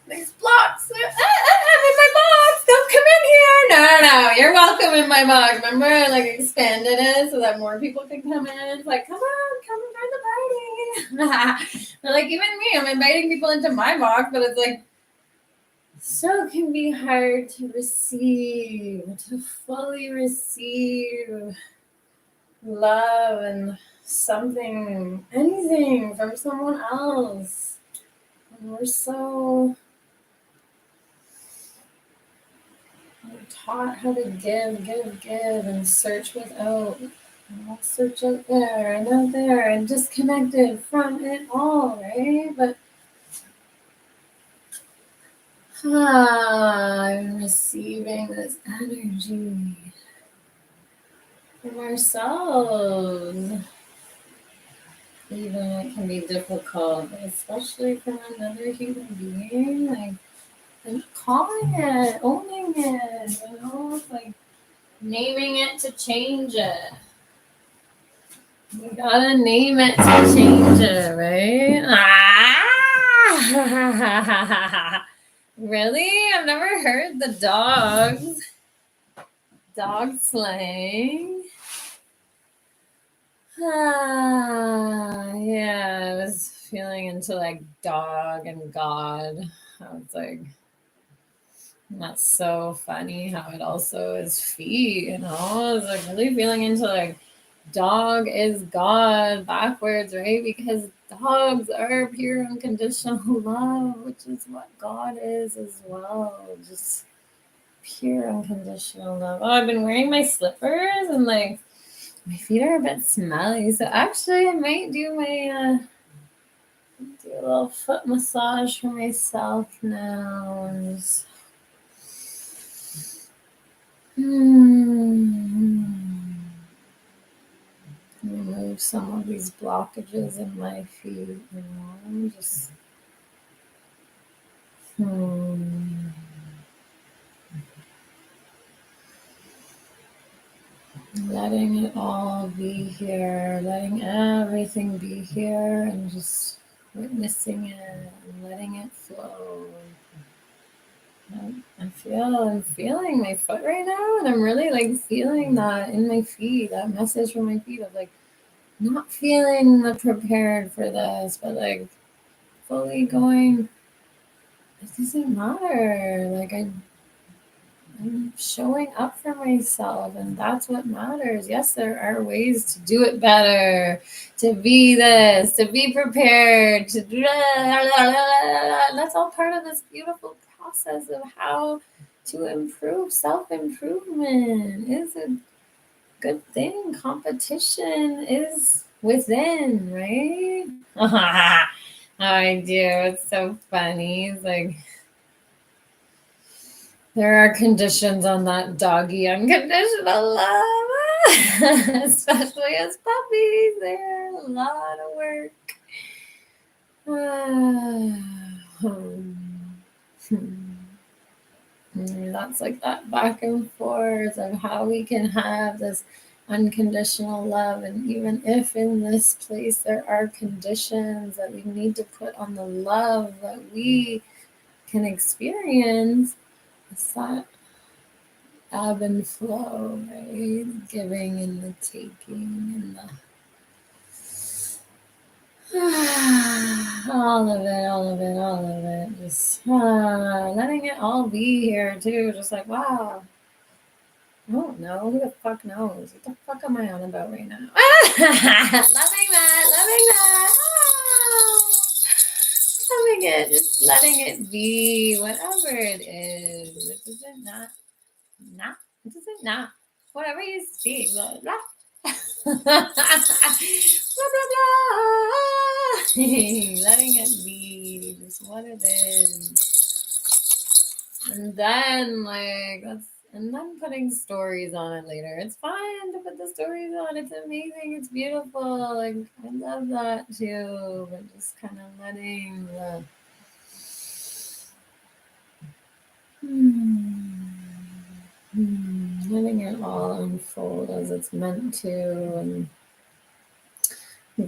these blocks. I'm in my box. Don't come in here. No. You're welcome in my box. Remember, I like expanded it so that more people could come in. It's like, come and join the party. They're like, even me, I'm inviting people into my box, but it's like, so it can be hard to receive, to fully receive love and something, anything from someone else. And we're so taught how to give, and search without. And I'll search out there and out there and disconnected from it all, right? But I'm receiving this energy from ourselves. Even it can be difficult, especially from another human being, like, and calling it, owning it, it's like naming it to change it. We gotta name it to change it, right? Really? I've never heard the dog slang. Yeah, I was feeling into like dog and God. I was like, that's so funny how it also is feet, I was like really feeling into like dog is God backwards, right? Because dogs are pure unconditional love, which is what God is as well. Just pure unconditional love. Oh, I've been wearing my slippers and like my feet are a bit smelly, so actually I might do my do a little foot massage for myself now. And just, remove some of these blockages in my feet. Just letting it all be here, letting everything be here, and just witnessing it and letting it flow. I'm feeling my foot right now, and I'm really like feeling that in my feet, that message from my feet of like not feeling prepared for this, but like fully going, it doesn't matter. Like I'm showing up for myself, and that's what matters. Yes, there are ways to do it better, to be this, to be prepared, to do that. That's all part of this beautiful process of how to improve. Self-improvement is a good thing. Competition is within, right? I do. It's so funny. It's like, there are conditions on that doggy unconditional love, especially as puppies. They're a lot of work. That's like that back and forth of how we can have this unconditional love. And even if in this place there are conditions that we need to put on the love that we can experience, it's that ebb and flow, right? Giving and the taking and the all of it. Just letting it all be here too. Just like, wow. I don't know. Who the fuck knows? What the fuck am I on about right now? Loving that. Oh, loving it. Just letting it be, whatever it is. It doesn't not. It doesn't not. Whatever you speak. Blah, blah. Blah, blah, blah. Letting it be just what it is. And then and then putting stories on it later. It's fine to put the stories on. It's amazing. It's beautiful. Like, I love that too. But just kind of letting the letting it all unfold as it's meant to. And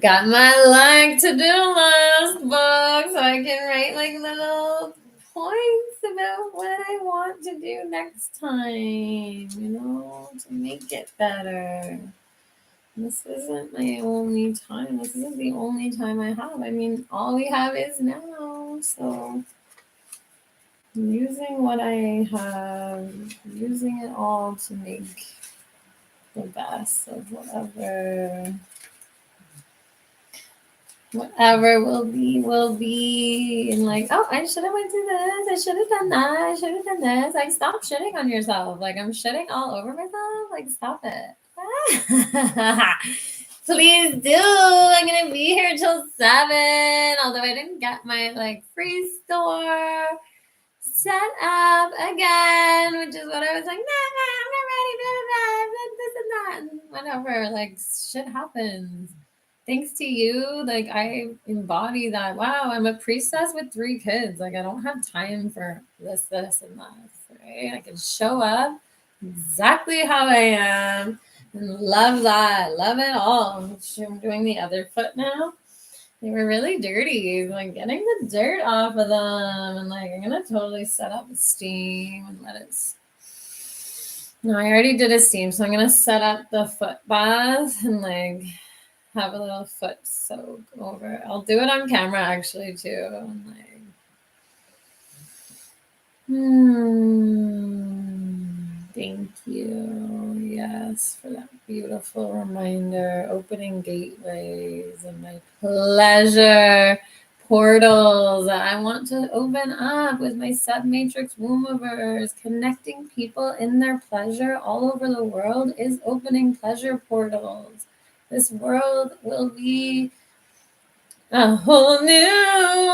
got my like to do list book so I can write like little points about what I want to do next time, to make it better. This isn't my only time. This isn't the only time I have. I mean, all we have is now. So I'm using what I have, using it all to make the best of whatever will be. And like, oh, I should have went to this. I should have done that. I should have done this. Like, stop shitting on yourself. Like, I'm shitting all over myself. Like, stop it. Please do. I'm gonna be here till 7. Although I didn't get my free store set up again, which is what I was like, nah, I'm not ready, this and that, and whatever. Like, shit happens. Thanks to you, like, I embody that. Wow, I'm a priestess with 3 kids. Like, I don't have time for this, and this, right? I can show up exactly how I am and love that. Love it all. I'm doing the other foot now. They were really dirty. Like, getting the dirt off of them. And I'm going to totally set up a steam and let it... No, I already did a steam. So I'm going to set up the foot bath and have a little foot soak over. I'll do it on camera actually too. Thank you. Yes, for that beautiful reminder. Opening gateways and my pleasure portals that I want to open up with my sub-matrix womb movers. Connecting people in their pleasure all over the world is opening pleasure portals. This world will be a whole new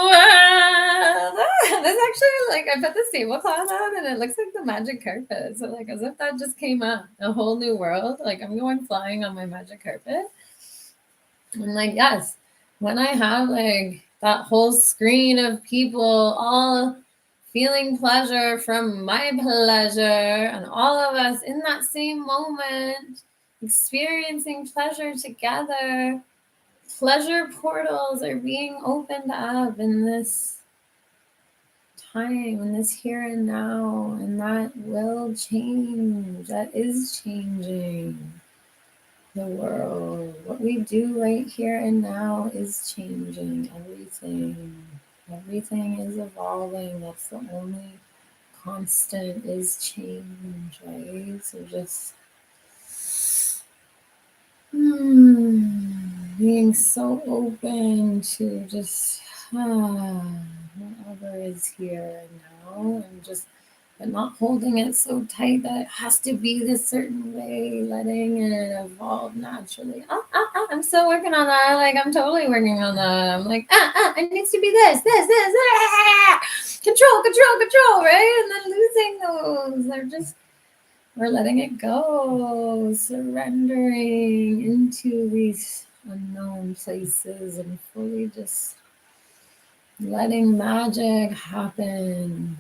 world. This actually, I put this tablecloth on and it looks like the magic carpet. So as if that just came up, a whole new world. I'm going flying on my magic carpet. And yes, when I have that whole screen of people all feeling pleasure from my pleasure and all of us in that same moment, experiencing pleasure together, pleasure portals are being opened up in this time, in this here and now, and that will change. That is changing the world. What we do right here and now is changing everything. Everything is evolving. That's the only constant is change, right? So just being so open to just whatever is here now, and just but not holding it so tight that it has to be this certain way, letting it evolve naturally. I'm still working on that. Like, I'm totally working on that. I'm like, it needs to be this, control, right? And then losing those. We're letting it go, surrendering into these unknown places and fully just letting magic happen.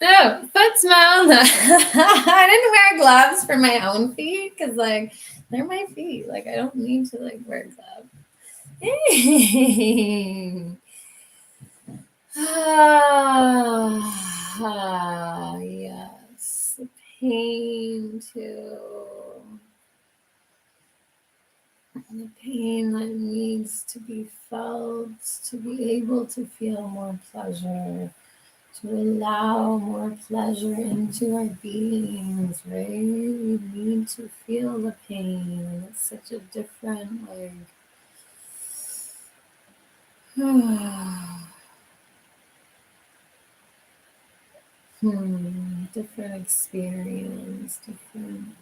Oh, foot smell. I didn't wear gloves for my own feet because, like, they're my feet. Like, I don't need to, like, wear gloves. Yes. The pain, too. The pain that needs to be felt to be able to feel more pleasure. To allow more pleasure into our beings, right? We need to feel the pain, and it's such a different, like, different experience, different.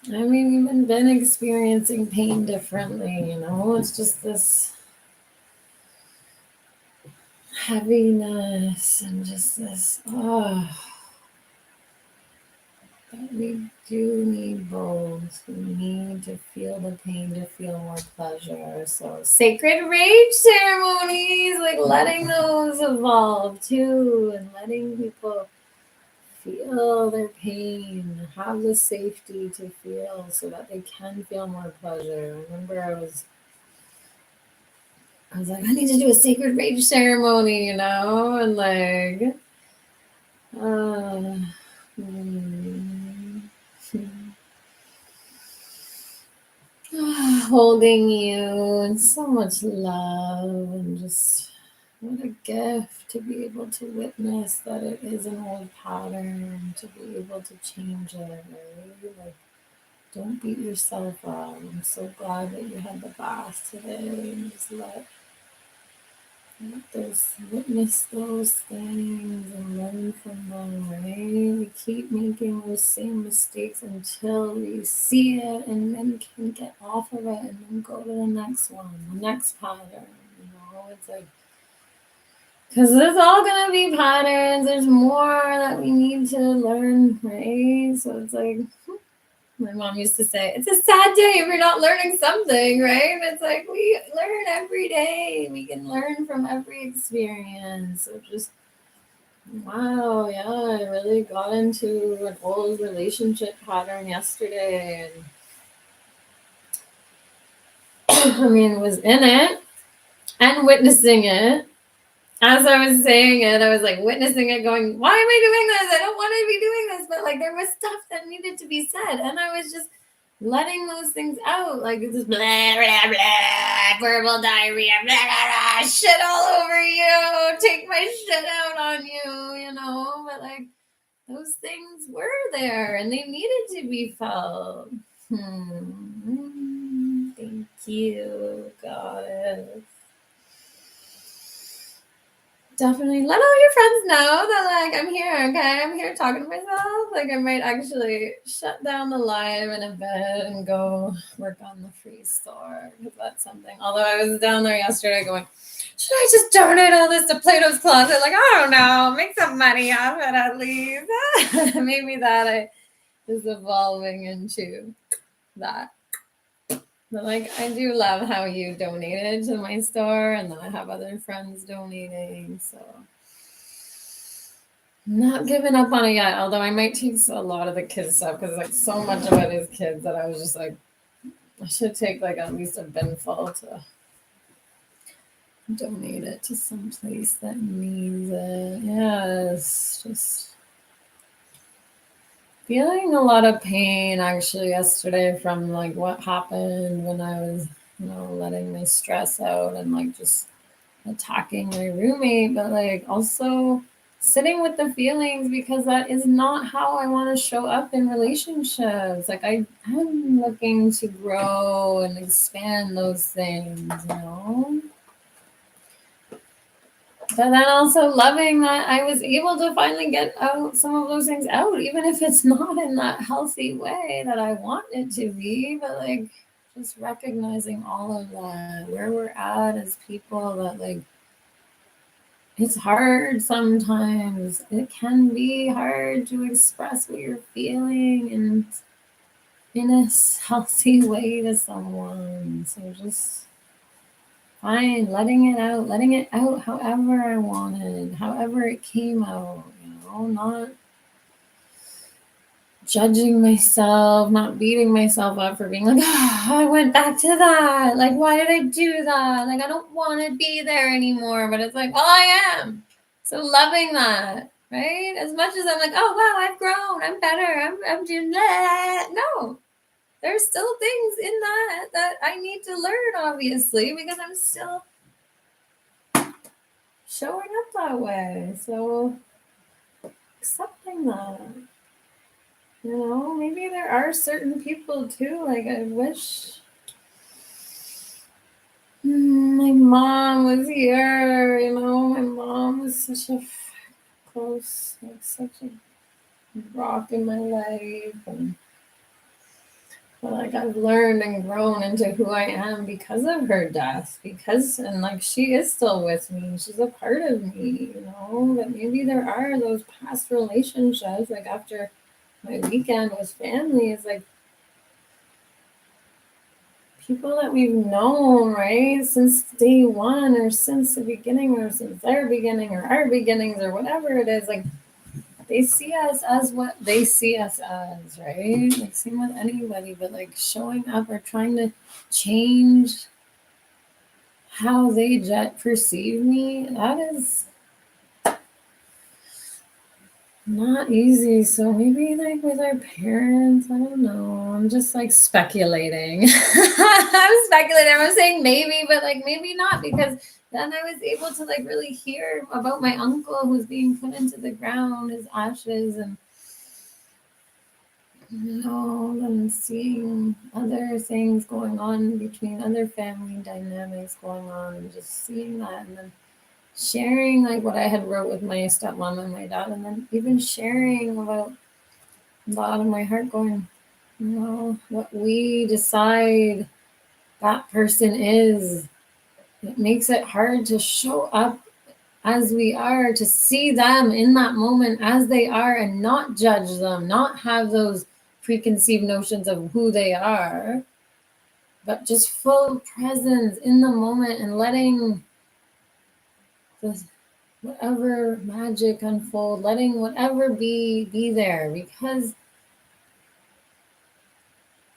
I mean, we've been experiencing pain differently, you know? It's just this heaviness and just this, but we do need both. We need to feel the pain to feel more pleasure. So sacred rage ceremonies, like letting those evolve too, and letting people feel their pain, have the safety to feel so that they can feel more pleasure. I remember I was like, I need to do a sacred rage ceremony, you know, and like, holding you and so much love, and just what a gift to be able to witness that it is an old pattern, to be able to change it, right? Like, don't beat yourself up. I'm so glad that you had the bath today, and just let those, witness those things and learn from them, right? We keep making those same mistakes until we see it and then can get off of it and then go to the next one, the next pattern. You know, it's like, because there's all going to be patterns. There's more that we need to learn, right? So it's like, my mom used to say, it's a sad day if you're not learning something, right? It's like we learn every day. We can learn from every experience. So just, wow, yeah, I really got into an old relationship pattern yesterday. And I mean, was in it and witnessing it. As I was saying it, I was like witnessing it going, why am I doing this? I don't want to be doing this. But like, there was stuff that needed to be said. And I was just letting those things out, like this blah, blah, blah, verbal diarrhea, blah, blah, blah, shit all over you, take my shit out on you, you know, but like those things were there and they needed to be felt. Thank you, Goddess. Definitely let all your friends know that, like, I'm here, okay? I'm here talking to myself. Like, I might actually shut down the live in a bit and go work on the free store, because that's something. Although I was down there yesterday going, should I just donate all this to Plato's Closet? Like, I don't know, make some money off it at least. Maybe that is evolving into that. But like, I do love how you donated to my store, and then I have other friends donating, so I'm not giving up on it yet. Although I might take a lot of the kids stuff, because like so much of it is kids that I was just like, I should take like at least a bin full to donate it to some place that needs it. Yes, just feeling a lot of pain actually yesterday from like what happened when I was, you know, letting my stress out and like just attacking my roommate, but like also sitting with the feelings, because that is not how I want to show up in relationships. Like I am looking to grow and expand those things, you know. But then also loving that I was able to finally get out some of those things out, even if it's not in that healthy way that I want it to be. But like just recognizing all of that, where we're at as people, that like it's hard sometimes. It can be hard to express what you're feeling and in a healthy way to someone. So just fine, letting it out however I wanted, however it came out, you know, not judging myself, not beating myself up for being like, I went back to that. Like, why did I do that? Like, I don't want to be there anymore. But it's like, well, I am. So loving that, right? As much as I'm like, oh, wow, I've grown. I'm better. I'm doing that. No, there's still things in that I need to learn, obviously, because I'm still showing up that way. So accepting that. You know, maybe there are certain people too. Like I wish my mom was here. You know, my mom was such a close, like such a rock in my life, and like I've learned and grown into who I am because of her death. And like she is still with me. She's a part of me. You know, but maybe there are those past relationships. Like after my weekend with family, is like people that we've known, right, since day one, or since the beginning, or since their beginning, or our beginnings, or whatever it is. Like they see us as what they see us as, right? Like same with anybody, but like showing up or trying to change how they perceive me, that is not easy. So maybe like with our parents, I don't know. I'm just like speculating. I'm speculating. I'm saying maybe, but like maybe not, because then I was able to like really hear about my uncle who's being put into the ground, his ashes, and you know, and seeing other things going on between other family dynamics going on, and just seeing that, and then sharing like what I had wrote with my stepmom and my dad, and then even sharing about a lot of my heart, going, you know, what we decide that person is, it makes it hard to show up as we are, to see them in that moment as they are, and not judge them, not have those preconceived notions of who they are, but just full presence in the moment, and letting the whatever magic unfold, letting whatever be there. Because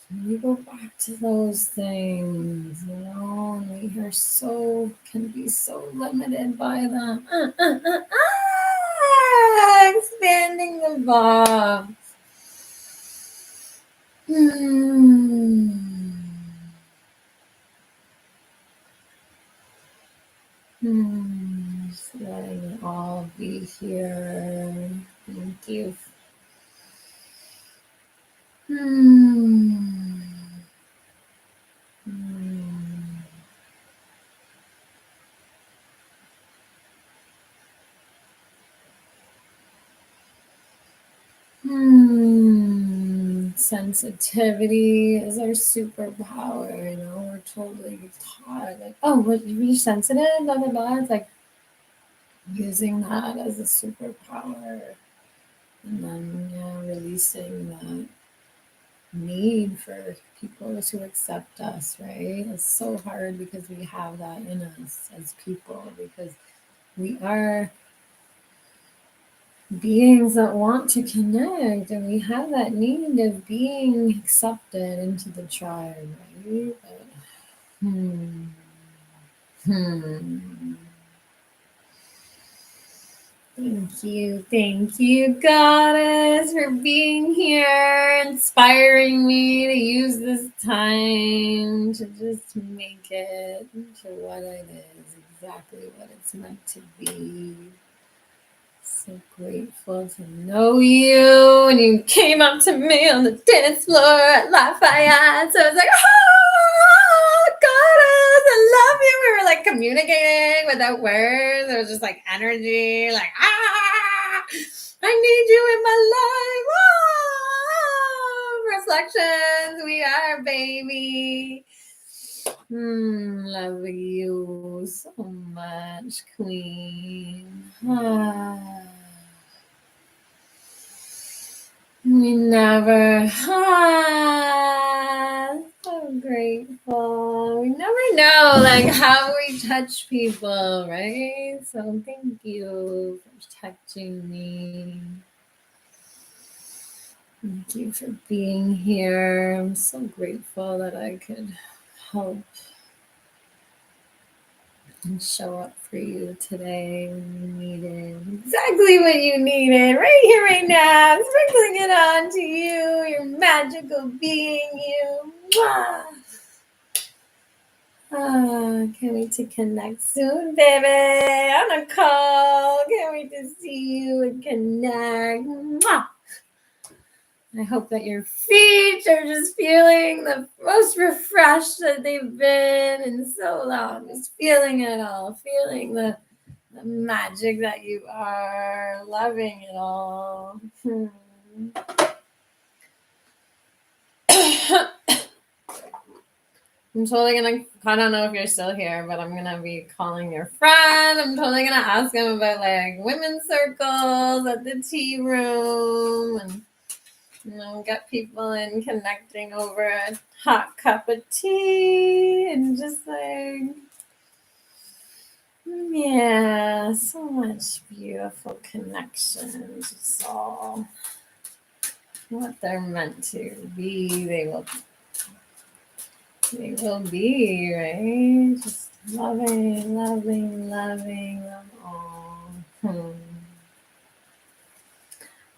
when we go back to those things, you know, and we are can be so limited by them. Expanding the box. Just letting it all be here. Thank you. Sensitivity is our superpower, you know. We're totally taught like, oh, but you're sensitive, blah blah blah. It's like using that as a superpower, and then releasing that need for people to accept us, right? It's so hard because we have that in us as people, because we are beings that want to connect, and we have that need of being accepted into the tribe, right? But, Thank you, Goddess, for being here, inspiring me to use this time to just make it to what it is. exactly what it's meant to be. So grateful to know you. And you came up to me on the dance floor at Lafayette. So I was like, oh, goddess, I love you. We were like communicating without words. It was just like energy, like, I need you in my life. Reflections. We are, baby. Love you so much, Queen. We never so grateful. We never know like how we touch people, right? So thank you for touching me. Thank you for being here. I'm so grateful that I could help and show up for you today when you needed exactly what you needed, right here, right now. Sprinkling it on to you, your magical being, you. Can't wait to connect soon, baby. On a call. Can't wait to see you and connect. I hope that your feet are just feeling the most refreshed that they've been in so long. Just feeling it all, feeling the magic that you are, loving it all. I'm totally gonna, I don't know if you're still here, but I'm gonna be calling your friend. I'm totally gonna ask him about like women's circles at the tea room and get people in connecting over a hot cup of tea and just like, yeah, so much beautiful connection. Just all what they're meant to be, they will be, right? Just loving them all.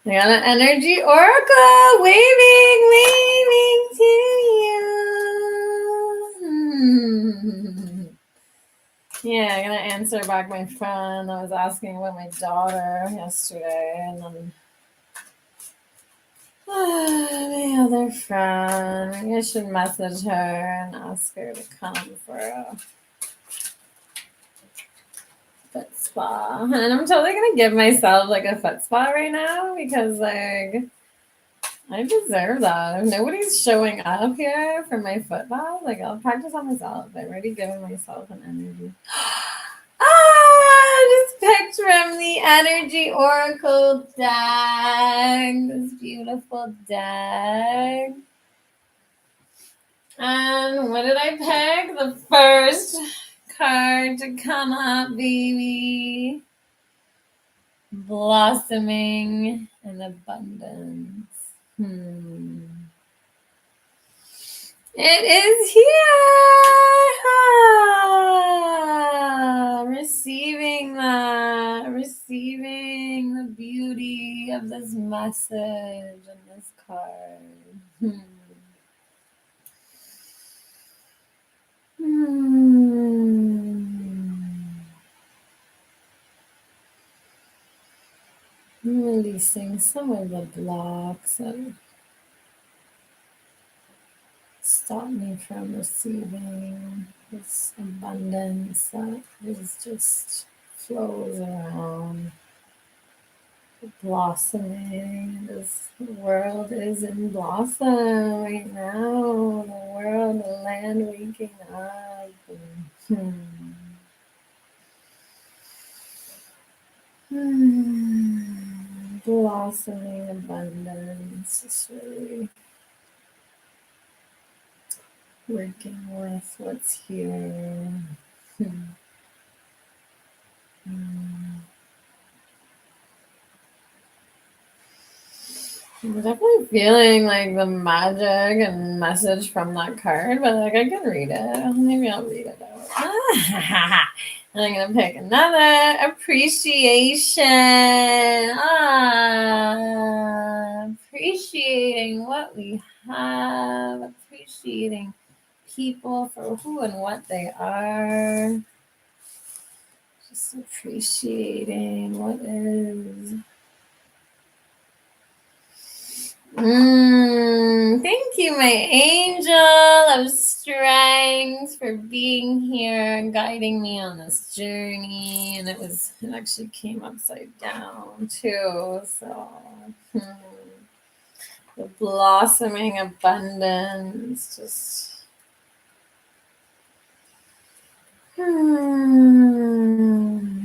I got an energy oracle waving to you. Yeah, I'm gonna answer back my friend. I was asking about my daughter yesterday, and then my other friend. Maybe I should message her and ask her to come for a foot spa. And I'm totally gonna give myself like a foot spa right now because like I deserve that. If nobody's showing up here for my foot bath, like I'll practice on myself. I've already given myself an energy. Just picked from the Energy Oracle deck. This beautiful deck. And what did I pick? The first card to come up, baby. Blossoming and abundance. It is here. Receiving the beauty of this message and this card. Releasing some of the blocks that stop me from receiving this abundance that is just flows around, blossoming. This world is in blossom right now. The world, the land waking up. Blossoming abundance is really working with what's here. I'm definitely feeling like the magic and message from that card, but like I can read it. Maybe I'll read it out. And I'm gonna pick another appreciation. Appreciating what we have, appreciating people for who and what they are. Just appreciating what is. Thank you, my angel of strength, for being here and guiding me on this journey. And it actually came upside down too. So the blossoming abundance, just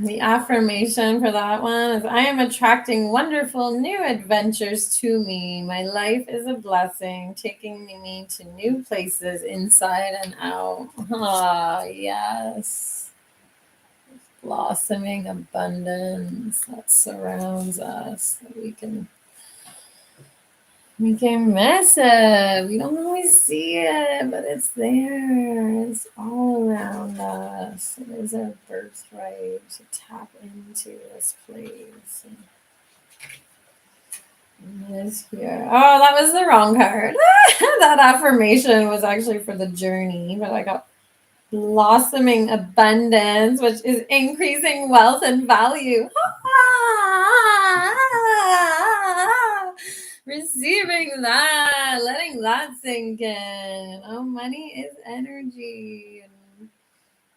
the affirmation for that one is, I am attracting wonderful new adventures to me. My life is a blessing, taking me to new places inside and out. Ah, yes. Blossoming abundance that surrounds us, that we can miss it. We don't always see it, but it's there. It's all around us. It is our birthright to tap into this place. And it is here. Oh, that was the wrong card. That affirmation was actually for the journey, but I got blossoming abundance, which is increasing wealth and value. Receiving that, letting that sink in. Oh, money is energy.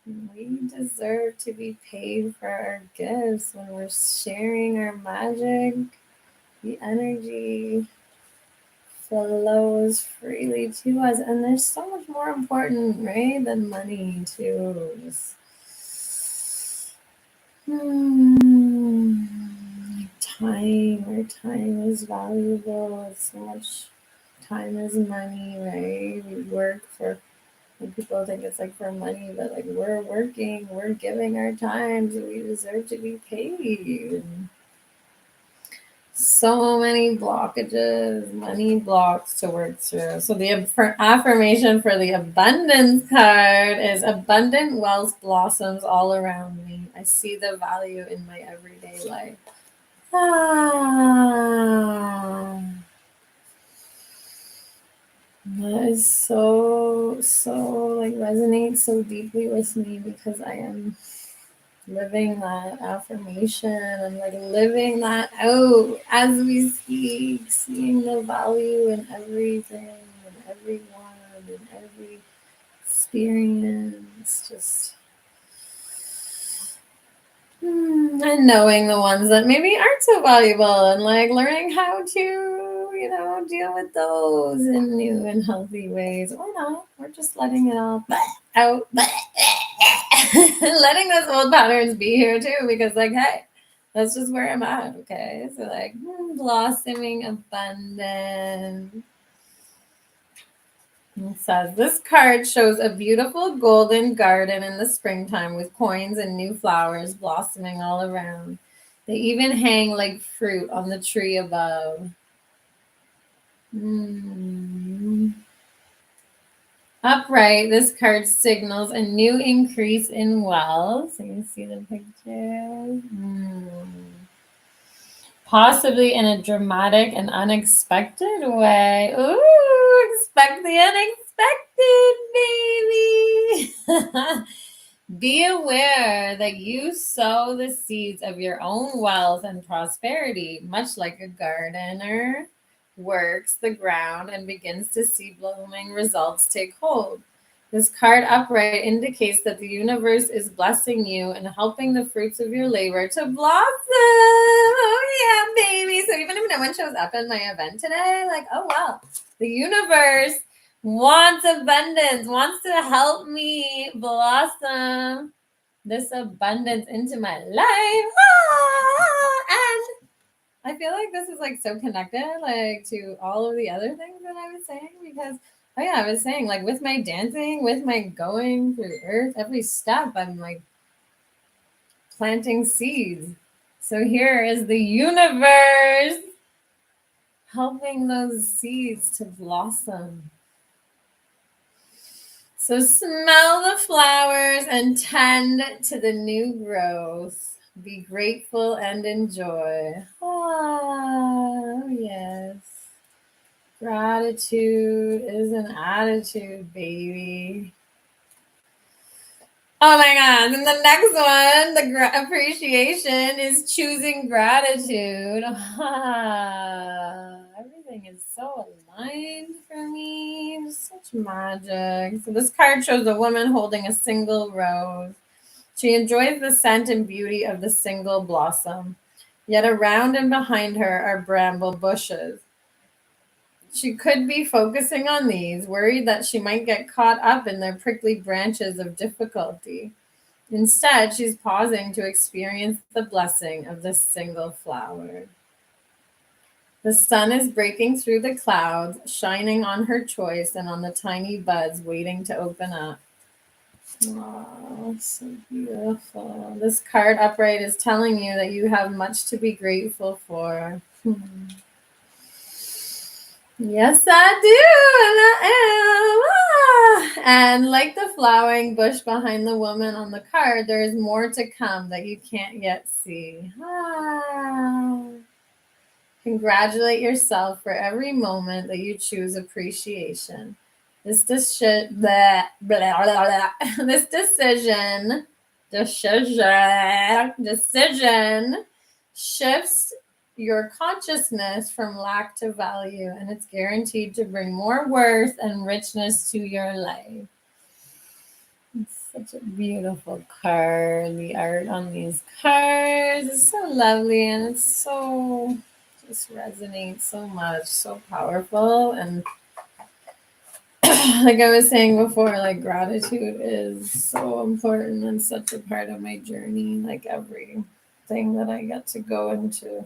And we deserve to be paid for our gifts when we're sharing our magic. The energy flows freely to us, and there's so much more important, right, than money too. Just time. Our time is valuable. So much time is money, right? We work for, like, people think it's like for money, but like, we're working, we're giving our time, so we deserve to be paid. So many blockages, money blocks to work through. So the affirmation for the abundance card is, abundant wealth blossoms all around me. I see the value in my everyday life. That is so like resonates so deeply with me, because I am living that affirmation. I'm like living that out as we speak, seeing the value in everything and everyone and every experience, just and knowing the ones that maybe aren't so valuable, and like learning how to, deal with those in new and healthy ways, or not. We're just letting it all out. Letting those old patterns be here too, because like, hey, that's just where I'm at. Okay, so like blossoming abundance. It says, this card shows a beautiful golden garden in the springtime with coins and new flowers blossoming all around. They even hang like fruit on the tree above. Upright, this card signals a new increase in wealth. So you can see the pictures. Possibly in a dramatic and unexpected way. Ooh, expect the unexpected, baby. Be aware that you sow the seeds of your own wealth and prosperity, much like a gardener works the ground and begins to see blooming results take hold. This card upright indicates that the universe is blessing you and helping the fruits of your labor to blossom. Oh yeah, baby. So even if no one shows up in my event today, like, oh well, the universe wants abundance, wants to help me blossom this abundance into my life. And I feel like this is like so connected, like, to all of the other things that I was saying, because I was saying, like, with my dancing, with my going through earth, every step I'm like planting seeds. So here is the universe helping those seeds to blossom. So smell the flowers and tend to the new growth. Be grateful and enjoy. Oh, yes. Gratitude is an attitude, baby. Oh my God. And the next one, the appreciation is choosing gratitude. Everything is so aligned for me. Such magic. So this card shows a woman holding a single rose. She enjoys the scent and beauty of the single blossom. Yet around and behind her are bramble bushes. She could be focusing on these, worried that she might get caught up in their prickly branches of difficulty. Instead, she's pausing to experience the blessing of this single flower. The sun is breaking through the clouds, shining on her choice and on the tiny buds waiting to open up. Oh, so beautiful. This card upright is telling you that you have much to be grateful for. Yes, I do. And I am. And like the flowering bush behind the woman on the card, there is more to come that you can't yet see. Congratulate yourself for every moment that you choose appreciation. This decision shifts your consciousness from lack to value, and it's guaranteed to bring more worth and richness to your life. It's such a beautiful card. The art on these cards is so lovely, and it's so just resonates so much, so powerful. And like I was saying before, like gratitude is so important and such a part of my journey. Like everything that I get to go into,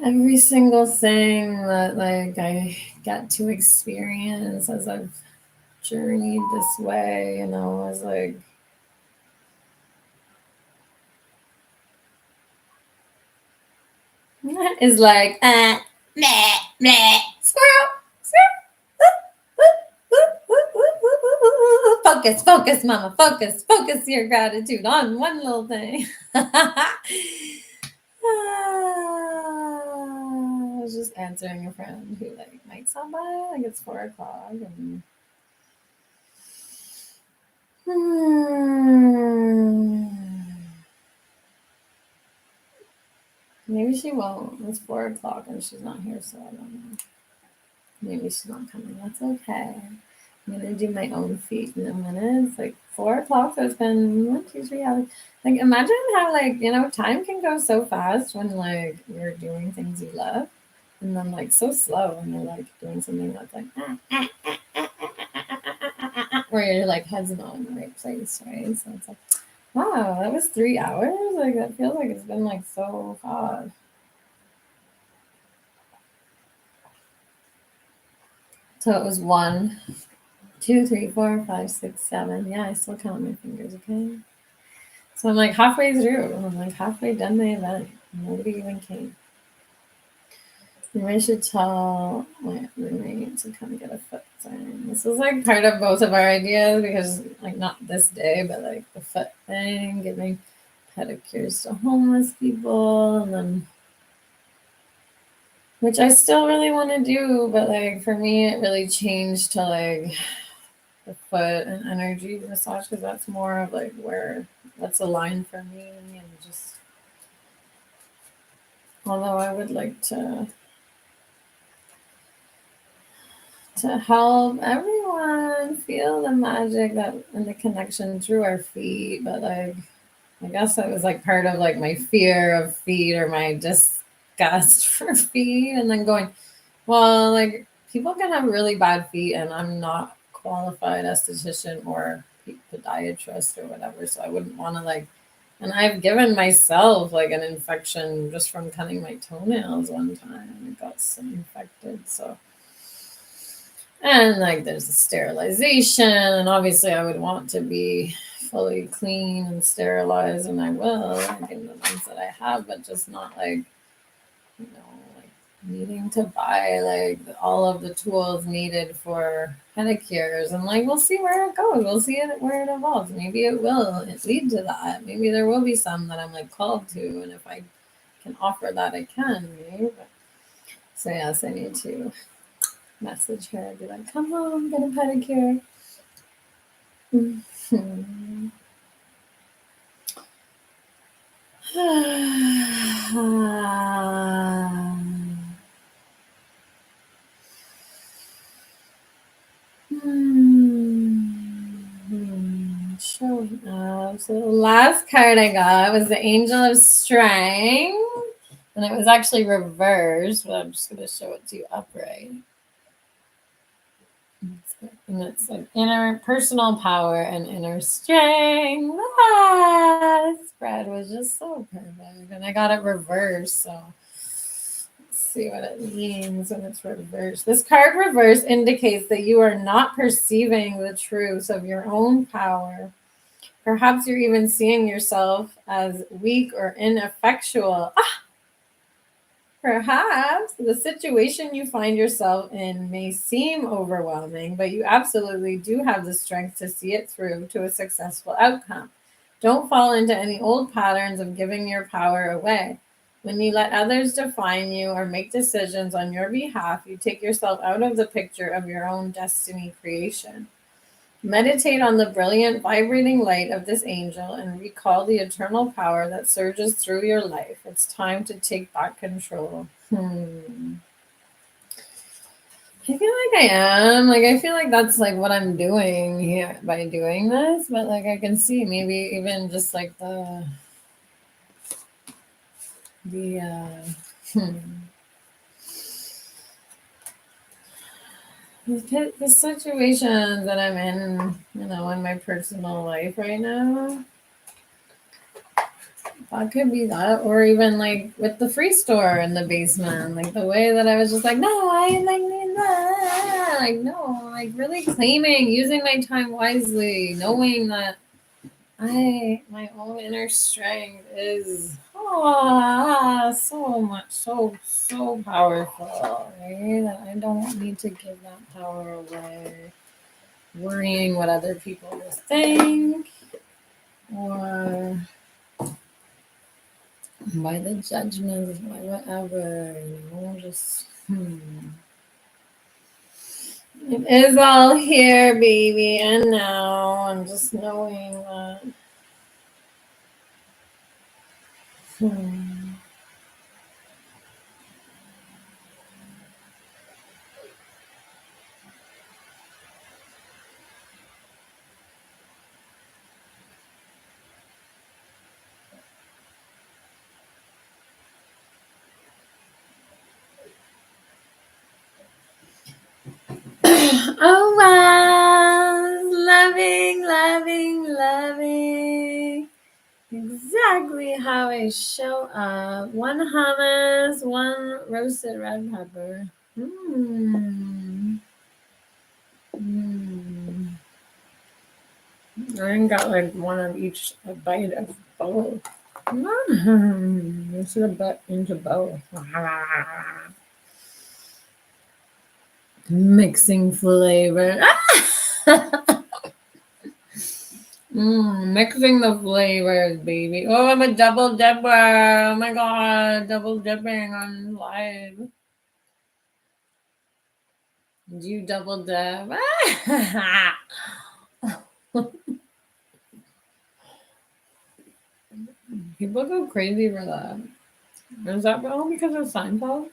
every single thing that like I get to experience as I've journeyed this way, you know, is like is like meh, meh, squirrel, focus, focus, mama, focus your gratitude on one little thing. I was just answering a friend who like might stop by, like it's 4:00 and maybe she won't. It's 4:00 and she's not here, so I don't know. Maybe she's not coming. That's okay. I'm gonna do my own feet in a minute. It's like 4:00, so it's been 1, 2, 3 hours. Like imagine how like, you know, time can go so fast when like you're doing things you love, and then like so slow when you're like doing something that's like where your like head's not in the right place, right? So it's like, wow, that was 3 hours. Like that feels like it's been like so hard. So it was 1, 2, 3, 4, 5, 6, 7. Yeah, I still count my fingers, okay? So I'm like halfway through. I'm like halfway done the event. Nobody even came. Maybe I should tell my roommate to come get a foot thing. This was like part of both of our ideas because like not this day, but like the foot thing, giving pedicures to homeless people, and then which I still really want to do, but like for me it really changed to like the foot and energy massage because that's more of like where that's aligned for me, and just although I would like to help everyone feel the magic that and the connection through our feet, but like I guess that was like part of like my fear of feet or my disgust for feet, and then going, well, like people can have really bad feet, and I'm not qualified esthetician or podiatrist or whatever, so I wouldn't want to like. And I've given myself like an infection just from cutting my toenails one time. I got some infected, so. And like there's a sterilization, and obviously I would want to be fully clean and sterilized, and I will, like in the ones that I have, but just not like, you know, like needing to buy like all of the tools needed for pedicures, and like we'll see where it goes. We'll see it where it evolves. Maybe it will lead to that. Maybe there will be some that I'm like called to, and if I can offer that, I can. Right? So yes, I need to message her and be like, come home, get a pedicure. Showing up. So the last card I got was the Angel of Strength. And it was actually reversed, but I'm just going to show it to you upright. And it's like inner personal power and inner strength. This spread was just so perfect. And I got it reversed. So let's see what it means when it's reversed. This card reverse indicates that you are not perceiving the truth of your own power. Perhaps you're even seeing yourself as weak or ineffectual. Perhaps the situation you find yourself in may seem overwhelming, but you absolutely do have the strength to see it through to a successful outcome. Don't fall into any old patterns of giving your power away. When you let others define you or make decisions on your behalf, you take yourself out of the picture of your own destiny creation. Meditate on the brilliant, vibrating light of this angel and recall the eternal power that surges through your life. It's time to take back control. I feel like I am. I feel like that's what I'm doing here by doing this. But I can see maybe even just the situations that I'm in, in my personal life right now. That could be that, or even with the free store in the basement, the way that I was just no, I need that, no, really claiming, using my time wisely, knowing that my own inner strength is so much, so powerful, right? That I don't need to give that power away, worrying what other people will think, or by the judgments, by whatever, just it is all here, baby, and now I'm just knowing that oh wow, loving exactly how I show up. 1 hummus, 1 roasted red pepper. I got 1 of each, a bite of both. I should have bet into both. Mixing flavor. Mixing the flavors, baby. Oh, I'm a double dipper. Oh my god, double dipping on live. Did you double dip? People go crazy for that. Is that all because of Seinfeld?